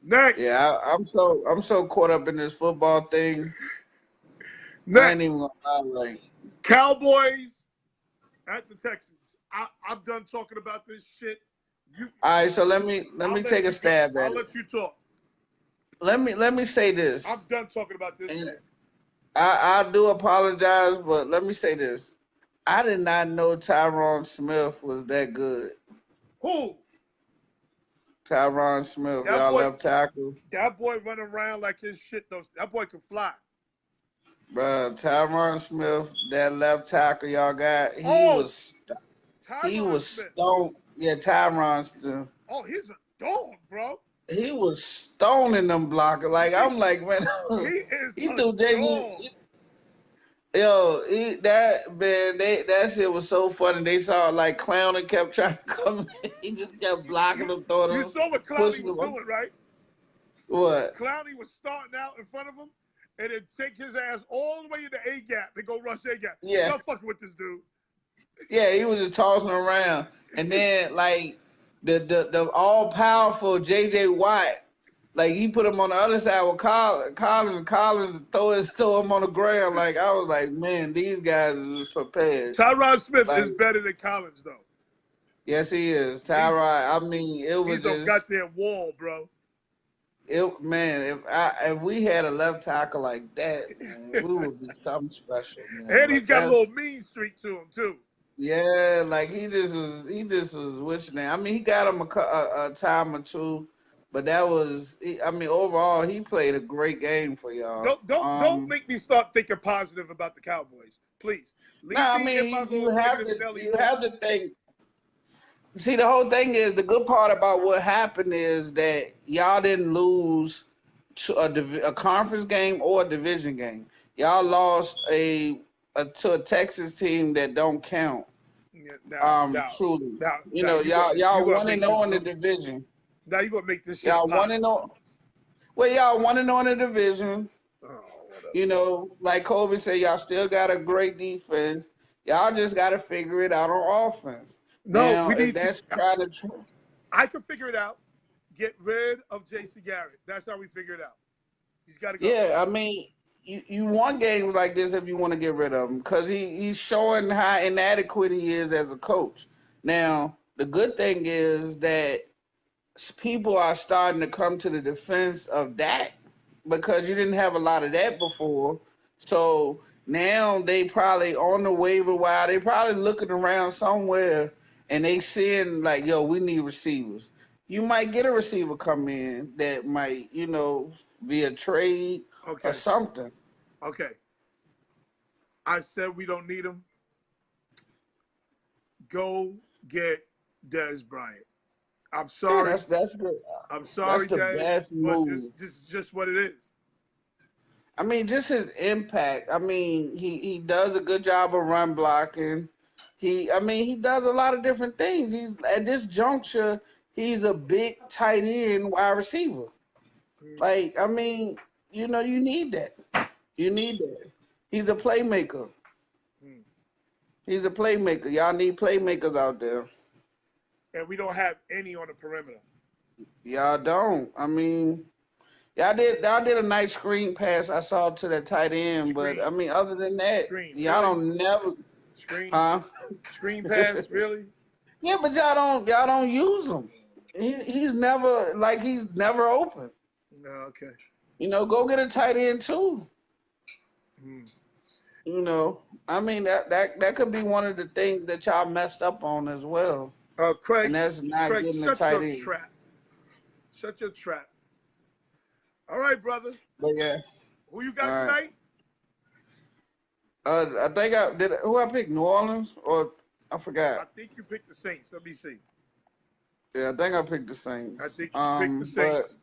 Next. Yeah, I'm so caught up in this football thing. I ain't even Next. gonna lie, like, Cowboys at the Texans. I'm done talking about this shit. You, all right, so let me I'll let take a you go. stab I'll at it. let you talk. Let me say I'm this, done talking about this and shit. I do apologize, but let me say this. I did not know Tyron Smith was that good. Who? Tyron Smith, That y'all boy. left tackle. That boy running around like his shit. Though that boy can fly. Bruh, Tyron Smith, that left tackle y'all got, Oh, he Tyron was Smith. stoned. Yeah, Tyron Smith. Oh, he's a dog, bro. He was stoning them blockers. Like He, I'm like, man, he is he a threw JG. dog. Yo, that man, that shit was so funny. They saw like Clown and kept trying to come in. He just kept blocking them, throwing You them, saw what Clowney pushing was them. doing, right? What? Clowney was starting out in front of him and then take his ass all the way into A gap and go rush A gap. Yeah, Y'all fucking with this dude. yeah. He was just tossing them around, and then like the all powerful JJ Watt. Like he put him on the other side with Collins throw him on the ground. Like I was like, man, these guys is prepared. Tyron Smith Like, is better than Collins, though. yes, he is. He's Tyrod. I mean, it was he's a just goddamn wall, bro. man. If we had a left tackle like that, man, we would be something special, man. And he's Like got a that's little mean streak to him, too. yeah. Like he just was wishing that. I mean, he got him a time or two, but that was. I mean, overall, he played a great game for y'all. Don't make me start thinking positive about the Cowboys. Please. No, Leave I me in my mean, little negative Nelly you mood. have to think. See, the whole thing is the good part about what happened is that y'all didn't lose to a conference game or a division game. Y'all lost to a Texas team that don't count. Yeah, now, Truly, now y'all you gonna one and make zero this in the look. division. Now you gonna make this shit Y'all one and positive. 0. Well, y'all one and 0 in the division. Oh, whatever. Like Kobe said, y'all still got a great defense. Y'all just got to figure it out on offense. No, Now, we if need to. that's trying to, I can figure it out. Get rid of J.C. Garrett. That's how we figure it out. He's got to go. yeah, I mean, you want games like this if you want to get rid of him because he's showing how inadequate he is as a coach. Now, the good thing is that people are starting to come to the defense of that because you didn't have a lot of that before. So now they probably on the waiver wire. They probably looking around somewhere and they seeing like, yo, we need receivers. You might get a receiver come in that might, via trade or Okay. something. Okay. I said we don't need him. Go get Dez Bryant. I'm Yeah, sorry. that's good. I'm That's sorry, the Dez, best but this move. is just what it is. I mean, just his impact. I mean, he does a good job of run blocking. He does a lot of different things. He's at this juncture, he's a big tight end wide receiver. Like, I mean, you need that. You need that. He's a playmaker. Hmm. He's a playmaker. Y'all need playmakers out there. And we don't have any on the perimeter. Y'all don't. I mean, Y'all did a nice screen pass. I saw to that tight end, but I Screen, mean, other than that, screen, y'all really? don't never, Screen, huh? screen pass, really? Yeah, but y'all don't use him. He's never open. No, okay. You know, go get a tight end too. Hmm. You know, I mean that could be one of the things that y'all messed up on as well, Craig, and that's not Craig, getting a shut tight your end. trap. Shut your trap. All right, brother. But yeah, Who you all got right. tonight? I think I did. Who I picked? New Orleans or I forgot. I think you picked the Saints. Let me see. Yeah, I think I picked the I Saints. think you picked the But Saints.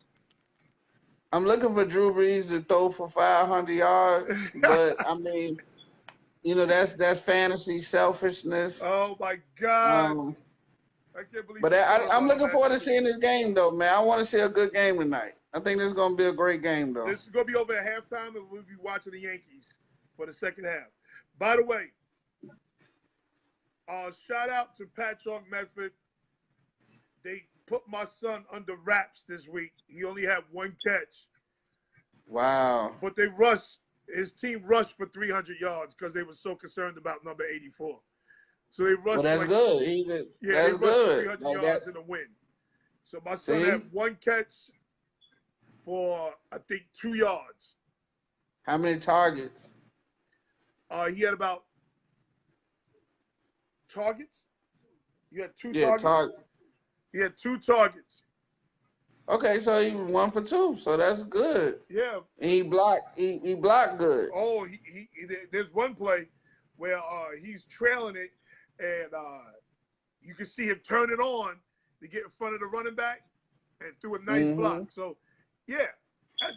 I'm looking for Drew Brees to throw for 500 yards. But I mean, you know, that's fantasy selfishness. Oh my God! Um, I can't believe but you thought I'm about him looking having forward to to. seeing this game though, man. I want to see a good game tonight. I think this is gonna be a great game though. This is gonna be over at halftime, and we'll be watching the Yankees for the second half. By the way, shout out to Pat Chalk Medford. They put my son under wraps this week. He only had one catch, Wow. but they rushed. His team rushed for 300 yards because they were so concerned about number 84. So they Well, rushed for that's like, good. yeah, they That's rushed for good. 300 Like that. yards in a win. So my son See, had one catch for I think 2 yards. how many targets? He had about targets. He had two Yeah, targets. target. He had 2 targets. Okay, so he 1 for 2. So that's good. Yeah. And he blocked good. Oh, there's one play where he's trailing it, and you can see him turn it on to get in front of the running back, and threw a nice Mm-hmm. block. So, yeah,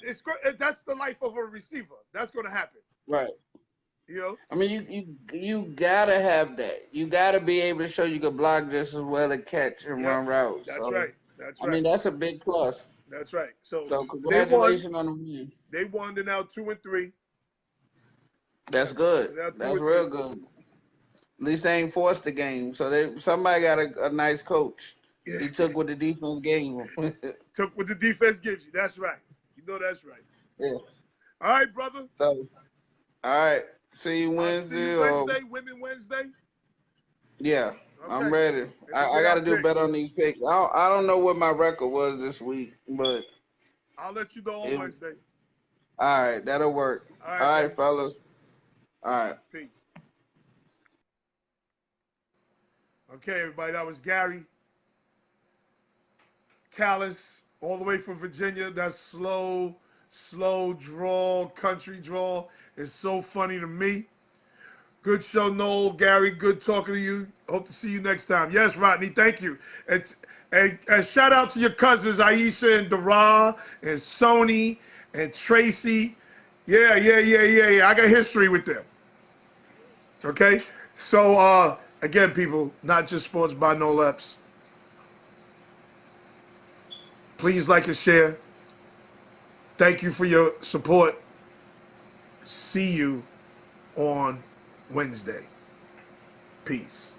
it's great. That's the life of a receiver. That's going to happen. Right. You know. I mean, you gotta have that. You gotta be able to show you can block just as well as catch and Yep. run routes. That's So, right. That's I right. mean, that's a big plus. That's right. So So, they won. congratulations on the win. They won. They're now 2-3. That's good. They're now two That's and three. real good. At least they ain't forced the game. So somebody got a nice coach. Yeah. He took what the defense gave him. Took what the defense gives you. That's right. You know that's right. Yeah. All right, brother. So, all right. See you I'll see you Wednesday. Wednesday, Women Wednesday. Yeah, I'm Okay. ready. And we I get got our to do picks. better on these picks. I don't know what my record was this week, but I'll let you know on Wednesday. All right, that'll work. All right, All right, brother. fellas. All right. Peace. Okay, everybody. That was Gary Callis, all the way from Virginia. That slow drawl, country drawl is so funny to me. Good show, Noel. Gary, good talking to you. Hope to see you next time. Yes, Rodney, thank you. And shout out to your cousins, Aisha and Dara and Sony and Tracy. Yeah. I got history with them. Okay? So, again, people, not just sports by no leps. Please like and share. Thank you for your support. See you on Wednesday. Peace.